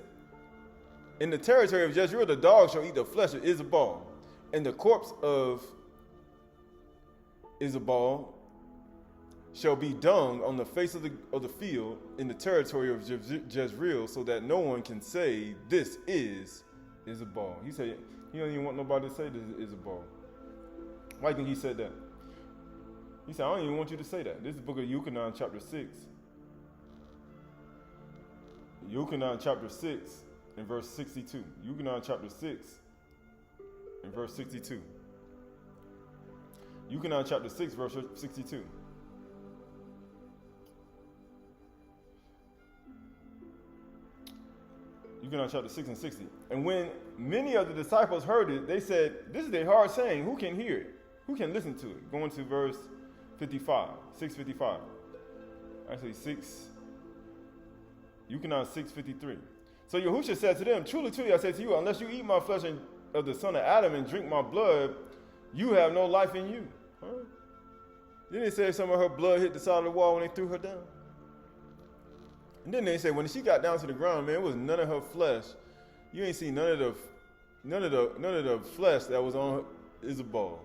In the territory of Jezreel, the dog shall eat the flesh of Isabel, and the corpse of Isabel shall be dung on the face of the field in the territory of Jezreel, so that no one can say, this is Isabel. He said he don't even want nobody to say this is Isabel. Why do you think he said that? He said, I don't even want you to say that. This is the book of Yuchanan, chapter 6. Yuchanan, chapter 6, and verse 62. Yuchanan, chapter 6, and verse 62. Yuchanan, chapter 6, verse 62. Yuchanan, chapter 6 and 60. And when many of the disciples heard it, they said, this is a hard saying. Who can hear it? Who can listen to it? Going to verse 55, 655. Actually, Yuchanan 6:53. So Yahushua said to them, truly, truly, I say to you, unless you eat my flesh of the son of Adam and drink my blood, you have no life in you. Huh? Then they said some of her blood hit the side of the wall when they threw her down. And then they said when she got down to the ground, man, it was none of her flesh. You ain't see none of the flesh that was on Isabel.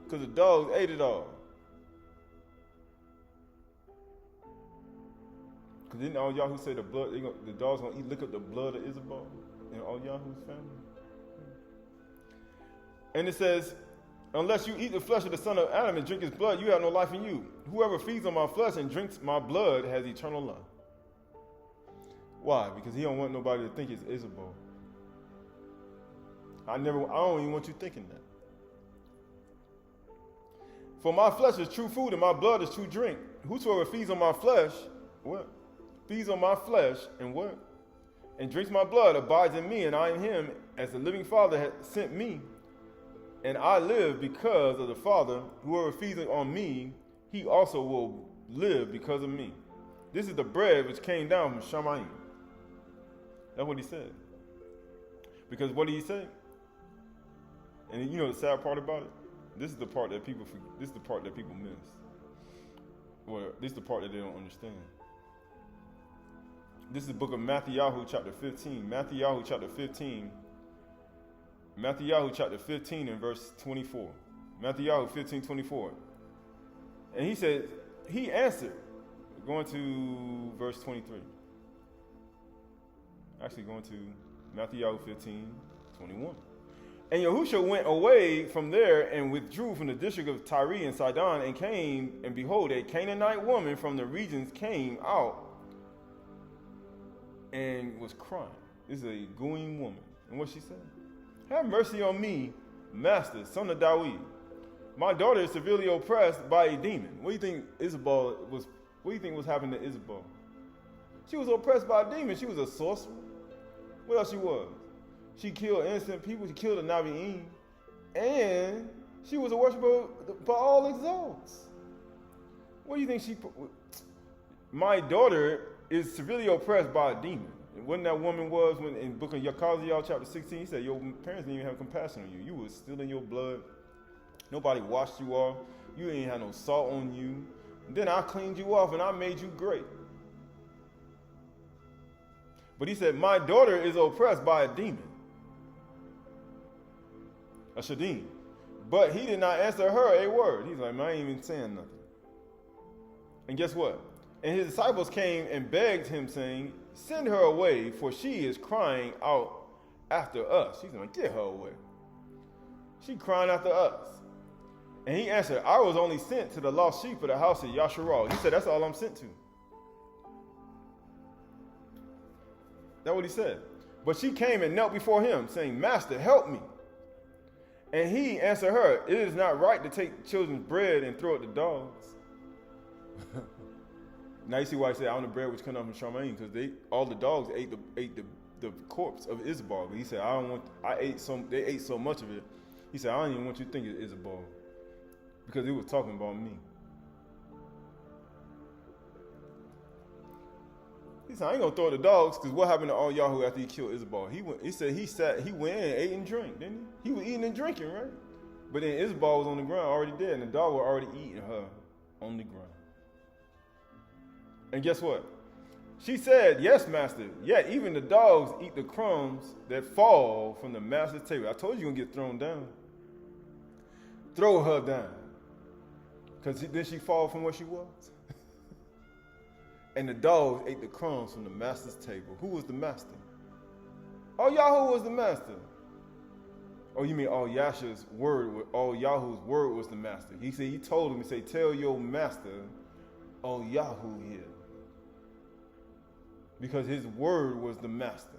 Because the dogs ate it all. Because didn't all Yahoo say the dogs gonna lick up the blood of Isabel and all Yahoo's family? And it says, unless you eat the flesh of the son of Adam and drink his blood, you have no life in you. Whoever feeds on my flesh and drinks my blood has eternal life. Why? Because he don't want nobody to think it's Isabel. I don't even want you thinking that. For my flesh is true food and my blood is true drink. Whosoever feeds on my flesh, what? Feeds on my flesh and what? And drinks my blood abides in me and I in him, as the living Father has sent me. And I live because of the Father. Whoever feeds on me, he also will live because of me. This is the bread which came down from Chany'shy. That's what he said. Because what did he say? And you know the sad part about it? This is the part that people forget. This is the part that people miss. Or this is the part that they don't understand. This is the book of Matthew chapter 15. Matthew chapter 15 and verse 24. Matthew 15:24. And he said, he answered, going to verse 23. Actually going to Matthew 15:21. And Yahushua went away from there and withdrew from the district of Tyre and Sidon and came, and behold, a Canaanite woman from the regions came out and was crying. This is a Goyim woman. And what she said? Have mercy on me, master, son of Daud. My daughter is severely oppressed by a demon. What do you think what do you think was happening to Isabel? She was oppressed by a demon. She was a sorcerer. What else she was? She killed innocent people. She killed a Navi'im. And she was a worshiper by all exalts. What do you think my daughter is severely oppressed by a demon. And when that woman was when in book of Yakaziel chapter 16, he said, your parents didn't even have compassion on you. You was still in your blood. Nobody washed you off. You ain't had no salt on you. And then I cleaned you off and I made you great. But he said, my daughter is oppressed by a demon. A shadim. But he did not answer her a word. He's like, man, I ain't even saying nothing. And guess what? And his disciples came and begged him, saying, send her away, for she is crying out after us. She's going, get her away. She crying after us. And he answered, I was only sent to the lost sheep of the house of Yasharal. He said, that's all I'm sent to. That's what he said. But she came and knelt before him, saying, Master, help me. And he answered her, it is not right to take children's bread and throw it to dogs. Now you see why I say I'm the bread which comes up from Charmaine, because all the dogs ate the corpse of Isabel. But he said, they ate so much of it. He said, I don't even want you to think it's Isabel, because he was talking about me. He said, I ain't gonna throw it to dogs, because what happened to all Yahoo after he killed Isabel? He went in, ate and drank, didn't he? He was eating and drinking, right? But then Isabel was on the ground already dead, and the dog was already eating her on the ground. And guess what? She said, yes, master, yet even the dogs eat the crumbs that fall from the master's table. I told you you're going to get thrown down. Throw her down. Because then she fall from where she was. And the dogs ate the crumbs from the master's table. Who was the master? Oh, Yahoo was the master. Oh, you mean all Yahoo's word was the master. He said, he told him, he said, tell your master, oh, Yahoo here. Because his word was the master.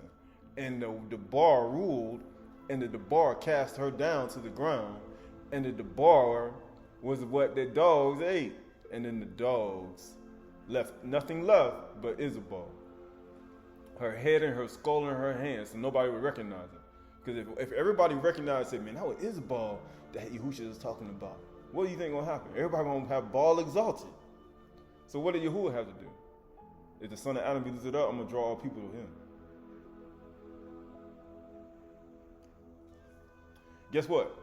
And the bar ruled, and the bar cast her down to the ground. And the bar was what the dogs ate. And then the dogs left nothing left but Isabel. Her head and her skull in her hands, so nobody would recognize it. Because if everybody recognized it, man, that was Isabel that Yahushua was talking about. What do you think gonna happen? Everybody gonna have Baal exalted. So what did Yahuwah have to do? If the son of Adam be lifted up, I'm going to draw all people to him. Guess what?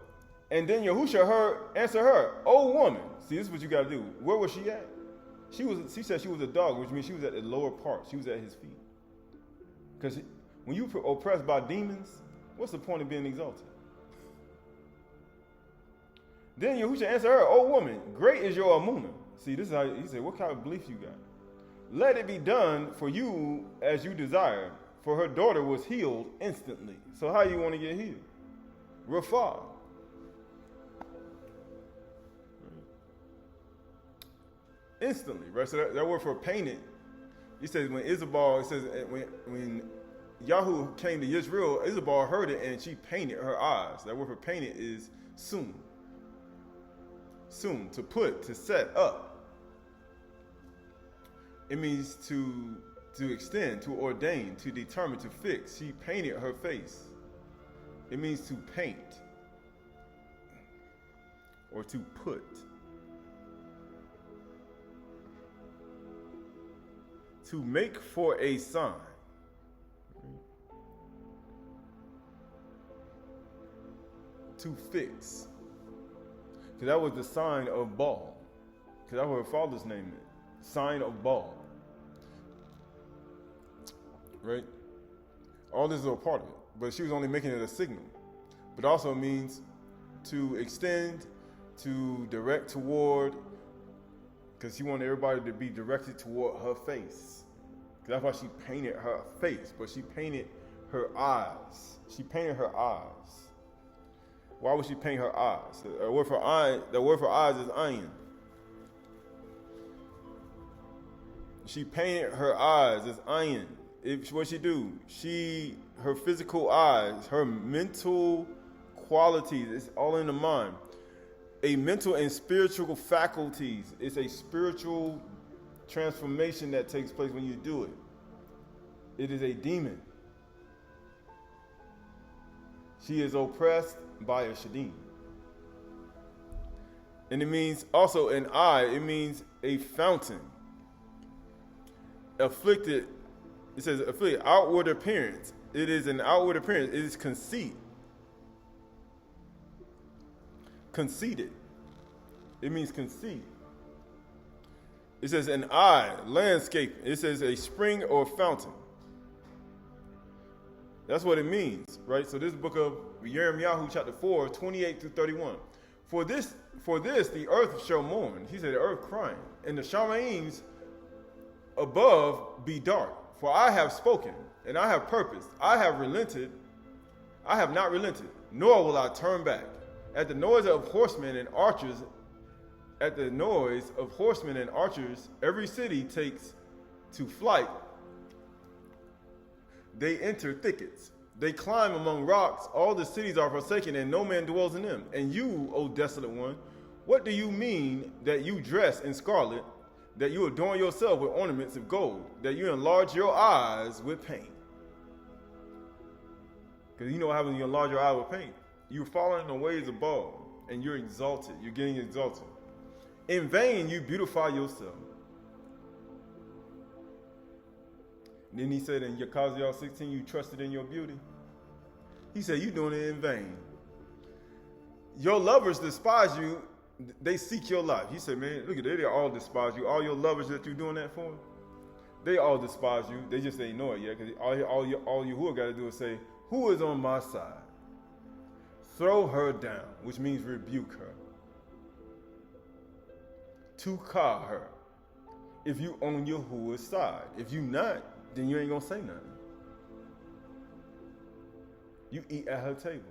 And then Yahushua answered her, oh woman. See, this is what you got to do. Where was she at? She said she was a dog, which means she was at the lower part. She was at his feet. Because when you oppressed by demons, what's the point of being exalted? Then Yahushua answered her, oh woman, great is your amunah. See, this is how he said, what kind of belief you got? Let it be done for you as you desire, for her daughter was healed instantly. So how you want to get healed? Rafah. Instantly, right? So that word for painted, he says when Isabel, it says when Yahoo came to Israel, Isabel heard it and she painted her eyes. That word for painted is sum. Sum, to put, to set up. It means to extend, to ordain, to determine, to fix. She painted her face. It means to paint or to put. To make for a sign. To fix. Because that was the sign of Baal. Because that's what her father's name is. Sign of Baal. Right? All this is a part of it. But she was only making it a signal. But also means to extend, to direct toward, because she wanted everybody to be directed toward her face. That's why she painted her face, but she painted her eyes. She painted her eyes. Why would she paint her eyes? The word for eyes is ayin. She painted her eyes as ayin. What she do? Her physical eyes, her mental qualities, it's all in the mind. A mental and spiritual faculties. It's a spiritual transformation that takes place when you do it. It is a demon. She is oppressed by a shadim. And it means also an eye. It means a fountain. Afflicted. It says afflicted. Outward appearance. It is an outward appearance. It is conceit. Conceited. It means conceit. It says an eye, landscape. It says a spring or fountain. That's what it means, right? So this book of Jeremiah, chapter 4, 28 through 31. For this, the earth shall mourn. He said, the earth crying, and the Shamaim above be dark. For I have spoken, and I have purposed. I have relented. I have not relented, nor will I turn back. At the noise of horsemen and archers, every city takes to flight. They enter thickets. They climb among rocks. All the cities are forsaken, and no man dwells in them. And you, O desolate one, what do you mean that you dress in scarlet, that you adorn yourself with ornaments of gold, that you enlarge your eyes with paint? Because you know what happens when you enlarge your eye with paint? You're following the ways above, and you're exalted. You're getting exalted. In vain, you beautify yourself. And then he said in Yakaziel 16, you trusted in your beauty. He said, you're doing it in vain. Your lovers despise you. They seek your life. He said, man, look at it. They all despise you. All your lovers that you're doing that for, they all despise you. They just ain't know it yet. Because all you who got to do is say, who is on my side? Throw her down, which means rebuke her. To call her. If you on Yahuwah's side. If you not, then you ain't going to say nothing. You eat at her table.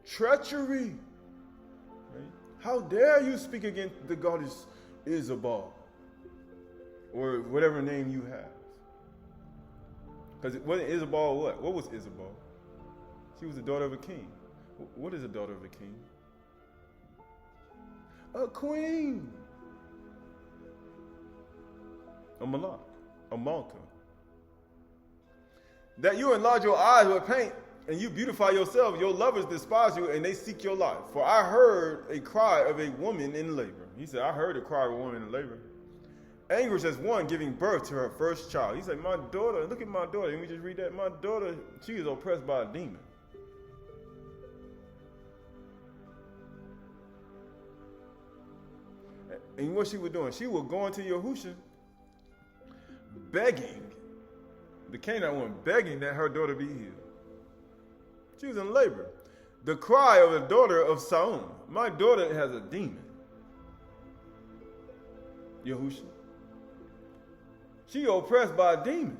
Treachery. Right? How dare you speak against the goddess Isabel? Or whatever name you have. Because it wasn't Isabel what? What was Isabel? She was the daughter of a king. What is a daughter of a king? A queen. A malak. A malka. That you enlarge your eyes with paint and you beautify yourself, your lovers despise you and they seek your life. For I heard a cry of a woman in labor. He said, I heard a cry of a woman in labor. Anguish as one giving birth to her first child. He said, my daughter, look at my daughter. Let me just read that. My daughter, she is oppressed by a demon. And what she was doing? She was going to Yahusha, begging, the Canaanite woman, begging that her daughter be healed. She was in labor. The cry of the daughter of Saul. My daughter has a demon. Yahusha. She oppressed by a demon.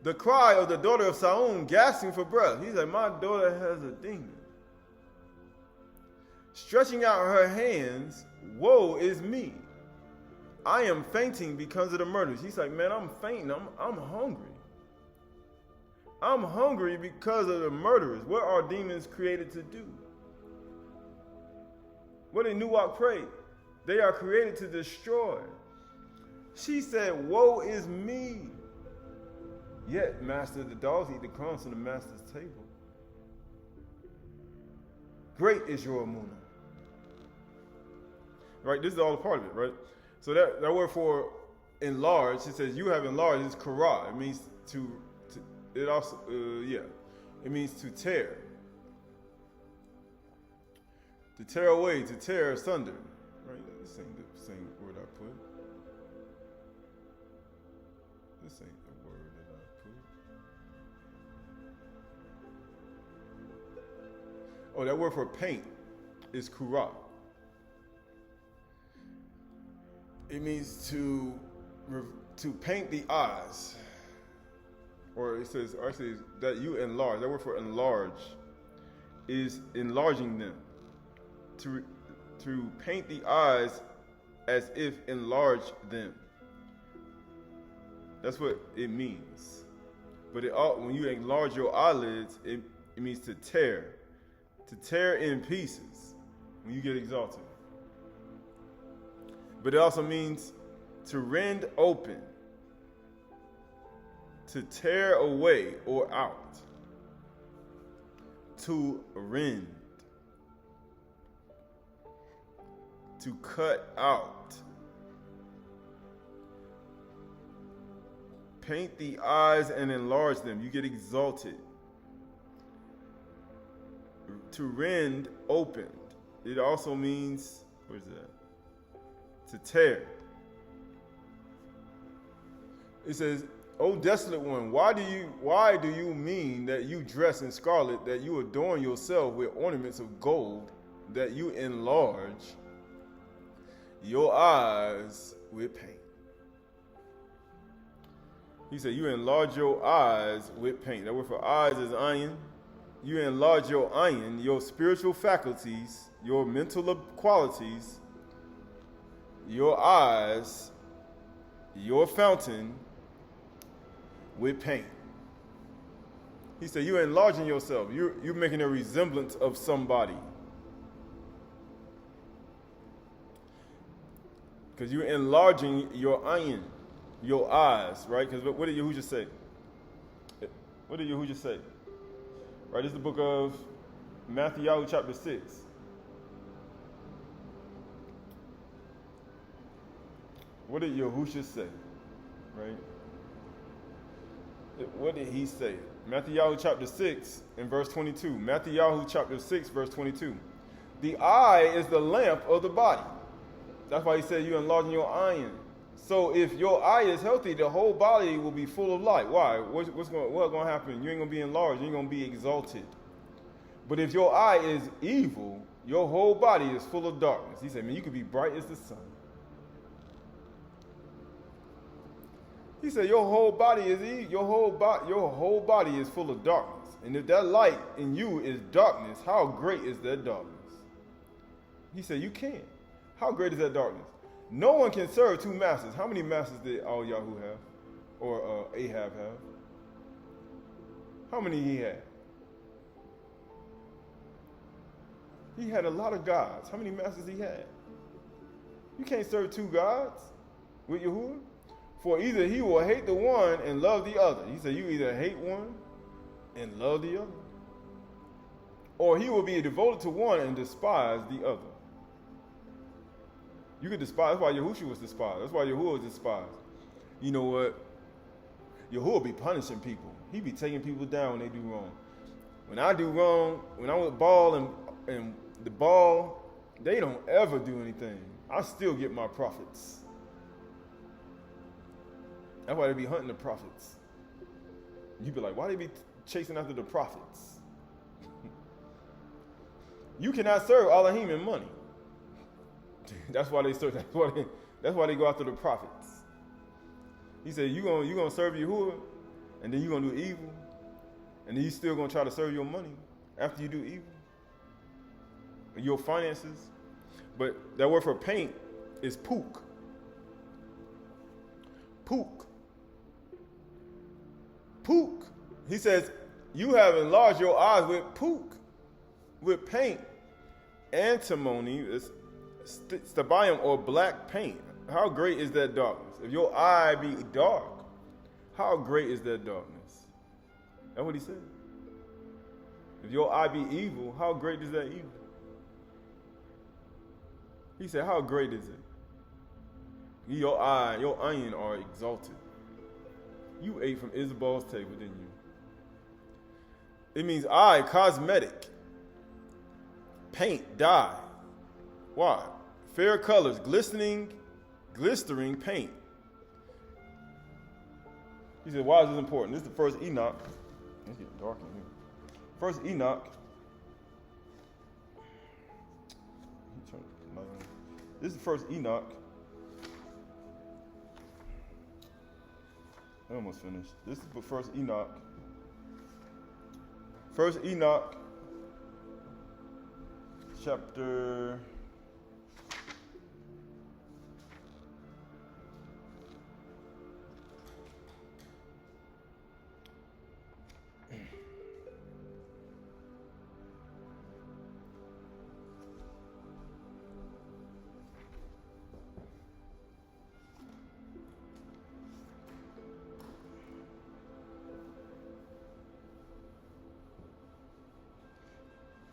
The cry of the daughter of Saul, gasping for breath. He said, my daughter has a demon. Stretching out her hands, woe is me. I am fainting because of the murders. He's like, man, I'm fainting. I'm hungry. I'm hungry because of the murderers. What are demons created to do? What did Nuwak pray? They are created to destroy. She said, woe is me. Yet, master, the dogs eat the crumbs from the master's table. Great is your Amunah. Right, this is all a part of it, right? So that word for enlarge, it says you have enlarged, is kara. It means it also, it means to tear. To tear away, to tear asunder. Right, this ain't the same word I put. This ain't the word that I put. Oh, that word for paint is kara. It means to paint the eyes. Or it says, actually, that you enlarge. That word for enlarge is enlarging them. To paint the eyes as if enlarge them. That's what it means. But when you enlarge your eyelids, it means to tear. To tear in pieces when you get exalted. But it also means to rend open, to tear away or out, to rend. to cut out. Paint the eyes and enlarge them. You get exalted. To rend, opened. It also means, where's that? To tear. It says, O desolate one, why do you mean that you dress in scarlet, that you adorn yourself with ornaments of gold, that you enlarge your eyes with paint? He said, you enlarge your eyes with paint. That word for eyes is iron. You enlarge your iron, your spiritual faculties, your mental qualities, your eyes, your fountain with paint. He said, you're enlarging yourself. You're making a resemblance of somebody. Because you're enlarging your iron, your eyes, right? Because what did Yahudy say? What did Yahudy say? Right, this is the book of Matthew chapter 6. What did Yahushua say? Right? What did he say? Matthew chapter 6 and verse 22. Matthew chapter 6 verse 22. The eye is the lamp of the body. That's why he said you're enlarging your iron. So if your eye is healthy, the whole body will be full of light. Why? What's going to happen? You ain't going to be enlarged. You ain't going to be exalted. But if your eye is evil, your whole body is full of darkness. He said, man, you could be bright as the sun. He said, your whole body is evil. Your whole body is full of darkness. And if that light in you is darkness, how great is that darkness? He said, you can't. How great is that darkness? No one can serve two masters. How many masters did Yahoo have? Or Ahab have? How many he had? He had a lot of gods. How many masters he had? You can't serve two gods with Yahuwah. For either he will hate the one and love the other. He said you either hate one and love the other. Or he will be devoted to one and despise the other. You could despise. That's why Yahushua was despised. That's why Yahuwah was despised. You know what? Yahuwah be punishing people. He be taking people down when they do wrong. When I do wrong, when I'm with ball and the ball, they don't ever do anything. I still get my profits. That's why they be hunting the prophets. You be like, why they be chasing after the prophets? You cannot serve Elohim in money. That's why they serve. That's why they go after the prophets. He said, you gonna serve Yahuwah, and then you gonna do evil, and then you still gonna try to serve your money after you do evil, your finances. But that word for paint is puk. Puk. Puk. He says, you have enlarged your eyes with puk, with paint, antimony. Stabium or black paint. How great is that darkness? If your eye be dark, how great is that darkness? That's what he said. If your eye be evil, how great is that evil? He said, how great is it? Your eye, your iron are exalted. You ate from Isabel's table, didn't you? It means eye, cosmetic. Paint, dye. Why? Fair colors, glistering paint. He said, why is this important? This is the first Enoch. It's getting dark in here. First Enoch. This is the first Enoch. I almost finished. This is the first Enoch. First Enoch, chapter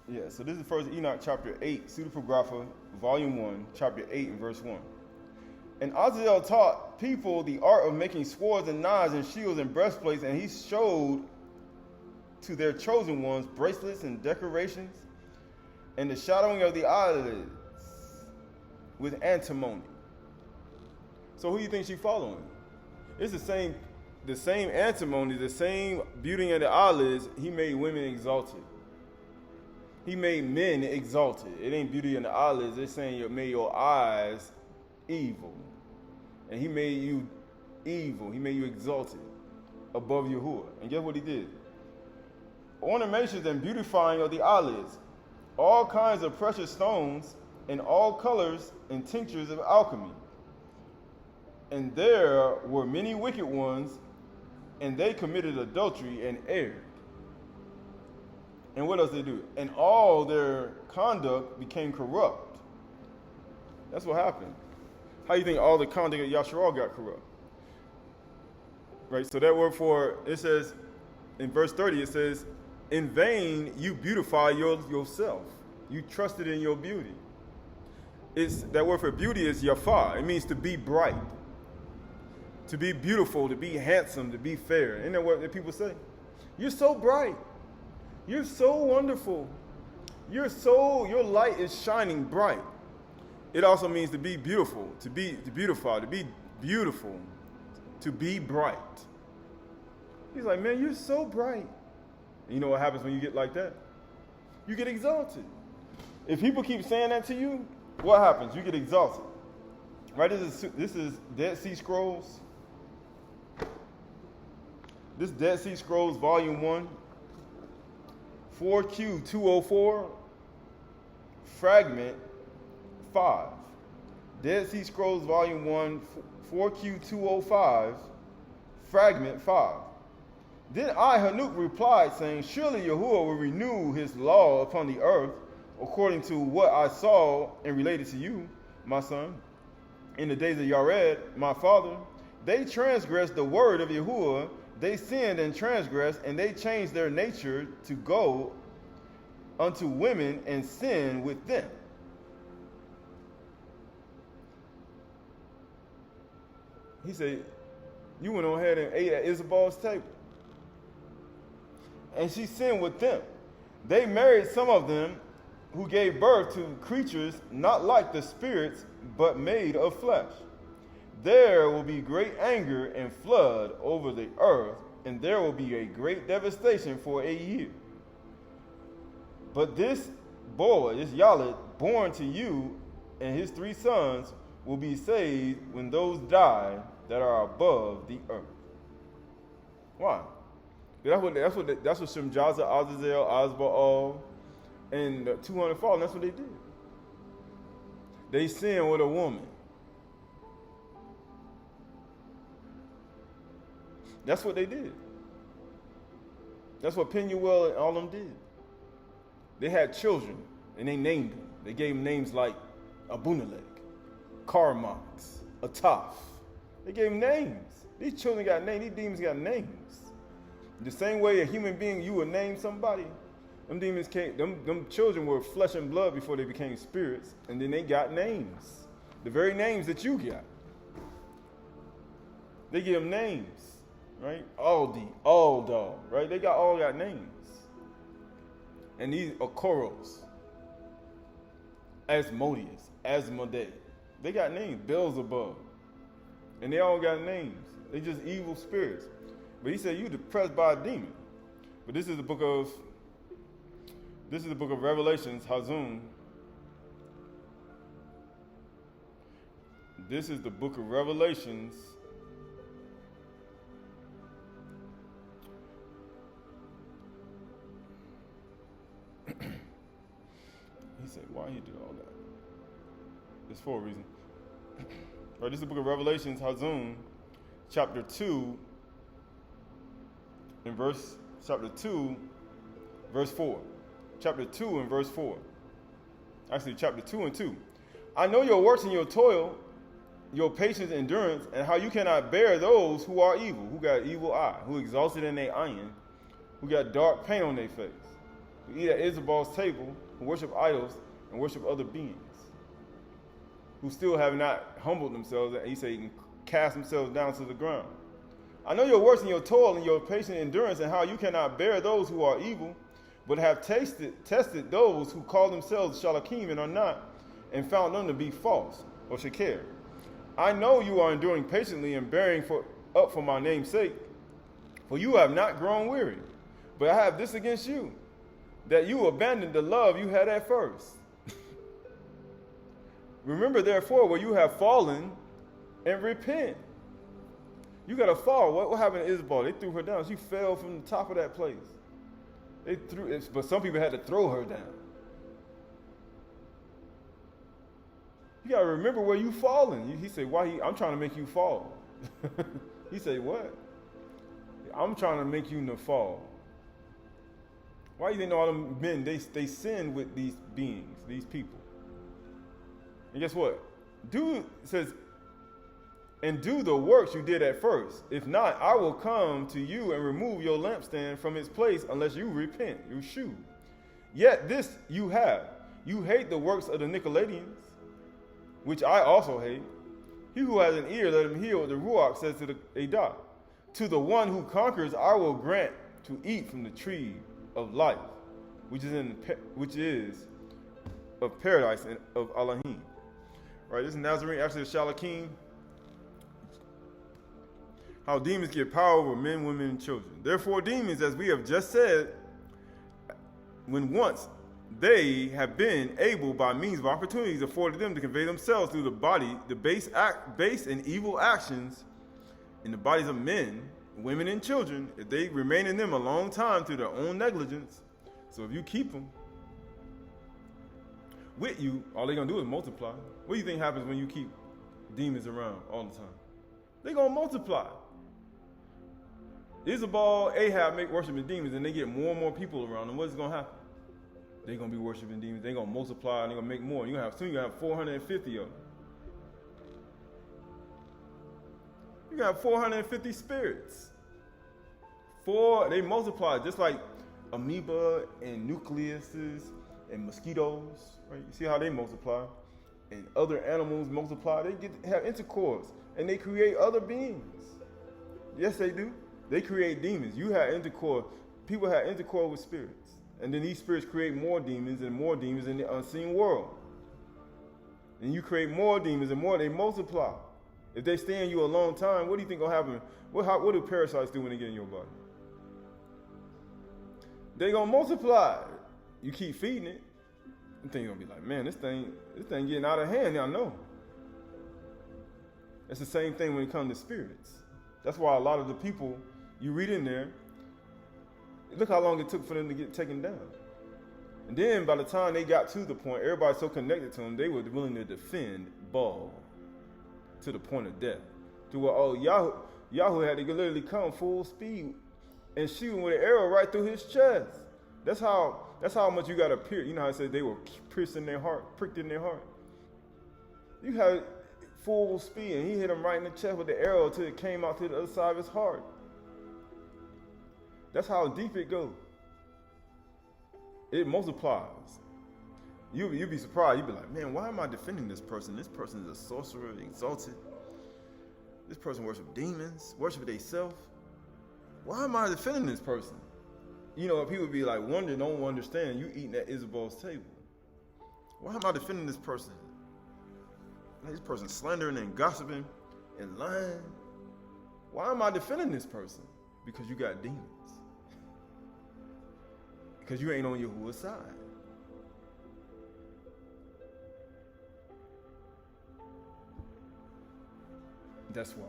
8. Yeah, so this is First Enoch chapter 8, Pseudepigrapha, volume 1, chapter 8 and verse 1. And Azazel taught people the art of making swords and knives and shields and breastplates, and he showed to their chosen ones bracelets and decorations and the shadowing of the eyelids with antimony. So who do you think she's following? It's the same antimony, the same beauty of the eyelids. He made women exalted. He made men exalted. It ain't beauty in the eyelids. It's saying you made your eyes evil. And he made you evil. He made you exalted above Yahuwah. And guess what he did? Ornamentations and beautifying of the eyelids, all kinds of precious stones, and all colors and tinctures of alchemy. And there were many wicked ones, and they committed adultery and erred. And what else did they do? And all their conduct became corrupt. That's what happened. How do you think all the conduct of Yasharal got corrupt? Right, so that word for, it says, in verse 30, it says, in vain you beautify yourself. You trusted in your beauty. That word for beauty is yafah. It means to be bright, to be beautiful, to be handsome, to be fair. Isn't that what people say? You're so bright. You're so wonderful. Your light is shining bright. It also means to be beautiful, to beautify, to be beautiful, to be bright. He's like, man, you're so bright. And you know what happens when you get like that? You get exalted. If people keep saying that to you, what happens? You get exalted. Right? This is Dead Sea Scrolls. This Dead Sea Scrolls, Volume 1, 4Q204, Fragment 5. Dead Sea Scrolls, Volume 1, 4Q205, Fragment 5. Then I, Hanuk, replied, saying, surely Yahuwah will renew his law upon the earth, according to what I saw and related to you, my son. In the days of Yared, my father, they transgressed the word of Yahuwah. They sinned and transgressed, and they changed their nature to go unto women and sin with them. He said, you went on ahead and ate at Isabel's table. And she sinned with them. They married some of them who gave birth to creatures not like the spirits, but made of flesh. There will be great anger and flood over the earth, and there will be a great devastation for a year. But this boy, this Yalid, born to you and his 3 sons, will be saved when those die that are above the earth. Why? That's what Shemjaza, Azazel, Azbaal, and the 200 fallen, that's what they did. They sinned with a woman. That's what they did. That's what Penuel and all them did. They had children, and they named them. They gave them names like Abunalek, Carmox, Ataf. They gave them names. These children got names. These demons got names. The same way a human being, you would name somebody, them demons came, them children were flesh and blood before they became spirits, and then they got names. The very names that you got. They give them names, right? Aldi, Aldah, right? They all got names. And these are Koros, Asmodeus, Asmodee. They got names, Beelzebub. And they all got names. They just evil spirits. But he said, you depressed by a demon. But this is the book of Revelations, Hazum. This is the book of Revelations. He said, why he did all that? It's for a reason. Right, this is the book of Revelations, Hazum, chapter 2, in chapter 2, verse 4. Chapter 2 and verse 4. Actually, chapter 2 and 2. I know your works and your toil, your patience, endurance, and how you cannot bear those who are evil, who got evil eye, who exalted in their iron, who got dark paint on their face, who eat at Isabel's table, who worship idols and worship other beings, who still have not humbled themselves, and he said, you can cast themselves down to the ground. I know your works and your toil and your patient endurance, and how you cannot bear those who are evil, but have tested those who call themselves shalakim and are not, and found them to be false, or shakir. I know you are enduring patiently and bearing up for my name's sake, for you have not grown weary. But I have this against you, that you abandoned the love you had at first. Remember therefore where you have fallen, and repent. You got to fall. What happened to Isabel? They threw her down. She fell from the top of that place. But some people had to throw her down. You got to remember where you fallen. He said, I'm trying to make you fall. He said, what? I'm trying to make you to fall. Why do you think all them men, they sin with these beings, these people? And guess what? It says, and do the works you did at first. If not, I will come to you and remove your lampstand from its place unless you repent, you shew. Yet this you have. You hate the works of the Nicolaitans, which I also hate. He who has an ear, let him hear what the Ruach says to the Aydah. To the one who conquers, I will grant to eat from the tree of life, which is of paradise and of Elohim. Right, this is Nazarene after the Shalakim. How demons get power over men, women, and children. Therefore, demons, as we have just said, when once they have been able, by means of opportunities afforded them, to convey themselves through the body, the base and evil actions in the bodies of men, women, and children, if they remain in them a long time through their own negligence. So if you keep them with you, all they're going to do is multiply. What do you think happens when you keep demons around all the time? They're going to multiply. Isabel, Ahab make worshiping demons, and they get more and more people around them. What's going to happen? They're going to be worshiping demons. They're going to multiply, and they're going to make more. You're going to have 450 of them. You got 450 spirits. They multiply just like amoeba and nucleuses and mosquitoes. Right? You see how they multiply? And other animals multiply. They have intercourse, and they create other beings. Yes, they do. They create demons. You have intercourse. People have intercourse with spirits. And then these spirits create more demons in the unseen world. And you create more demons and more. They multiply. If they stay in you a long time, what do you think will happen? What do parasites do when they get in your body? They're going to multiply. You keep feeding it. You think you're going to be like, man, this thing getting out of hand. I know. It's the same thing when it comes to spirits. That's why a lot of the people you read in there, look how long it took for them to get taken down. And then by the time they got to the point, everybody's so connected to them, they were willing to defend Baal to the point of death. To where, Yahoo had to literally come full speed and shoot him with an arrow right through his chest. That's how much you got to pierce. You know how I said they were piercing their heart, pricked in their heart. You had full speed, and he hit him right in the chest with the arrow until it came out to the other side of his heart. That's how deep it goes. It multiplies. You'd be surprised. You'd be like, man, why am I defending this person? This person is a sorcerer, exalted. This person worships demons, worship themselves. Why am I defending this person? You know, people be like, don't understand. You eating at Isabel's table. Why am I defending this person? This person slandering and gossiping and lying. Why am I defending this person? Because you got demons. Because you ain't on Yahuwah's side. That's why.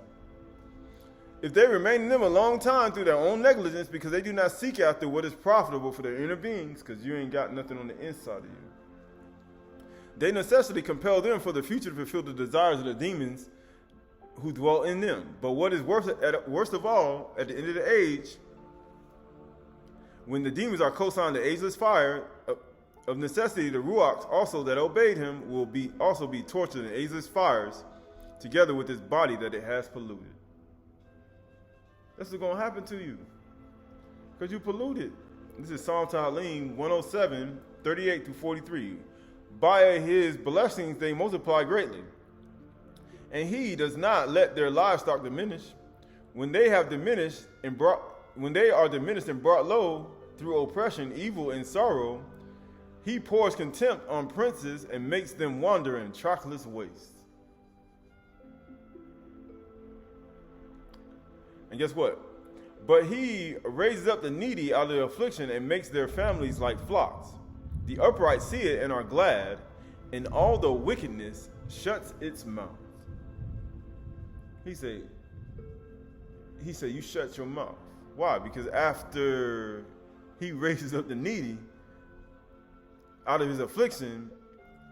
If they remain in them a long time through their own negligence, because they do not seek after what is profitable for their inner beings, because you ain't got nothing on the inside of you. They necessarily compel them for the future to fulfill the desires of the demons who dwell in them. But what is worst of all, at the end of the age, when the demons are co-signed to ageless fire, of necessity the Ruachs also that obeyed him will also be tortured in ageless fires, together with his body that it has polluted. That's what's going to happen to you, because you polluted. This is Psalm Tahalim 107:13 38 through 43. By his blessings they multiply greatly, and he does not let their livestock diminish. When they are diminished and brought low through oppression, evil, and sorrow, he pours contempt on princes and makes them wander in trackless wastes. And guess what? But he raises up the needy out of their affliction and makes their families like flocks. The upright see it and are glad, and all the wickedness shuts its mouth. He said, you shut your mouth. Why? Because after he raises up the needy out of his affliction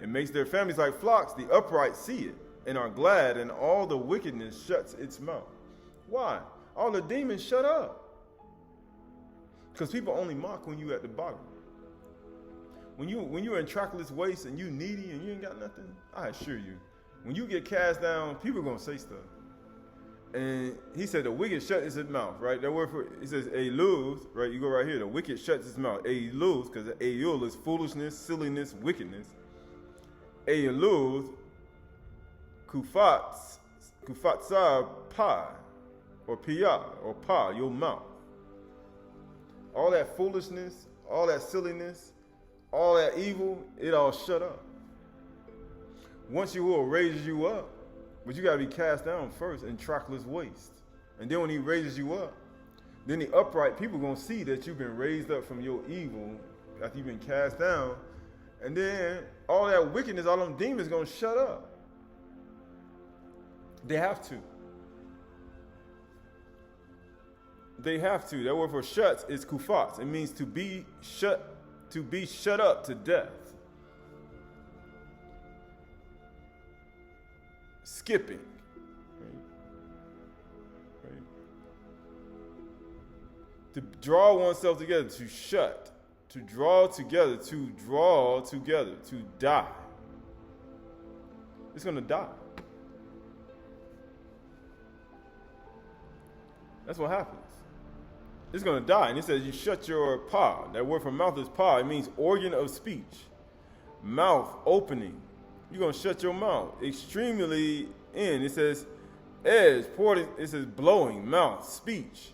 and makes their families like flocks, the upright see it and are glad, and all the wickedness shuts its mouth. Why? All the demons shut up. Because people only mock when you at the bottom. When you're in trackless waste and you needy and you ain't got nothing, I assure you, when you get cast down, people are going to say stuff. And he said the wicked shuts his mouth, right? That word for, he says, Aydah, right? You go right here. The wicked shuts his mouth. Aydah, because Aydah is foolishness, silliness, wickedness. Aydah, kufatsa pa, or piyah, or pa, your mouth. All that foolishness, all that silliness, all that evil, it all shut up. Once Yahuwah raises you up, but you got to be cast down first in trackless waste. And then when he raises you up, then the upright people going to see that you've been raised up from your evil after you've been cast down. And then all that wickedness, all them demons going to shut up. They have to. They have to. That word for shuts is kufat. It means to be shut up to death. Skipping. Right. To draw oneself together, to shut, to draw together, to die. It's going to die. That's what happens. It's going to die. And it says you shut your paw. That word for mouth is paw. It means organ of speech. Mouth opening. You're going to shut your mouth. Extremely in. It says edge, poured. It says blowing, mouth, speech.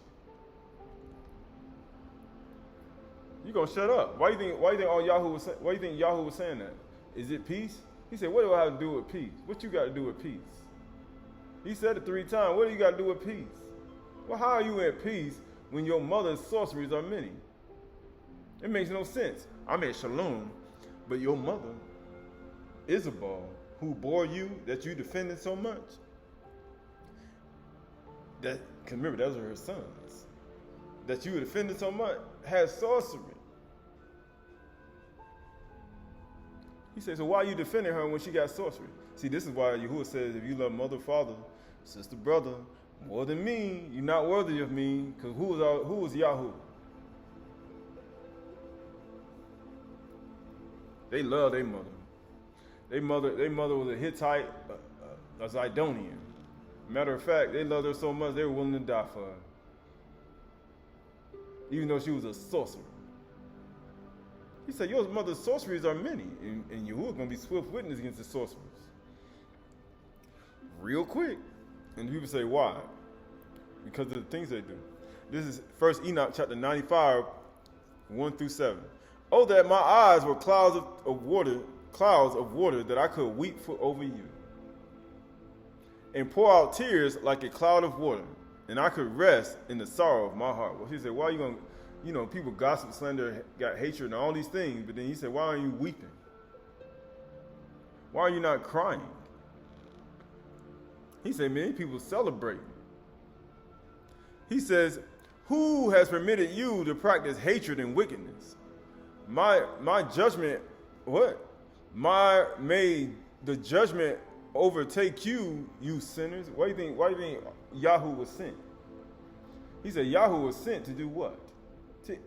You're going to shut up. Why do you think Yahuwah was saying that? Is it peace? He said, what do I have to do with peace? What you got to do with peace? He said it 3 times. What do you got to do with peace? Well, how are you at peace when your mother's sorceries are many? It makes no sense. I'm at shalom, but your mother, Isabel, who bore you, that you defended so much, that, because remember, those are her sons, that you defended so much, has sorcery. He said, so why are you defending her when she got sorcery? See, this is why Yahuwah says, if you love mother, father, sister, brother, more than me, you're not worthy of me, because who was Yahoo? They love their mother. Their mother was a Hittite, a Zidonian. Matter of fact, they loved her so much they were willing to die for her, even though she was a sorcerer. He said, your mother's sorceries are many, and Yahuwah going to be swift witness against the sorcerers. Real quick. And people say, why? Because of the things they do. This is 1 Enoch chapter 95, 1 through 7. Oh, that my eyes were clouds of water that I could weep over you, and pour out tears like a cloud of water, and I could rest in the sorrow of my heart. Well, he said, why are you going to, people gossip, slander, got hatred, and all these things, but then he said, why are you weeping? Why are you not crying? He said, many people celebrate. He says, who has permitted you to practice hatred and wickedness? My judgment, what? May the judgment overtake you, you sinners. Why do you think Yahoo was sent? He said Yahoo was sent to do what?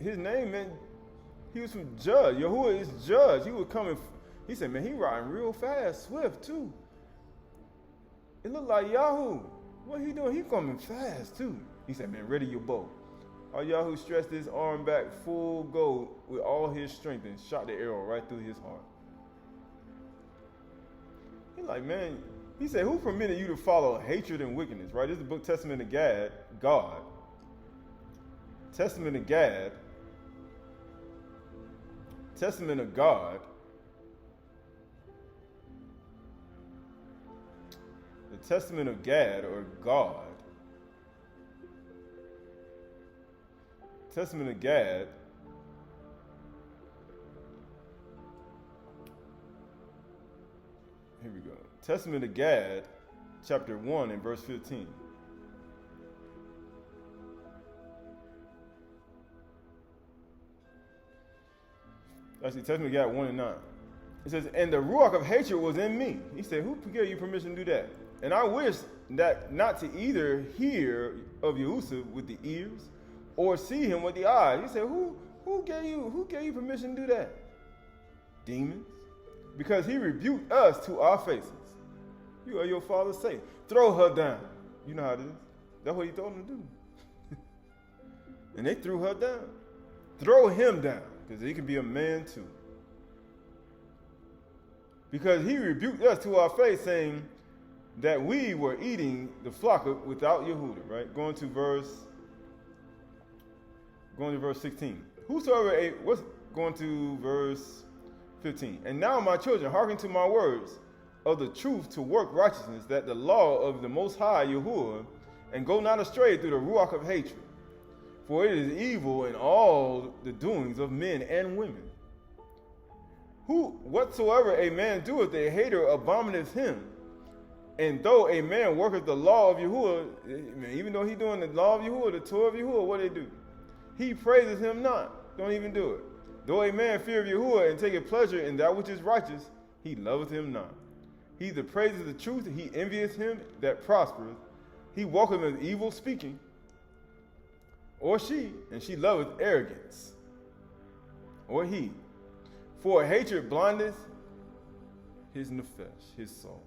His name meant he was from judge. Yahuwah is judge. He was coming. He said, man, he riding real fast, swift too. It looked like Yahoo. What he doing? He coming fast too. He said, man, ready your bow. Aydah stretched his arm back full go with all his strength and shot the arrow right through his heart. He's like, man, he said, who permitted you to follow hatred and wickedness, right? This is the book Testament of God. Testament of God. Testament of God. The Testament of Gad, or God. Testament of Gad. Here we go. Testament of Gad, chapter 1 and verse 15. Actually, Testament of Gad 1 and 9. It says, and the ruach of hatred was in me. He said, who gave you permission to do that? And I wish that not to either hear of Yahushua with the ears or see him with the eyes. He said, who gave you permission to do that? Demons. Because he rebuked us to our faces. You are your father's sake. Throw her down. You know how it is. That's what he told them to do. And they threw her down. Throw him down, because he can be a man too. Because he rebuked us to our face, saying that we were eating the flock without Yahudy, right? Going to verse 16. Whosoever ate, going to verse 15. And now, my children, hearken to my words of the truth to work righteousness, that the law of the Most High Yahuwah, and go not astray through the ruach of hatred. For it is evil in all the doings of men and women. Whatsoever a man doeth, a hater abomineth him. And though a man worketh the law of Yahuwah, even though he doing the law of Yahuwah, the Torah of Yahuwah, what they do? He praises him not. Don't even do it. Though a man fear of Yahuwah and taketh pleasure in that which is righteous, he loveth him not. He that praises the truth, he envieth him that prospereth. He walketh in evil speaking. Or she, and she loveth arrogance. Or he. For hatred blindeth his nefesh, his soul,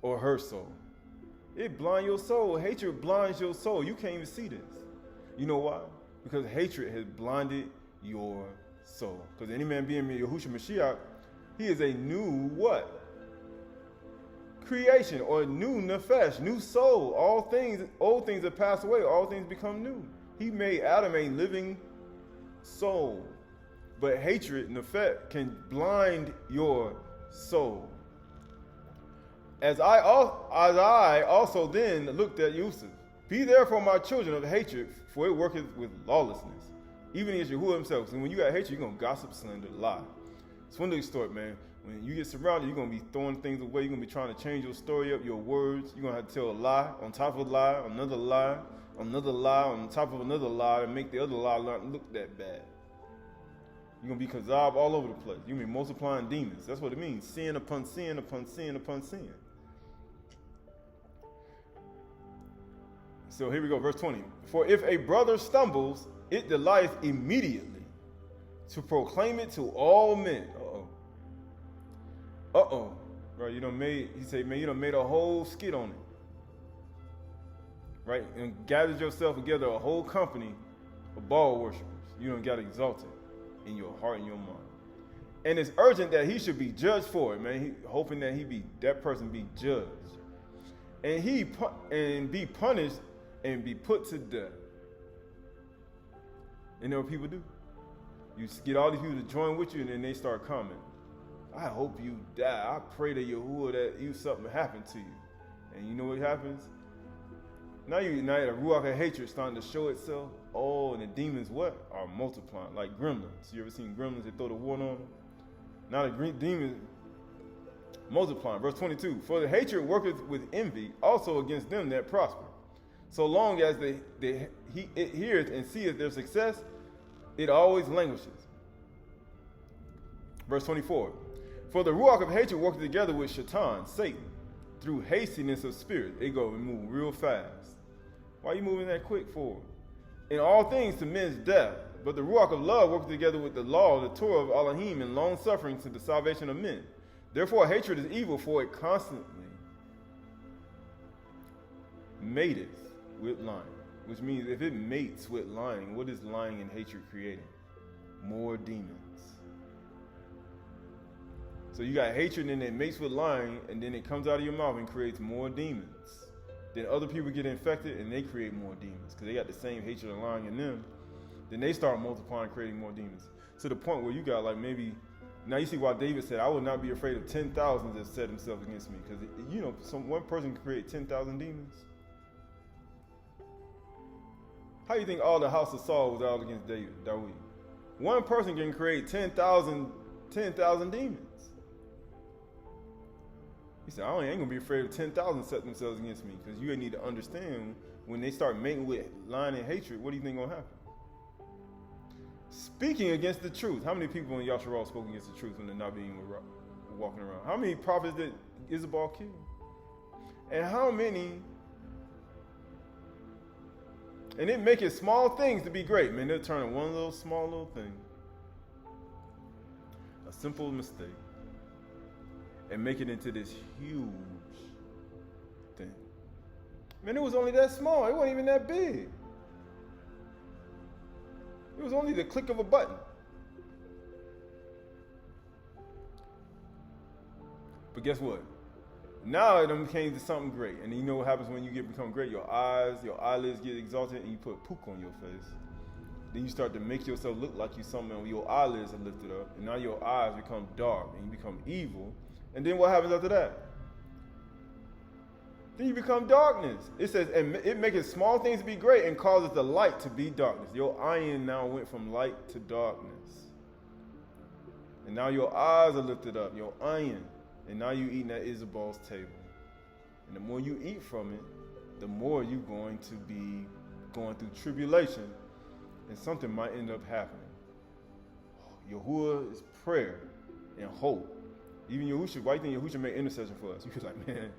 or her soul. It blinds your soul. Hatred blinds your soul. You can't even see this. You know why? Because hatred has blinded your soul. Because any man being Yahushua Mashiach, he is a new what? Creation, or new nefesh, new soul. All things, old things have passed away. All things become new. He made Adam a living soul. But hatred, nefesh, can blind your soul. As I also then looked at Yusuf. Be therefore my children of hatred, for it worketh with lawlessness. Even as Yahuwah himself. And when you got hatred, you're going to gossip, slander, lie. Swindle extort, man. When you get surrounded, you're going to be throwing things away. You're going to be trying to change your story up, your words. You're going to have to tell a lie on top of a lie, another lie, another lie on top of another lie, and make the other lie not look that bad. You're going to be kazab all over the place. You're going to be multiplying demons. That's what it means. Sin upon sin upon sin upon sin. So here we go, verse 20. For if a brother stumbles, it delighteth immediately to proclaim it to all men. Right, he said, man, you done made a whole skit on it. Right, and gathered yourself together a whole company of Baal worshipers. You done got exalted in your heart and your mind. And it's urgent that he should be judged for it, man. Hoping that that person be judged. And be punished and be put to death. You know what people do? You get all these people to join with you, and then they start commenting. I hope you die. I pray to Yahuwah that something happened to you. And you know what happens? Now the ruach of hatred starting to show itself. Oh, and the demons are multiplying like gremlins. You ever seen gremlins that throw the water on them? Now the demons multiplying. Verse 22. For the hatred worketh with envy also against them that prosper. So long as it heareth and seeth their success, it always languishes. Verse 24. For the ruach of hatred worketh together with Shaitan, Satan, through hastiness of spirit. They go and move real fast. Why are you moving that quick forward? In all things to men's death. But the ruach of love worketh together with the law, the Torah of Elohim, and long suffering to the salvation of men. Therefore hatred is evil, for it constantly mateth with which means if it mates with lying, what is lying and hatred creating? More demons. So you got hatred and it mates with lying, and then it comes out of your mouth and creates more demons. Then other people get infected and they create more demons because they got the same hatred and lying in them. Then they start multiplying, creating more demons. To the point where you got like maybe, now you see why David said, I will not be afraid of 10,000 that set themselves against me. Because, you know, one person can create 10,000 demons. How do you think all the house of Saul was out against Daud? One person can create 10,000 demons. He said, I ain't going to be afraid of 10,000 set themselves against me. Because you need to understand, when they start mating with lying and hatred, what do you think going to happen? Speaking against the truth. How many people in Yasharal spoke against the truth when they're not being walking around? How many prophets did Isabel kill? And how many? And it make it small things to be great. Man, they'll turn one small little thing, a simple mistake, and make it into this huge thing. Man, it was only that small. It wasn't even that big. It was only the click of a button. But guess what? Now it became to something great. And you know what happens when you become great? Your eyelids get exalted, and you put pook on your face. Then you start to make yourself look like you something, and your eyelids are lifted up, and now your eyes become dark, and you become evil. And then what happens after that? Then you become darkness. It says, and it makes small things to be great and causes the light to be darkness. Your iron now went from light to darkness. And now your eyes are lifted up, your iron. And now you're eating at Isabel's table. And the more you eat from it, the more you're going to be going through tribulation, and something might end up happening. Yahuwah is prayer and hope. Even Yahushua, why do you think Yahushua made intercession for us? He was like, man,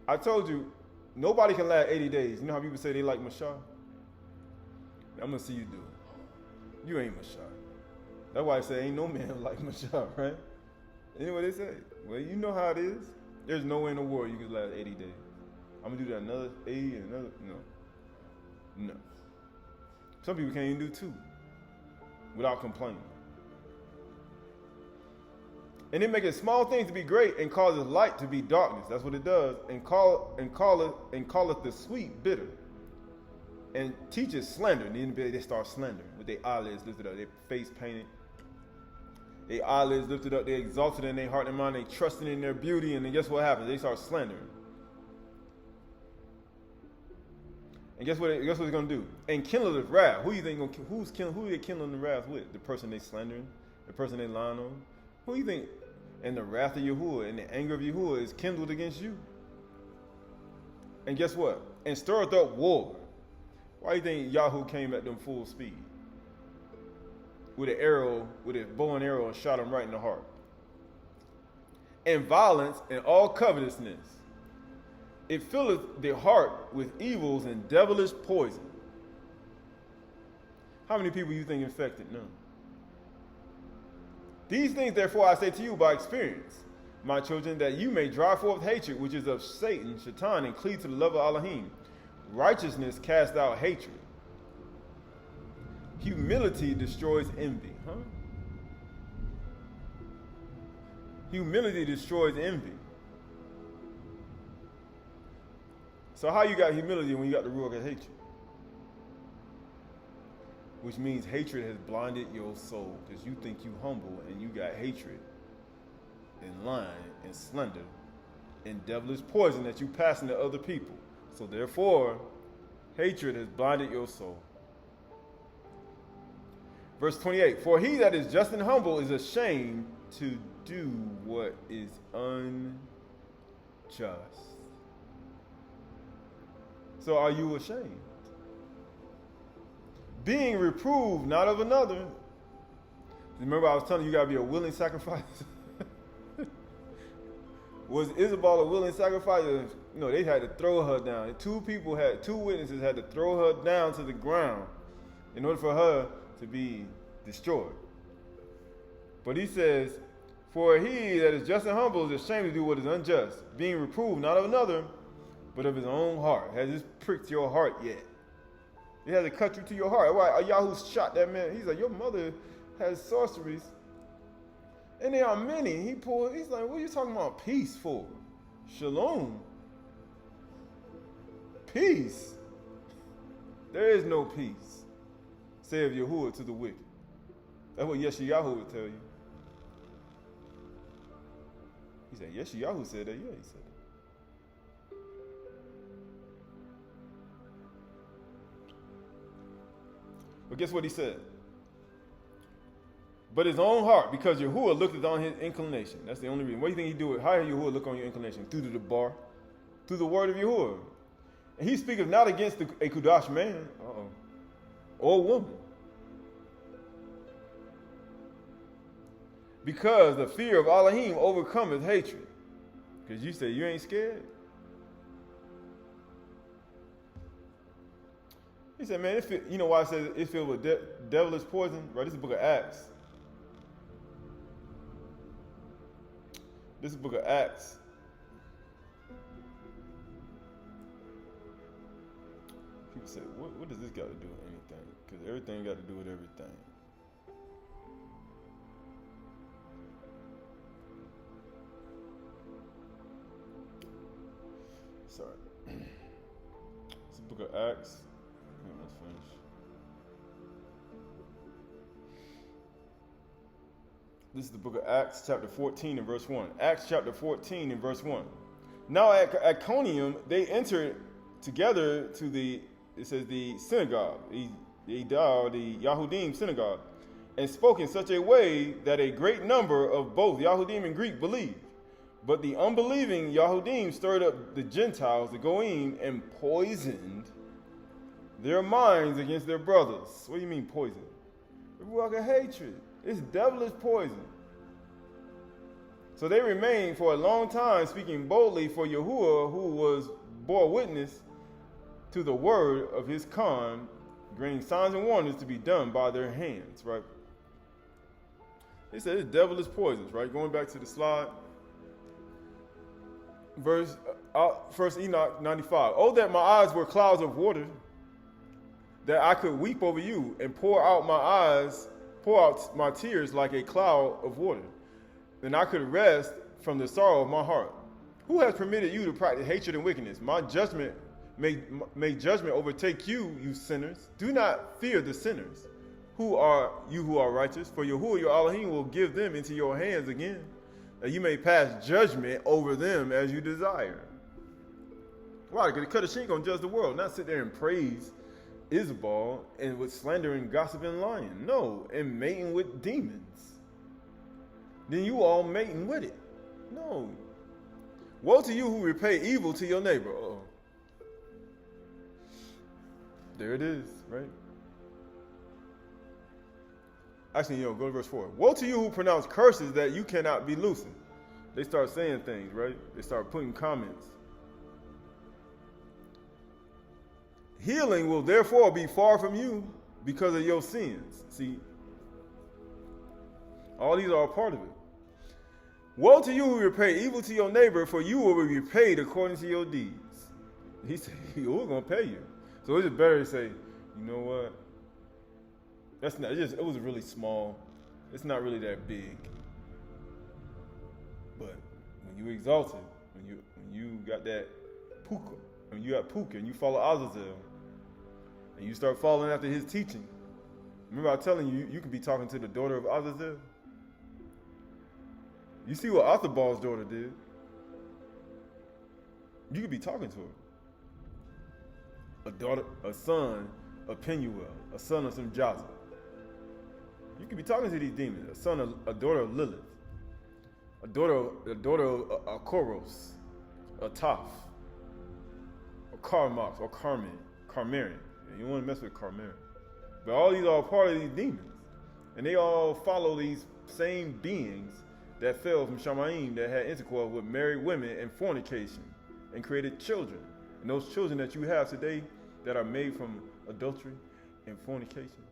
I told you, nobody can last 80 days. You know how people say they like Mashah? I'm going to see you do it. You ain't Mashah. That's why I say ain't no man like Mashah, right? You know what they say? Well, you know how it is. There's no way in the world you can last 80 days. I'm going to do that another 80 and another, no. Some people can't even do 2 without complaining. And it makes small things to be great and causes light to be darkness. That's what it does. And calleth the sweet bitter. And teaches slander. And then they start slandering with their eyelids lifted up, their face painted. Their eyelids lifted up, they exalted in their heart and mind, they trusting in their beauty, and then guess what happens? They start slandering. And guess what it's gonna do? And kindle the wrath. Who you think who they kindling the wrath with? The person they slandering, the person they lying on. Who you think? And the wrath of Yahuwah and the anger of Yahuwah is kindled against you. And guess what? And stirreth up war. Why do you think Yahoo came at them full speed? With an arrow, with a bow and arrow, and shot him right in the heart. And violence and all covetousness. It filleth the heart with evils and devilish poison. How many people you think infected? None. These things, therefore, I say to you by experience, my children, that you may drive forth hatred, which is of Satan, Shaitan, and cleave to the love of Elohim. Righteousness casts out hatred. Humility destroys envy. Humility destroys envy. So how you got humility when you got the ruach of hatred? Which means hatred has blinded your soul because you think you humble and you got hatred and lying and slander and devilish poison that you passing to other people. So therefore, hatred has blinded your soul. Verse 28, for he that is just and humble is ashamed to do what is unjust. So are you ashamed? Being reproved, not of another. Remember I was telling you, you got to be a willing sacrifice? Was Isabel a willing sacrifice? No, they had to throw her down. Two witnesses had to throw her down to the ground in order for her to be destroyed. But he says, for he that is just and humble is ashamed to do what is unjust, being reproved not of another, but of his own heart. Has this pricked your heart yet? It has to cut you to your heart. Why Yahoo shot that man? He's like, your mother has sorceries. And there are many. He's like, what are you talking about peace for? Shalom. Peace. There is no peace, saith Yahuwah to the wicked. That's what Yeshayahu would tell you. He said, Yeshayahu said that. Yeah, he said that. But guess what he said? But his own heart, because Yahuwah looked on his inclination. That's the only reason. What do you think he do? How did Yahuwah look on your inclination? Through the bar, through the word of Yahuwah. And he speaketh not against a Qahalath man, or woman. Because the fear of Elohim overcometh hatred. Because you say you ain't scared. He said, man, you know why it says it's filled with devilish poison? Right, this is the book of Acts. This is the book of Acts. People say, what does this got to do with anything? Because everything got to do with everything. Sorry. It's the book of Acts. Let's finish. This is the book of Acts, chapter 14 and verse 1. Acts chapter 14 and verse 1. Now at Iconium, they entered together to the synagogue, the Aydah, the Yahudim synagogue, and spoke in such a way that a great number of both Yahudim and Greek believed. But the unbelieving Yahudim stirred up the Gentiles, the Goyim, and poisoned their minds against their brothers. What do you mean poison? It's like a hatred. It's devilish poison. So they remained for a long time speaking boldly for Yahuwah, who bore witness to the word of his con, granting signs and wonders to be done by their hands, right? They said it's devilish poisons, right? Going back to the slide. First Enoch 95. Oh, that my eyes were clouds of water, that I could weep over you and pour out my tears like a cloud of water. Then I could rest from the sorrow of my heart. Who has permitted you to practice hatred and wickedness? My judgment may judgment overtake you, you sinners. Do not fear the sinners. Who are righteous? For Yahuwah your Elohim will give them into your hands again, that you may pass judgment over them as you desire. Why? Because the Qahalath ain't gonna judge the world, not sit there and praise Isabel and with slander and gossip and lying. No, and mating with demons. Then you all mating with it. No. Woe to you who repay evil to your neighbor. Uh-oh. There it is, right? Actually, go to verse 4. Woe to you who pronounce curses that you cannot be loosened. They start saying things, right? They start putting comments. Healing will therefore be far from you because of your sins. See, all these are a part of it. Woe to you who repay evil to your neighbor, for you will be repaid according to your deeds. He said, we're going to pay you. So it's just better to say, you know what? That's not, it was really small. It's not really that big. But when you exalted, when you got that puka, when you got puka and you follow Azazel, and you start following after his teaching. Remember I was telling you, you could be talking to the daughter of Azazel. You see what Athabal's daughter did. You could be talking to her. A son of Penuel, a son of some Jazza. You could be talking to these demons. A daughter of Lilith, a daughter of Koros, a Toph, or Karmox, or Carmarian. You don't want to mess with Carmarian. But all these are part of these demons. And they all follow these same beings that fell from Shamayim, that had intercourse with married women and fornication and created children. And those children that you have today that are made from adultery and fornication,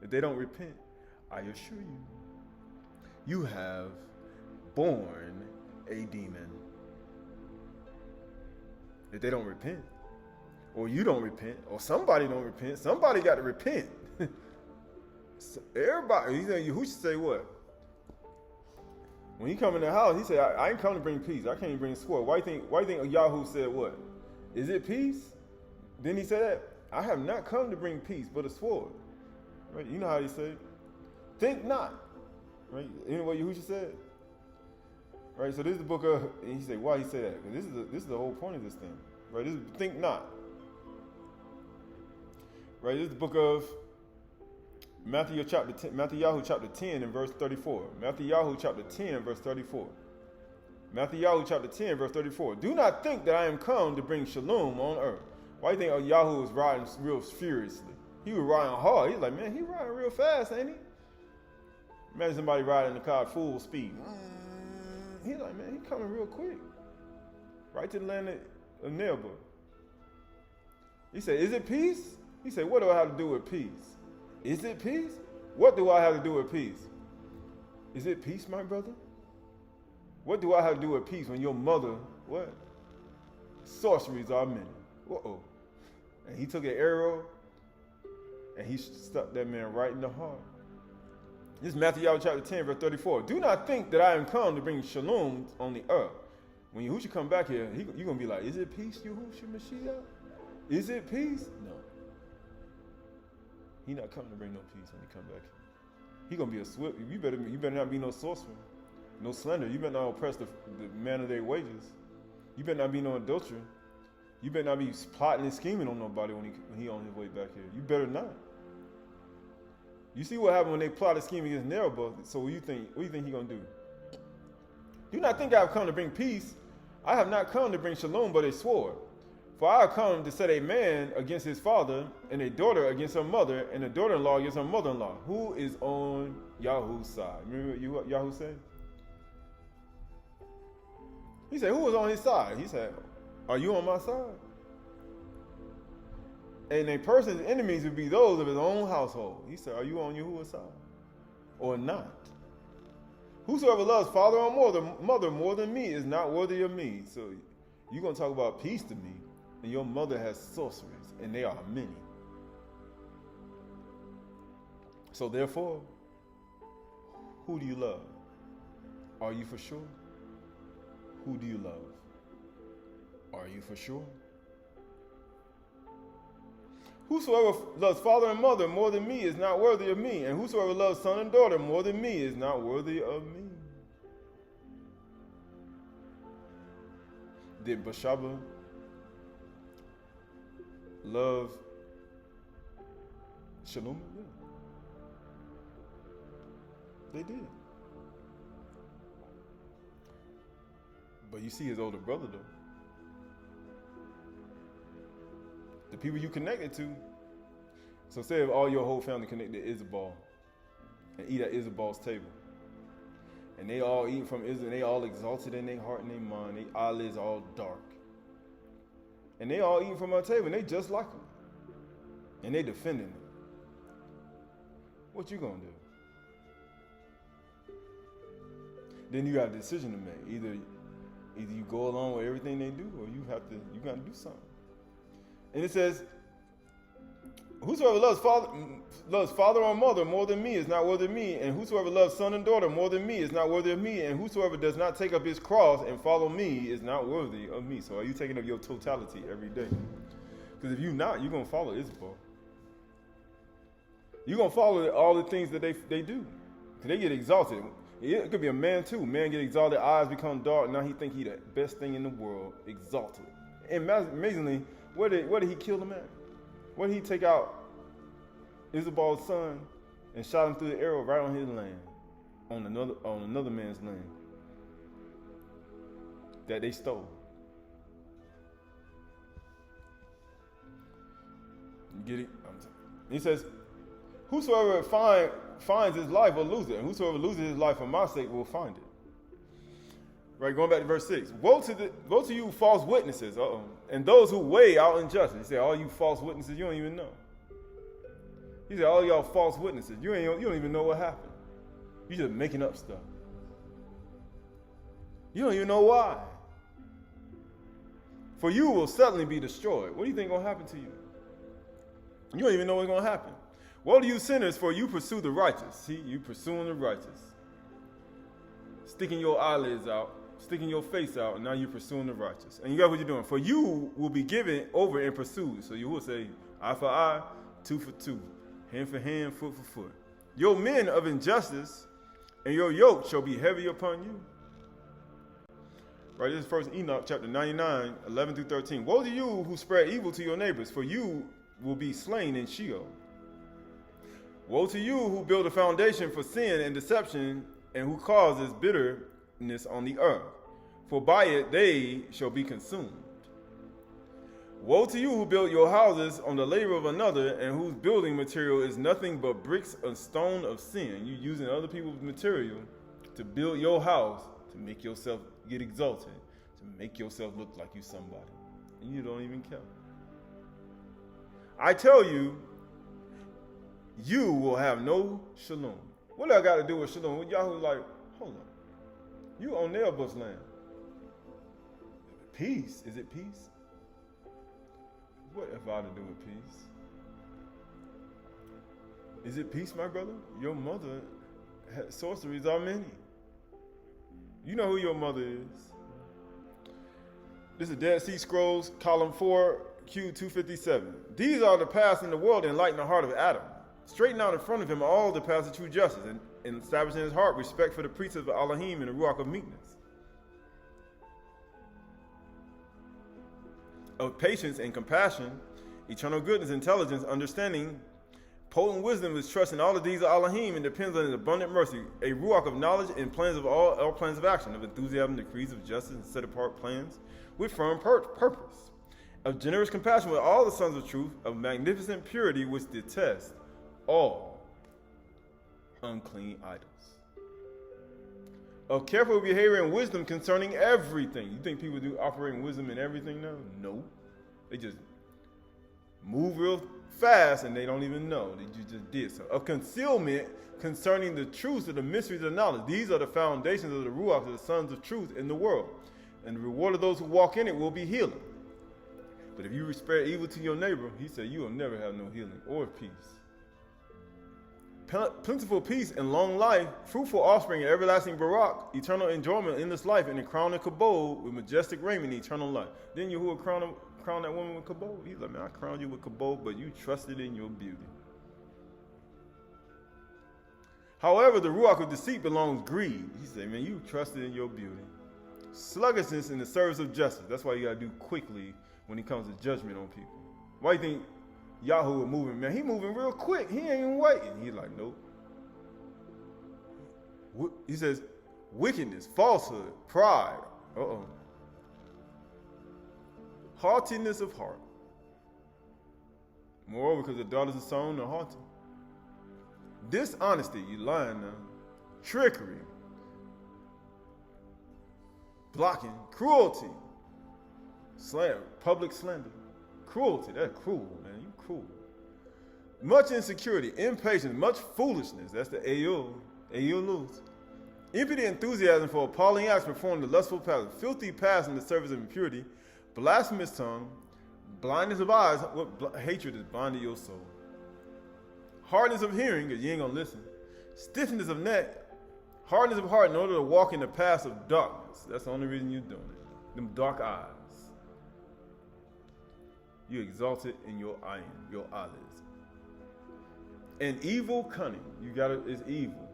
if they don't repent, I assure you have born a demon. If they don't repent. or you don't repent, or somebody don't repent. Somebody got to repent. So everybody, Yahushua say what? When he come in the house, he said, I ain't come to bring peace. I can't even bring sword. Why you think Yahoo said what? Is it peace? Then he said that, I have not come to bring peace, but a sword. Right? You know how he said, think not. Right? You know what Yahushua said? Right? So this is the book of, and he said, why he said that? Because this is the whole point of this thing. Right? This is think not. Right? This is the book of Matthew chapter 10 and verse 34. Matthew chapter 10 verse 34. Matthew chapter 10 verse 34. Do not think that I am come to bring shalom on earth. Why do you think Yahoo was riding real furiously? He was riding hard. He's like, man, he riding real fast, ain't he? Imagine somebody riding in the car at full speed. He's like, man, he coming real quick. Right to the land of Nebuchadnezzar. He said, is it peace? He said, what do I have to do with peace? Is it peace? What do I have to do with peace? Is it peace, my brother? What do I have to do with peace when your mother, what? Sorceries are many. Uh-oh. And he took an arrow and he stuck that man right in the heart. This is Matthew chapter 10, verse 34. Do not think that I am come to bring shalom on the earth. When Yahushua come back here, you're going to be like, is it peace, Yahushua Mashiach? Is it peace? No. He not coming to bring no peace when he come back here. He going to be a swift. You better not be no sorcerer, no slander. You better not oppress the man of their wages. You better not be no adulterer. You better not be plotting and scheming on nobody when he on his way back here. You better not. You see what happened when they plotted scheme against Nebuchadnezzar. So what do you think he gonna do? Do not think I have come to bring peace. I have not come to bring shalom, but a sword. For I have come to set a man against his father, and a daughter against her mother, and a daughter-in-law against her mother-in-law. Who is on Yahu's side? Remember what Yahoo said? He said, who was on his side? He said, are you on my side? And a person's enemies would be those of his own household. He said, are you on Yahuwah's side? Or not? Whosoever loves father or mother more than me is not worthy of me. So you're going to talk about peace to me, and your mother has sorceries, and they are many. So therefore, who do you love? Are you for sure? Who do you love? Are you for sure? Whosoever loves father and mother more than me is not worthy of me, and whosoever loves son and daughter more than me is not worthy of me. Did Bathsheba love Shalom? Yeah. They did. But you see his older brother though. The people you connected to. So say if all your whole family connected to Isabel and eat at Isabel's table. And they all eat from Israel, and they all exalted in their heart and their mind. Their eyelids all dark. And they all eat from her table, and they just like them. And they defending them. What you gonna do? Then you got a decision to make. Either you go along with everything they do, or you gotta do something. And it says, whosoever loves father or mother more than me is not worthy of me, and whosoever loves son and daughter more than me is not worthy of me, and whosoever does not take up his cross and follow me is not worthy of me. So are you taking up your totality every day? Because if you're not, you're going to follow Isabel. You're going to follow all the things that they do. They get exalted. It could be a man too. Man get exalted, eyes become dark, now he think he the best thing in the world, exalted. And amazingly, where did he kill the man? Where did he take out Isabel's son and shot him through the arrow right on his land, on another man's land that they stole? You get it? He says, whosoever finds his life will lose it, and whosoever loses his life for my sake will find it. Right, going back to verse 6. Woe to you false witnesses, and those who weigh out injustice. He said, all you false witnesses, you don't even know. He said, all y'all false witnesses, you don't even know what happened. You just making up stuff. You don't even know why. for you will suddenly be destroyed. What do you think going to happen to you? You don't even know what's going to happen. Woe to you sinners, for you pursue the righteous. See, you pursuing the righteous. Sticking your eyelids out, sticking your face out, and now you're pursuing the righteous. And you got what you're doing. For you will be given over and pursued. So you will say, eye for eye, tooth for tooth, hand for hand, foot for foot. Your men of injustice and your yoke shall be heavy upon you. Right, this is 1 Enoch chapter 99, 11 through 13. Woe to you who spread evil to your neighbors, for you will be slain in Sheol. Woe to you who build a foundation for sin and deception, and who causes bitterness on the earth, for by it they shall be consumed. Woe to you who build your houses on the labor of another, and whose building material is nothing but bricks and stone of sin. You using other people's material to build your house, to make yourself get exalted, to make yourself look like you somebody, and you don't even care. I tell you, you will have no shalom. What do I got to do with shalom? With Yahoo, like, hold on. You on Nailbush land. Peace. Is it peace? What have I to do with peace? Is it peace, my brother? Your mother had sorceries are many. You know who your mother is. This is Dead Sea Scrolls, column 4, Q 257. These are the paths in the world, enlighten the heart of Adam. Straighten out in front of him all the paths of true justice, and establish in his heart respect for the precepts of Elohim and the Ruach of meekness, of patience and compassion, eternal goodness, intelligence, understanding, potent wisdom is trust in all of these of Elohim and depends on his abundant mercy, a Ruach of knowledge and plans of all plans of action, of enthusiasm, decrees of justice, and set apart plans with firm purpose, of generous compassion with all the sons of truth, of magnificent purity which detest all unclean idols, of careful behavior and wisdom concerning everything. You think people do operate in wisdom in everything now? No. They just move real fast and they don't even know that you just did so. Of concealment concerning the truths of the mysteries of knowledge. These are the foundations of the Ruach of the sons of truth in the world. And the reward of those who walk in it will be healing. But if you spare evil to your neighbor, he said, you will never have no healing or peace. Plentiful peace and long life, fruitful offspring and everlasting barak, eternal enjoyment in this life, and a crown of kabod with majestic raiment, eternal life. Then Yahuwah crown that woman with kabod? He's like, man, I crowned you with kabod, but you trusted in your beauty. However, the ruach of deceit belongs greed. He said, man, you trusted in your beauty. Sluggishness in the service of justice. That's why you got to do quickly when it comes to judgment on people. Why do you think Yahuwah moving, man? He moving real quick. He ain't even waiting. He's like, nope. He says, wickedness, falsehood, pride. Haughtiness of heart. Moreover, because the daughters of Sodom are haughty. Dishonesty, you lying now. Trickery. Blocking. Cruelty. Slander. Public slander. Cruelty. That's cruel, man. You cruel. Much insecurity. Impatience. Much foolishness. That's the Ayulus. Impudent enthusiasm for appalling acts performed the lustful passion. Filthy past in the service of impurity. Blasphemous tongue. Blindness of eyes. What hatred is blinding your soul. Hardness of hearing, because you ain't going to listen. Stiffness of neck. Hardness of heart in order to walk in the paths of darkness. That's the only reason you're doing it. Them dark eyes. You exalted in your iron, your eyelids. And evil cunning. You got it, it's evil.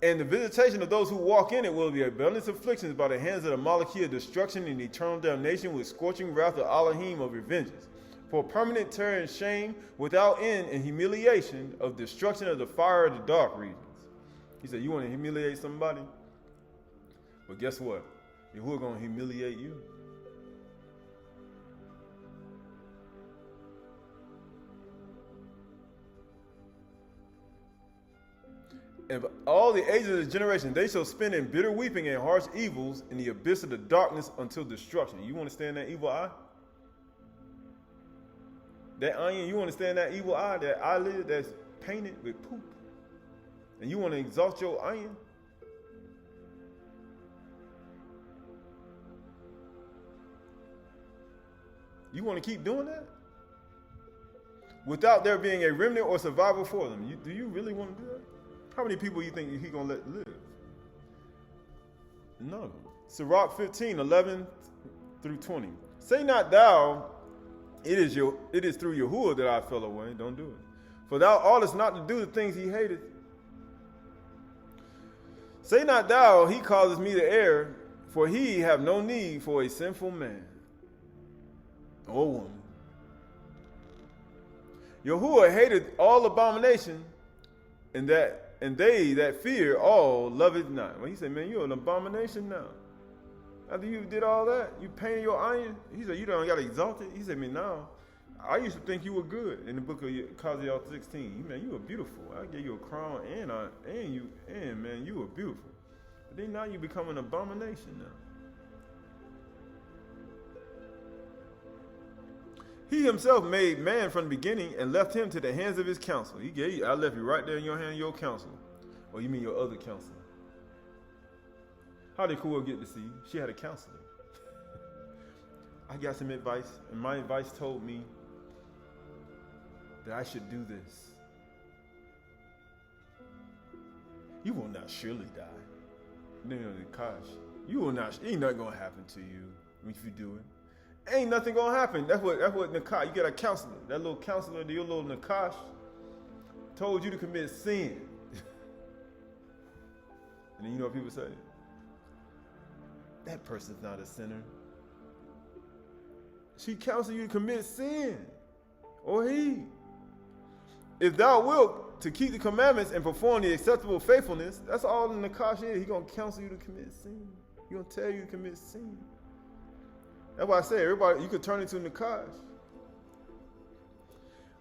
And the visitation of those who walk in it will be abundant afflictions by the hands of the Malachia, destruction and eternal damnation with scorching wrath of Elohim of revenges. For permanent terror and shame without end and humiliation of destruction of the fire of the dark regions. He said, you want to humiliate somebody? Well, guess what? Yahuwah going to humiliate you. And all the ages of the generation, they shall spend in bitter weeping and harsh evils in the abyss of the darkness until destruction. You want to stand that evil eye? That onion, you want to stand that evil eye, that eyelid that's painted with poop? And you want to exalt your iron? You want to keep doing that? Without there being a remnant or survival for them. Do you really want to do that? How many people you think he's going to let live? None of them. Sirach 15, 11 through 20. Say not thou, it is through Yahuwah that I fell away. Don't do it. For thou oughtest not to do the things he hateth. Say not thou, he causes me to err, for he have no need for a sinful man or woman. Yahuwah hated all abomination, and they that fear all love it not. Well, he said, man, you're an abomination now. After you did all that, you painted your iron. He said, you don't got exalted. He said, man, no. I used to think you were good in the book of Qahalath 16. Man, you were beautiful. I gave you a crown and man, you were beautiful. But then now you become an abomination now. He himself made man from the beginning and left him to the hands of his counsel. I left you right there in your hand, your counsel. Or you mean your other counselor? How did Kuah get to see? She had a counselor. I got some advice, and my advice told me that I should do this. You will not surely die. You will not. Ain't nothing gonna happen to you if you do it. Ain't nothing gonna happen. That's what Nakash. You get a counselor. That little counselor, your little Nakash, told you to commit sin. And then you know what people say? That person's not a sinner. She counsels you to commit sin, or he. If thou wilt to keep the commandments and perform the acceptable faithfulness, that's all the Nakash is. He's gonna counsel you to commit sin. He's gonna tell you to commit sin. That's why I say, everybody, you could turn into Nakash.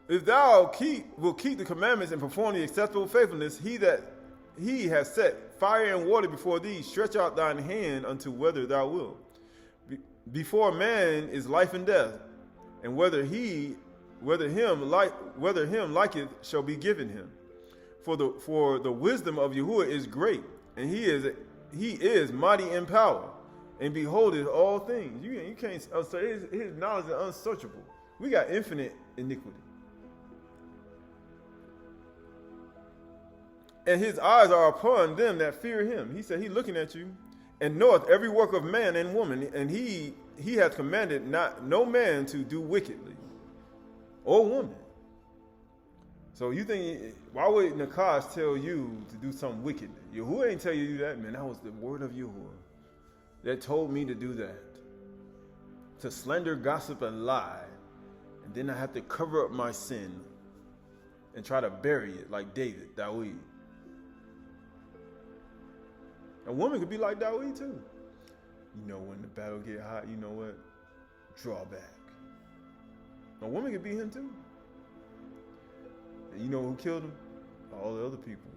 If thou will keep the commandments and perform the acceptable faithfulness, he has set fire and water before thee, stretch out thine hand unto whether thou wilt. Before man is life and death, and whether him liketh shall be given him. For the wisdom of Yahuwah is great, and he is mighty in power. And beholdeth all things. You can't say his knowledge is unsearchable. We got infinite iniquity. And his eyes are upon them that fear him. He said, he's looking at you, and knoweth every work of man and woman, and he hath commanded no man to do wickedly, or woman. So you think, why would Nakash tell you to do something wicked? Yahuwah ain't tell you to do that, man. That was the word of Yahuwah that told me to do that. To slander, gossip, and lie. And then I have to cover up my sin and try to bury it like Daud. A woman could be like Daud too. You know, when the battle get hot, you know what? Draw back. A woman could be him too. And you know who killed him? All the other people.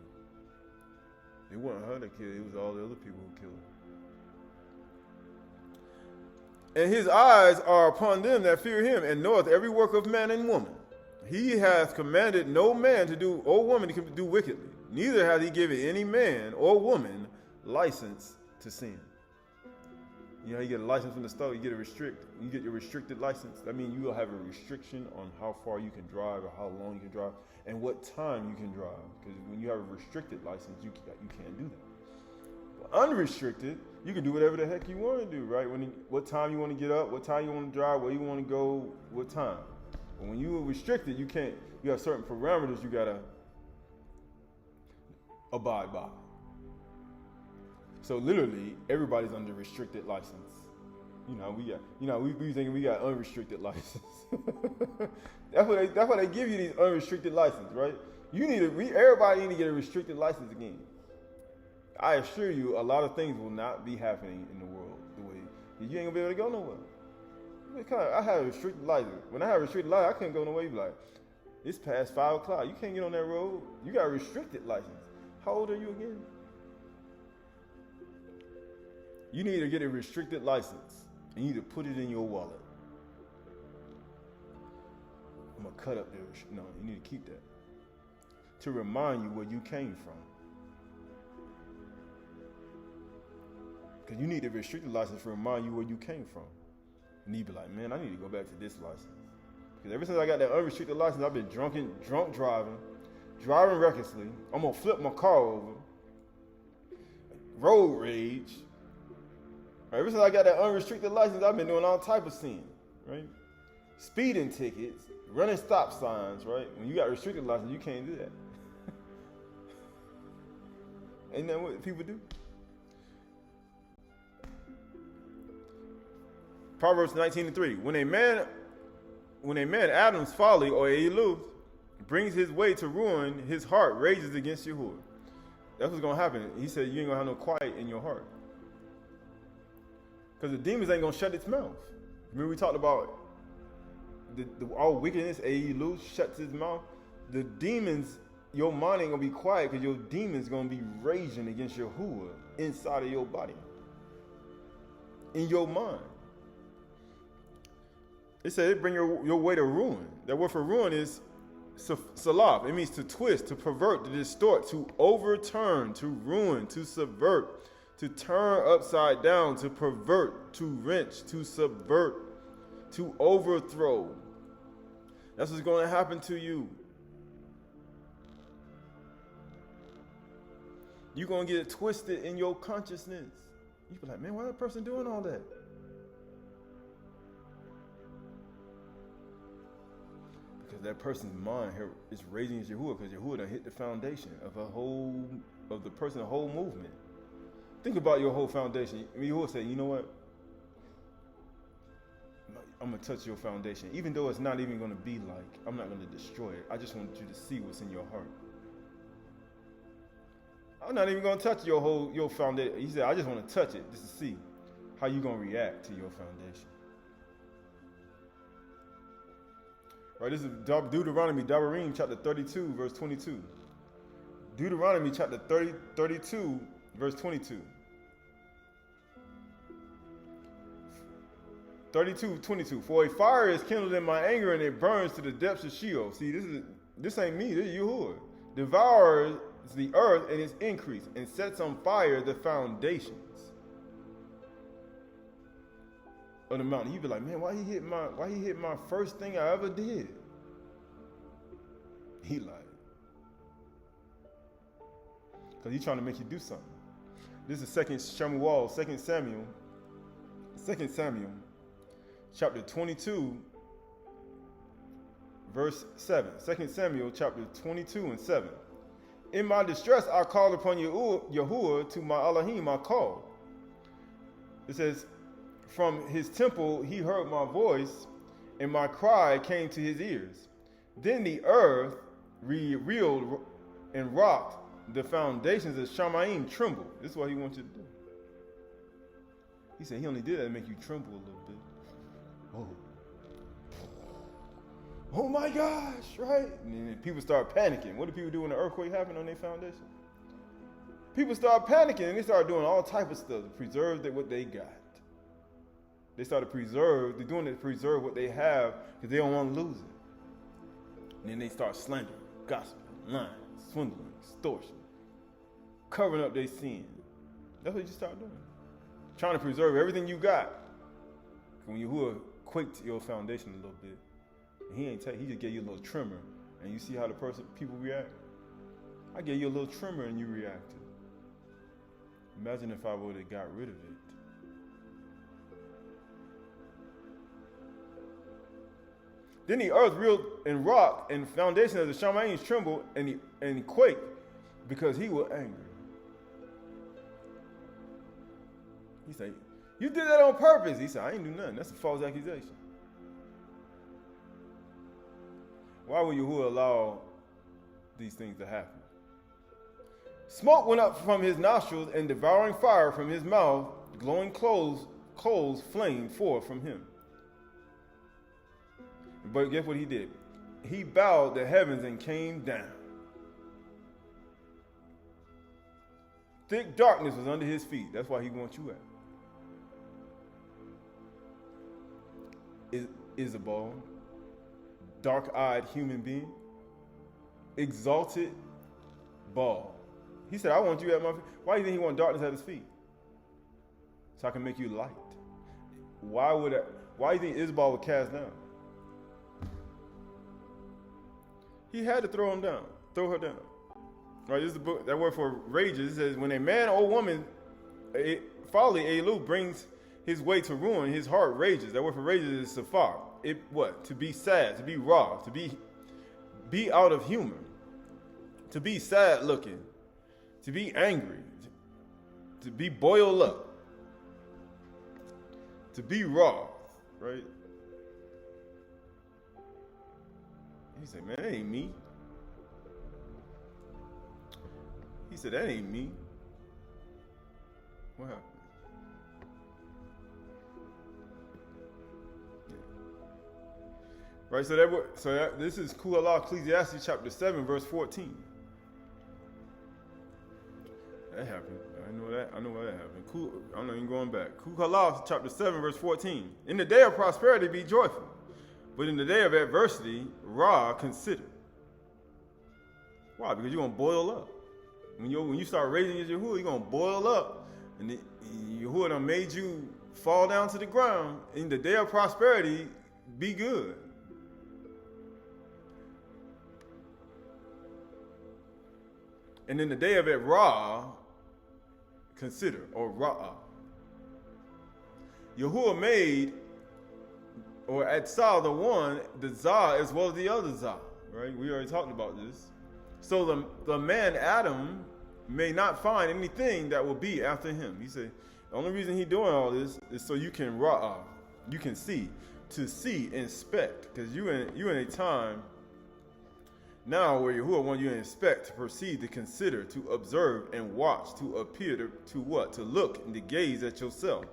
It wasn't her that killed him. It was all the other people who killed him. And his eyes are upon them that fear him, and knoweth every work of man and woman. He hath commanded no man to do, or woman to do wickedly. Neither hath he given any man or woman license to sin. You know, you get a license from the store, you get your restricted license. That means you will have a restriction on how far you can drive or how long you can drive and what time you can drive. Because when you have a restricted license, you can't do that. But unrestricted, you can do whatever the heck you want to do, right? What time you want to get up, what time you want to drive, where you want to go, what time. But when you are restricted, you can't. You have certain parameters you gotta abide by. So literally, everybody's under restricted license. We thinking we got unrestricted license. That's why they give you these unrestricted license, right? Everybody need to get a restricted license again. I assure you, a lot of things will not be happening in the world the way you ain't gonna be able to go nowhere. I have a restricted license. When I have a restricted license, I can't go nowhere. You be like, it's past 5 o'clock. You can't get on that road. You got a restricted license. How old are you again? You need to get a restricted license, and you need to put it in your wallet. I'm gonna cut up there. No, you need to keep that to remind you where you came from. Because you need a restricted license to remind you where you came from. And he be like, man, I need to go back to this license. Because ever since I got that unrestricted license, I've been drunk driving recklessly. I'm going to flip my car over. Road rage. Ever since I got that unrestricted license, I've been doing all type of sin, right? Speeding tickets, running stop signs, right? When you got a restricted license, you can't do that. Ain't that what people do? Proverbs 19:3. When a man Adam's folly or Aydah brings his way to ruin, his heart rages against Yahuwah. That's what's gonna happen. He said you ain't gonna have no quiet in your heart. Because the demons ain't gonna shut its mouth. Remember we talked about all wickedness, Aydah shuts his mouth. The demons, your mind ain't gonna be quiet because your demons gonna be raging against Yahuwah inside of your body. In your mind. It said it bring your way to ruin. That word for ruin is salaf. It means to twist, to pervert, to distort, to overturn, to ruin, to subvert, to turn upside down, to pervert, to wrench, to subvert, to overthrow. That's what's going to happen to you. You're going to get it twisted in your consciousness. You be like, man, why is that person doing all that? Because that person's mind is raging against Yahuwah, because Yahuwah done hit the foundation of the whole movement. Think about your whole foundation. I mean, Yahuwah said, you know what? I'm going to touch your foundation. Even though it's not even going to be like, I'm not going to destroy it. I just want you to see what's in your heart. I'm not even going to touch your foundation. He said, I just want to touch it just to see how you're going to react to your foundation. Right, this is Deuteronomy, chapter 32, verse 22. Deuteronomy chapter 32, verse 22. 32:22. For a fire is kindled in my anger, and it burns to the depths of Sheol. See, this ain't me, this is Yahuwah. Devours the earth and its increase, and sets on fire the foundations of the mountain. You be like, man, why he hit my first thing I ever did? He lied. Because he's trying to make you do something. This is 2 Samuel, chapter 22, verse 7. 2 Samuel, chapter 22 and 7. In my distress, I called upon Yahuwah, to my Elohim I called. It says, from his temple he heard my voice, and my cry came to his ears. Then the earth reeled and rocked. The foundations of Chany'shy trembled. This is what he wants you to do. He said he only did that to make you tremble a little bit. Oh my gosh, right? And then people start panicking. What do people do when the earthquake happened on their foundation? People start panicking and they start doing all type of stuff to preserve what they got. They're doing it to preserve what they have because they don't want to lose it. And then they start slandering, gossiping, lying, swindling, extortion, covering up their sin. That's what you start doing. Trying to preserve everything you got. When Yahuwah quaked your foundation a little bit, he just gave you a little tremor, and you see how people react? I gave you a little tremor and you reacted. Imagine if I would have got rid of it. Then the earth reeled and rocked, and the foundation of the Chany'shy trembled and he quaked because he was angry. He said, you did that on purpose. He said, I ain't do nothing. That's a false accusation. Why would Yahuwah allow these things to happen? Smoke went up from his nostrils, and devouring fire from his mouth, glowing coals flamed forth from him. But guess what he did? He bowed the heavens and came down. Thick darkness was under his feet. That's why he wants you at. Isabel, dark-eyed human being, exalted ball. He said, I want you at my feet. Why do you think he wants darkness at his feet? So I can make you light. why do you think Isbal would cast down? He had to throw her down. Right, this is the book, that word for rages. It says, when a man or woman, folly, Elu, brings his way to ruin, his heart rages. That word for rages is safar. To be sad, to be raw, to be out of humor, to be sad looking, to be angry, to be boiled up, to be raw, right? He said, man, that ain't me. He said, that ain't me. What happened? Yeah. Right, so this is Qahalath, Ecclesiastes chapter 7, verse 14. That happened. I know why that happened. I'm not even going back. Qahalath chapter 7, verse 14. In the day of prosperity, be joyful. But in the day of adversity, consider. Why? Because you're going to boil up. When you start raising your Yahuwah, you're going to boil up. And Yahuwah done made you fall down to the ground. In the day of prosperity, be good. And in the day of it, consider, or Ra'ah. Yahuwah made, or Adsal, the Zah as well as the other Zah, right? We already talked about this. So the man Adam may not find anything that will be after him. He said, the only reason he's doing all this is so you can Ra'ah, you can see, inspect, because you in a time now where Yahuwah wants you to inspect, to perceive, to consider, to observe and watch, to appear, to what? To look and to gaze at yourself.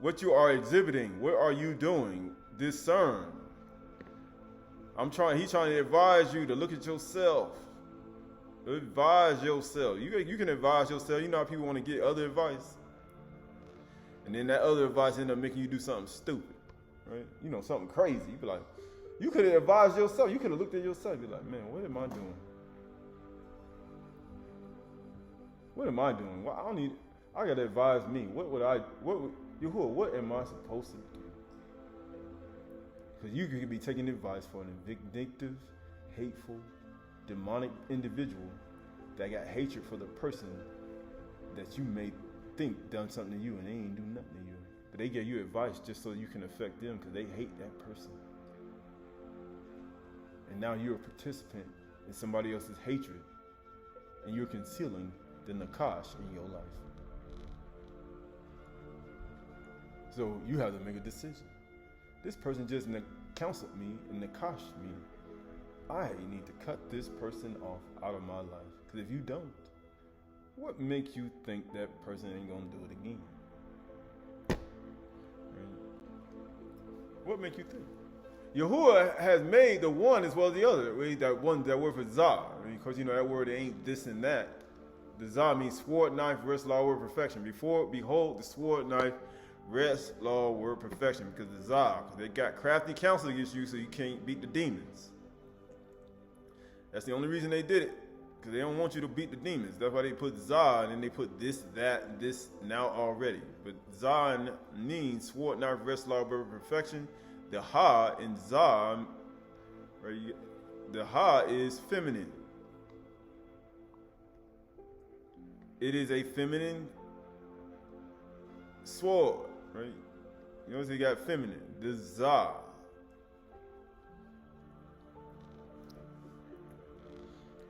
What you are exhibiting, what are you doing? Discern. He's trying to advise you to look at yourself. Advise yourself. You can advise yourself. You know how people want to get other advice. And then that other advice end up making you do something stupid. Right? You know, something crazy. You be like, you could have advised yourself. You could have looked at yourself. Be like, man, what am I doing? What am I doing? Well, I gotta advise me. What am I supposed to do? Because you could be taking advice for an vindictive, hateful, demonic individual that got hatred for the person that you may think done something to you and they ain't do nothing to you. But they give you advice just so you can affect them because they hate that person. And now you're a participant in somebody else's hatred and you're concealing the nakash in your life. So you have to make a decision. This person just counseled me and nakashed me. I need to cut this person off out of my life. Because if you don't, what makes you think that person ain't going to do it again? Right? What makes you think? Yahuwah has made the one as well as the other. That word for Zah. Because you know that word ain't this and that. The Zah means sword, knife, wrest, law, word, perfection. Behold, the sword, knife, rest, law, word, perfection. Because the Zah, they got crafty counsel against you so you can't beat the demons. That's the only reason they did it. Because they don't want you to beat the demons. That's why they put Zah and then they put this, that, this now already. But Zah means sword, knife, rest, law, word, perfection. The Ha in Zah, right, the Ha is feminine. It is a feminine sword, right? You notice you got feminine. The Zah.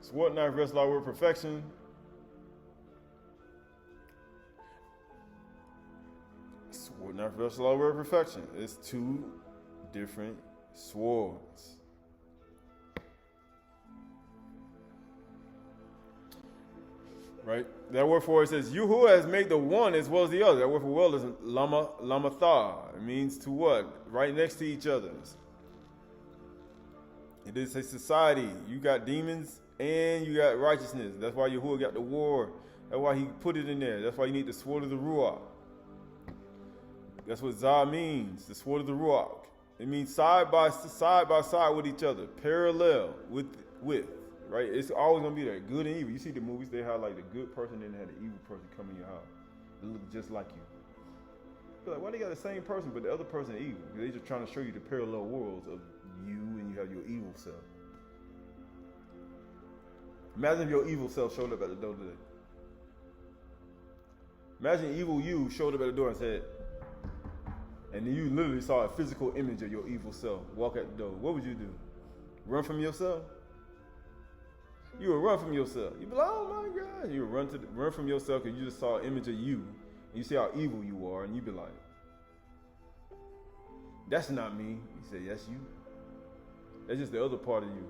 Sword, knife, wrest, law, word, perfection. Sword, knife, wrest, law, word, perfection. It's two different swords. Right? That word for it says, Yahuwah has made the one as well as the other. That word for well is lamathar. It means to what? Right next to each other. It is a society. You got demons and you got righteousness. That's why Yahuwah got the war. That's why he put it in there. That's why you need the sword of the Ruach. That's what Zah means, the sword of the Ruach. It means side by side with each other, parallel with, right? It's always gonna be that good and evil. You see the movies, they have like the good person and they have the evil person come in your house. They look just like you. You're like, why they got the same person, but the other person evil? They're just trying to show you the parallel worlds of you, and you have your evil self. Imagine if your evil self showed up at the door today. Imagine evil you showed up at the door and said, and then you literally saw a physical image of your evil self walk at the door. What would you do? Run from yourself? You would run from yourself. You'd be like, oh my God. You would run from yourself because you just saw an image of you. And you see how evil you are. And you'd be like, that's not me. You say, that's you. That's just the other part of you.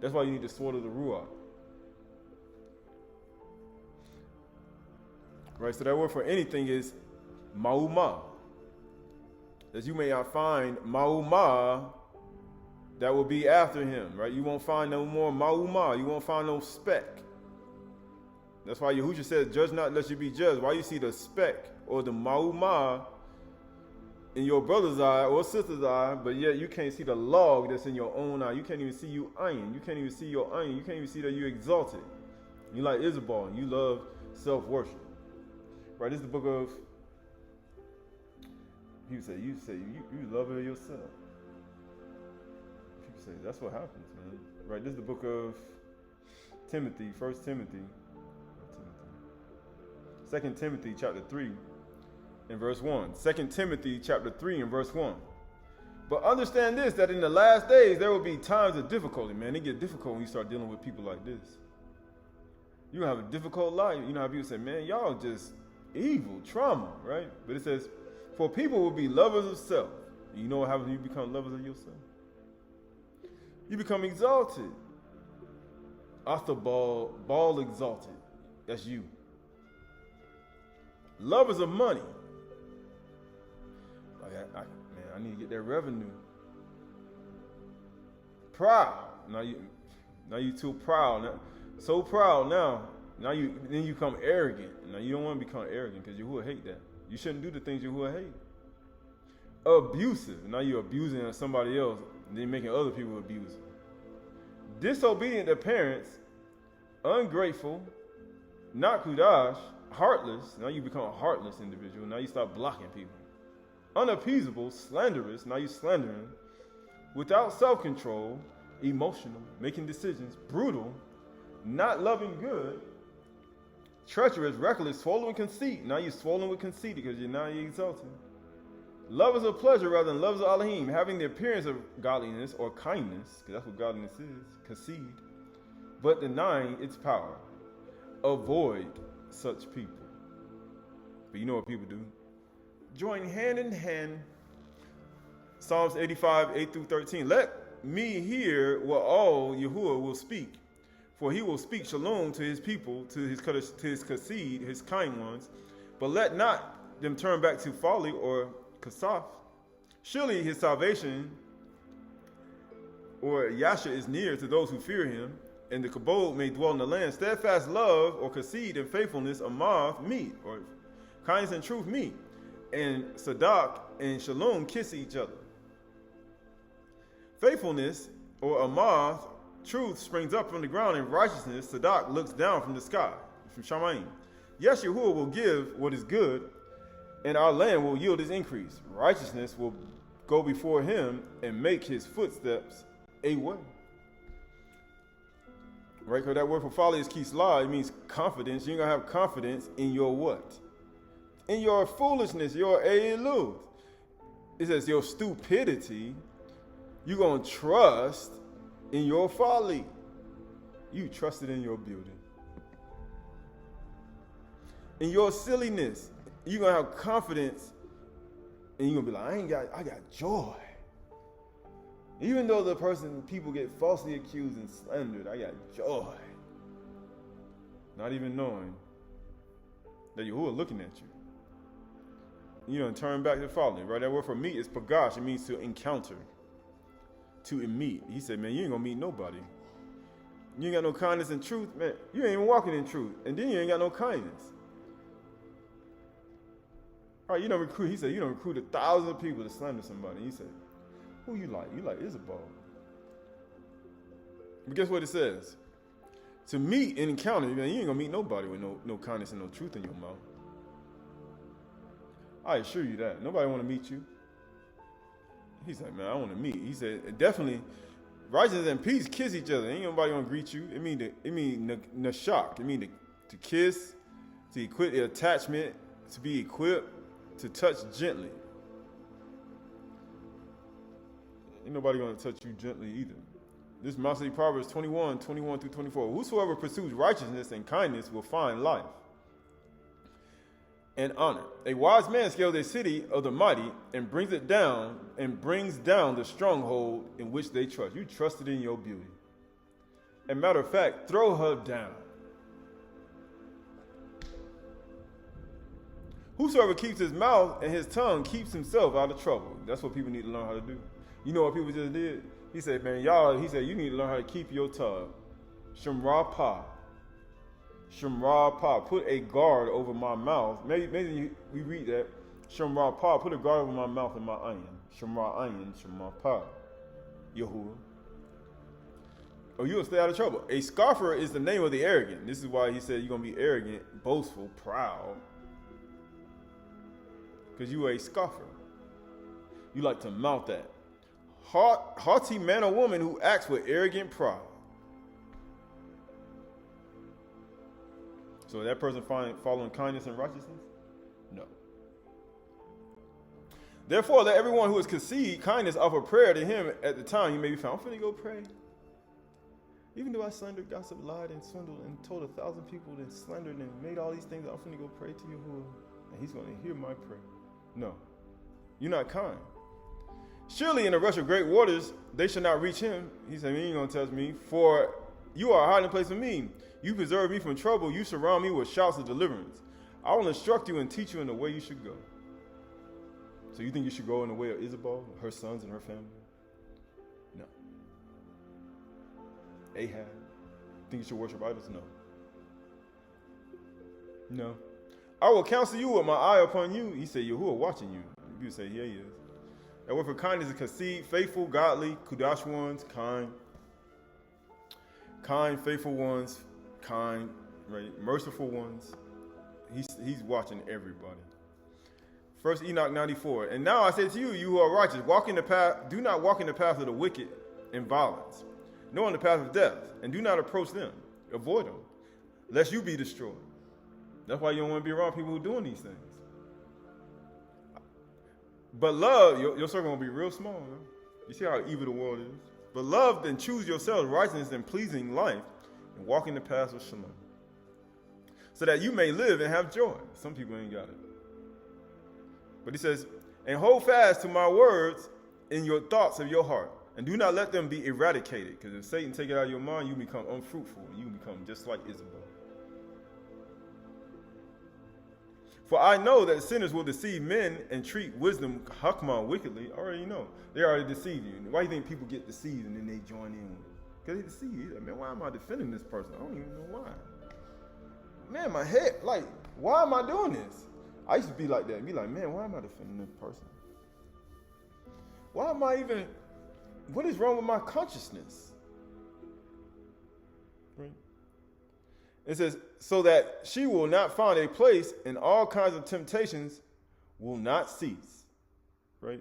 That's why you need the sword of the Ruach. Right, so that word for anything is ma'umah. That you may not find ma'umah that will be after him, right? You won't find no more ma'umah. You won't find no speck. That's why Yahushua says, judge not lest you be judged. Why you see the speck or the ma'umah in your brother's eye or sister's eye, but yet you can't see the log that's in your own eye. You can't even see you iron. You can't even see your iron. You can't even see that you're exalted. You like Isabel and you love self-worship. Right, this is the book of, you say you love her yourself. People say, that's what happens, man. Right, this is the book of Timothy, 1 Timothy, 2 Timothy chapter 3 and verse 1. 2 Timothy chapter 3 and verse 1. But understand this, that in the last days there will be times of difficulty, man. It get difficult when you start dealing with people like this. You have a difficult life. You know how people say, man, y'all just evil, trauma, right? But it says, for people will be lovers of self. You know what happens when you become lovers of yourself? You become exalted. Ball exalted. That's you. Lovers of money. Like, I need to get that revenue. Proud. Now you too proud. Now, so proud now. Then you become arrogant. Now you don't want to become arrogant because Yahuwah hate that. You shouldn't do the things Yahuwah hate. Abusive. Now you're abusing somebody else and then making other people abuse. Disobedient to parents. Ungrateful. Not Chhdsh. Heartless. Now you become a heartless individual. Now you start blocking people. Unappeasable. Slanderous. Now you're slandering. Without self-control. Emotional. Making decisions. Brutal. Not loving good. Treacherous, reckless, swollen with conceit. Now you're swollen with conceit because you're exalted. Lovers of pleasure rather than lovers of Elohim, having the appearance of godliness or kindness, because that's what godliness is, concede, but denying its power. Avoid such people. But you know what people do? Join hand in hand. Psalms 85, 8 through 13. Let me hear what all Yahuwah will speak. For he will speak shalom to his people, to his chesed, his kind ones. But let not them turn back to folly or kasaf. Surely his salvation, or Yasha, is near to those who fear him, and the kabod may dwell in the land. Steadfast love, or chesed, and faithfulness, amath, meet, or kindness and truth, meet. And sadak and shalom kiss each other. Faithfulness, or amath, truth springs up from the ground, and righteousness, sadak, looks down from the sky, from Shamayim. Yes, Yahuwah will give what is good, and our land will yield its increase. Righteousness will go before him and make his footsteps a way. Right? Because that word for folly is kislah. It means confidence. You're going to have confidence in your what? In your foolishness, your eluth. It says your stupidity. You're going to trust in your folly. You trusted in your building. In your silliness, you're going to have confidence and you're going to be like, I got joy. Even though people get falsely accused and slandered, I got joy. Not even knowing that Yahuwah looking at you. You don't turn back to folly, right? That word for meet is pagash. It means to encounter. To meet. He said, man, you ain't gonna meet nobody. You ain't got no kindness and truth, man. You ain't even walking in truth. And then you ain't got no kindness. All right, he said, you don't recruit 1,000 people to slander somebody. He said, who you like? You like Isabel. But guess what it says? To meet and encounter, man, you ain't gonna meet nobody with no kindness and no truth in your mouth. I assure you that. Nobody want to meet you. He's like, man, I want to meet. He said, definitely, righteousness and peace kiss each other. Ain't nobody want to greet you. It mean nashak. It mean to kiss, to equip the attachment, to be equipped, to touch gently. Ain't nobody going to touch you gently either. This Master Proverbs 21 through 24. Whosoever pursues righteousness and kindness will find life and honor. A wise man scales a city of the mighty and brings down the stronghold in which they trust. You trusted in your beauty. And matter of fact, throw her down. Whosoever keeps his mouth and his tongue keeps himself out of trouble. That's what people need to learn how to do. You know what people just did? He said, man, he said, you need to learn how to keep your tongue. Shemra pa. Put a guard over my mouth. Maybe we read that. Shemra pa, put a guard over my mouth and my ayin. Shemra pa. Yahuwah. Or you'll stay out of trouble. A scoffer is the name of the arrogant. This is why he said you're going to be arrogant, boastful, proud. Because you are a scoffer. You like to mouth that. Haughty man or woman who acts with arrogant pride. So that person following kindness and righteousness? No. Therefore, let everyone who has conceived kindness offer prayer to him at the time you may be found. I'm finna go pray. Even though I slandered, gossiped, lied, and swindled, and told 1,000 people, and slandered, and made all these things, I'm finna go pray to Yahuwah, and he's gonna hear my prayer. No. You're not kind. Surely in the rush of great waters, they shall not reach him. He said, you ain't going to touch me, for you are a hiding place for me. You preserve me from trouble. You surround me with shouts of deliverance. I will instruct you and teach you in the way you should go. So you think you should go in the way of Isabel, her sons, and her family? No. Ahab, think you should worship idols? No. No. I will counsel you with my eye upon you. He said, Yahuwah watching you. You say, yeah, he is. That word for kindness is conceived, faithful, godly, kudash ones, kind, faithful ones, kind, right, merciful ones. He's watching everybody. First Enoch 94. And now I say to you, you who are righteous, do not walk in the path of the wicked and violence, nor in the path of death, and do not approach them. Avoid them, lest you be destroyed. That's why you don't want to be around people who are doing these things. But love, your circle will be real small. Man. You see how evil the world is. But love, then choose yourselves righteousness and pleasing life, and walk in the paths of shalom, so that you may live and have joy. Some people ain't got it. But he says, and hold fast to my words in your thoughts of your heart, and do not let them be eradicated, because if Satan take it out of your mind, you become unfruitful. You become just like Isabel. For I know that sinners will deceive men and treat wisdom hakma wickedly. I already know. They already deceive you. Why do you think people get deceived and then they join in with it? Because they deceive you. Like, man, why am I defending this person? I don't even know why. Man, my head, like, why am I doing this? I used to be like that. Be like, man, why am I defending this person? Why am I even, what is wrong with my consciousness? Right? It says, so that she will not find a place and all kinds of temptations will not cease. Right?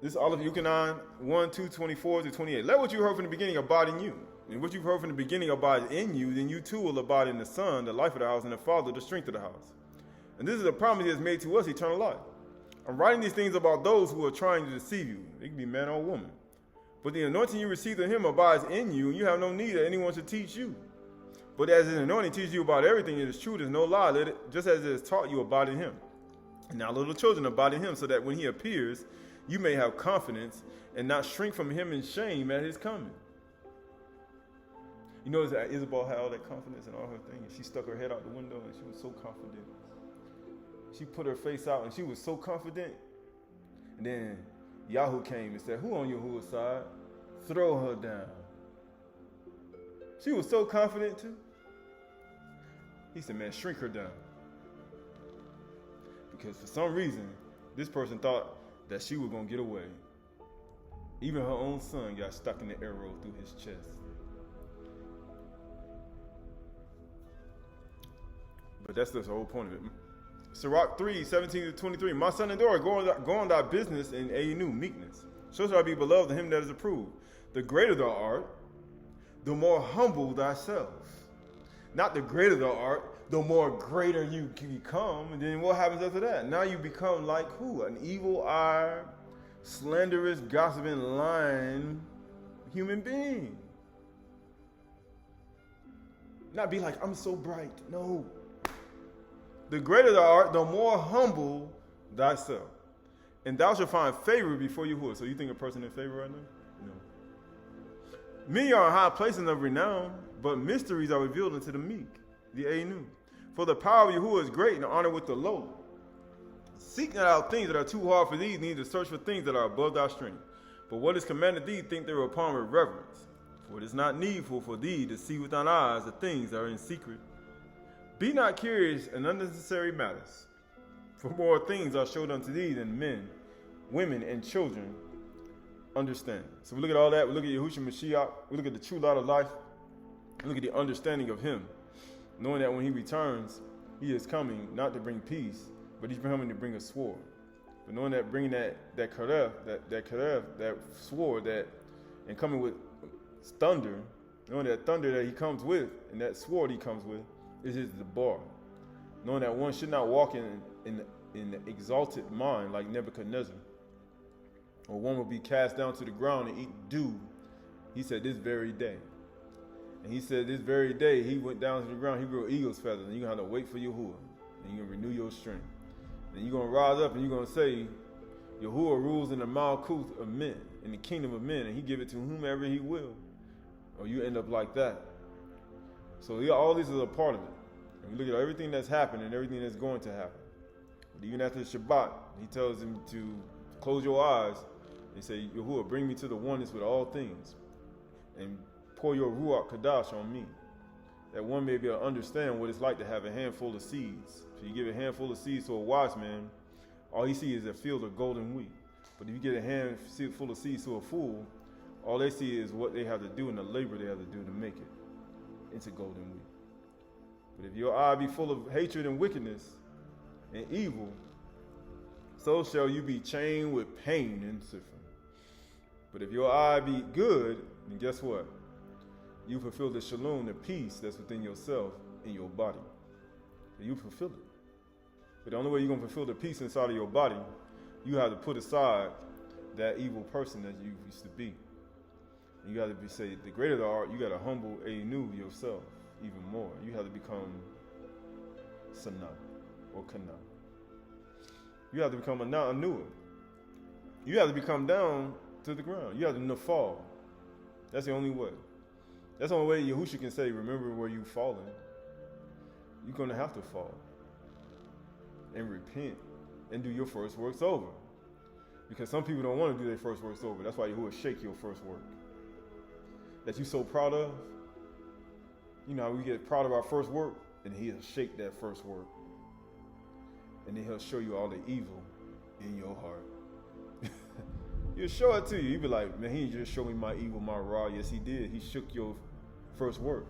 This is Olive Yukonon 1, 2, 24 to 28. Let what you heard from the beginning abide in you. And what you've heard from the beginning abides in you, then you too will abide in the Son, the life of the house, and the Father, the strength of the house. And this is a promise he has made to us, eternal life. I'm writing these things about those who are trying to deceive you. It can be man or woman. But the anointing you received of him abides in you, and you have no need that anyone should teach you. But as his anointing teaches you about everything, it is true, there's no lie. Let it, just as it has taught you, abide in him. And now little children, abide in him, so that when he appears, you may have confidence and not shrink from him in shame at his coming. You notice that Isabel had all that confidence in all her things. She stuck her head out the window and she was so confident. She put her face out and she was so confident. And then Yahoo came and said, who on Yahuwah's side? Throw her down. She was so confident too. He said, man, shrink her down. Because for some reason, this person thought that she was going to get away. Even her own son got stuck in the arrow through his chest. But that's the whole point of it. Sirach 3, 17 to 23. My son and daughter, go on thy business in Aynu, meekness. So shall I be beloved of him that is approved. The greater thou art, the more humble thyself. Not the greater thou art, the more greater you can become. And then what happens after that? Now you become like who? An evil eye, slanderous, gossiping, lying human being. Not be like, I'm so bright. No. The greater thou art, the more humble thyself. And thou shalt find favor before Yahuwah. So you think a person in favor right now? No. Many are in high places of renown, but mysteries are revealed unto the meek, the Aynu. For the power of Yahuwah is great and honor with the low. Seek not out things that are too hard for thee, neither search for things that are above thy strength. But what is commanded thee, think thereupon with reverence. For it is not needful for thee to see with thine eyes the things that are in secret. Be not curious in unnecessary matters, for more things are showed unto thee than men, women, and children understand. So we look at all that. We look at Yahushua Mashiach. We look at the true light of life. We look at the understanding of him, knowing that when he returns, he is coming not to bring peace, but he's coming to bring a sword. But knowing that bringing that Qahalath, that sword, and coming with thunder, knowing that thunder that he comes with and that sword he comes with is his bar. Knowing that one should not walk in the exalted mind like Nebuchadnezzar, or one will be cast down to the ground and eat dew. He said this very day. And he said this very day he went down to the ground, he grew eagle's feathers, and you're going to have to wait for Yahuwah, and you're going to renew your strength. And you're going to rise up and you're going to say, Yahuwah rules in the Malkuth of men, in the kingdom of men, and he give it to whomever he will. Or you end up like that. So all this is a part of it. And we look at everything that's happened and everything that's going to happen. But even after the Shabbat, he tells him to close your eyes and say, Yahuwah, bring me to the oneness with all things, and pour your Ruach Kadash on me, that one may be able to understand what it's like to have a handful of seeds. If you give a handful of seeds to a wise man, all he sees is a field of golden wheat. But if you get a handful of seeds to a fool, all they see is what they have to do and the labor they have to do to make it into golden wheat. But if your eye be full of hatred and wickedness and evil, so shall you be chained with pain and suffering. But if your eye be good, then guess what? You fulfill the shalom, the peace that's within yourself in your body. You fulfill it. But the only way you're going to fulfill the peace inside of your body, you have to put aside that evil person that you used to be. And you got to say, the greater thou art, you got to humble Aynu yourself even more. You have to become Sanah or Kana. You have to become a Nuah. You have to become down to the ground. You have to fall. That's the only way. That's the only way Yahushua can say, remember where you've fallen. You're going to have to fall and repent and do your first works over. Because some people don't want to do their first works over. That's why Yahuwah shake your first work that you're so proud of. You know how we get proud of our first work, and he'll shake that first work. And then he'll show you all the evil in your heart. He'll show it to you. You'll be like, man, he didn't just show me my evil, my raw. Yes, he did. He shook your first work.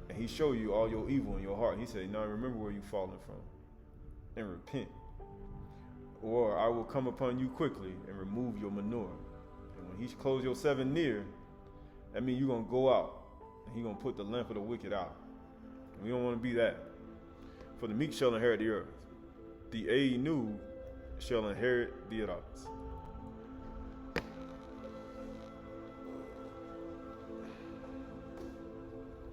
And he showed you all your evil in your heart. He said, now remember where you've fallen from and repent. Or I will come upon you quickly and remove your manure. And when he closed your 7 near, that means you're going to go out and he's going to put the lamp of the wicked out. And we don't want to be that. For the meek shall inherit the earth. The Aynu shall inherit the Eretz.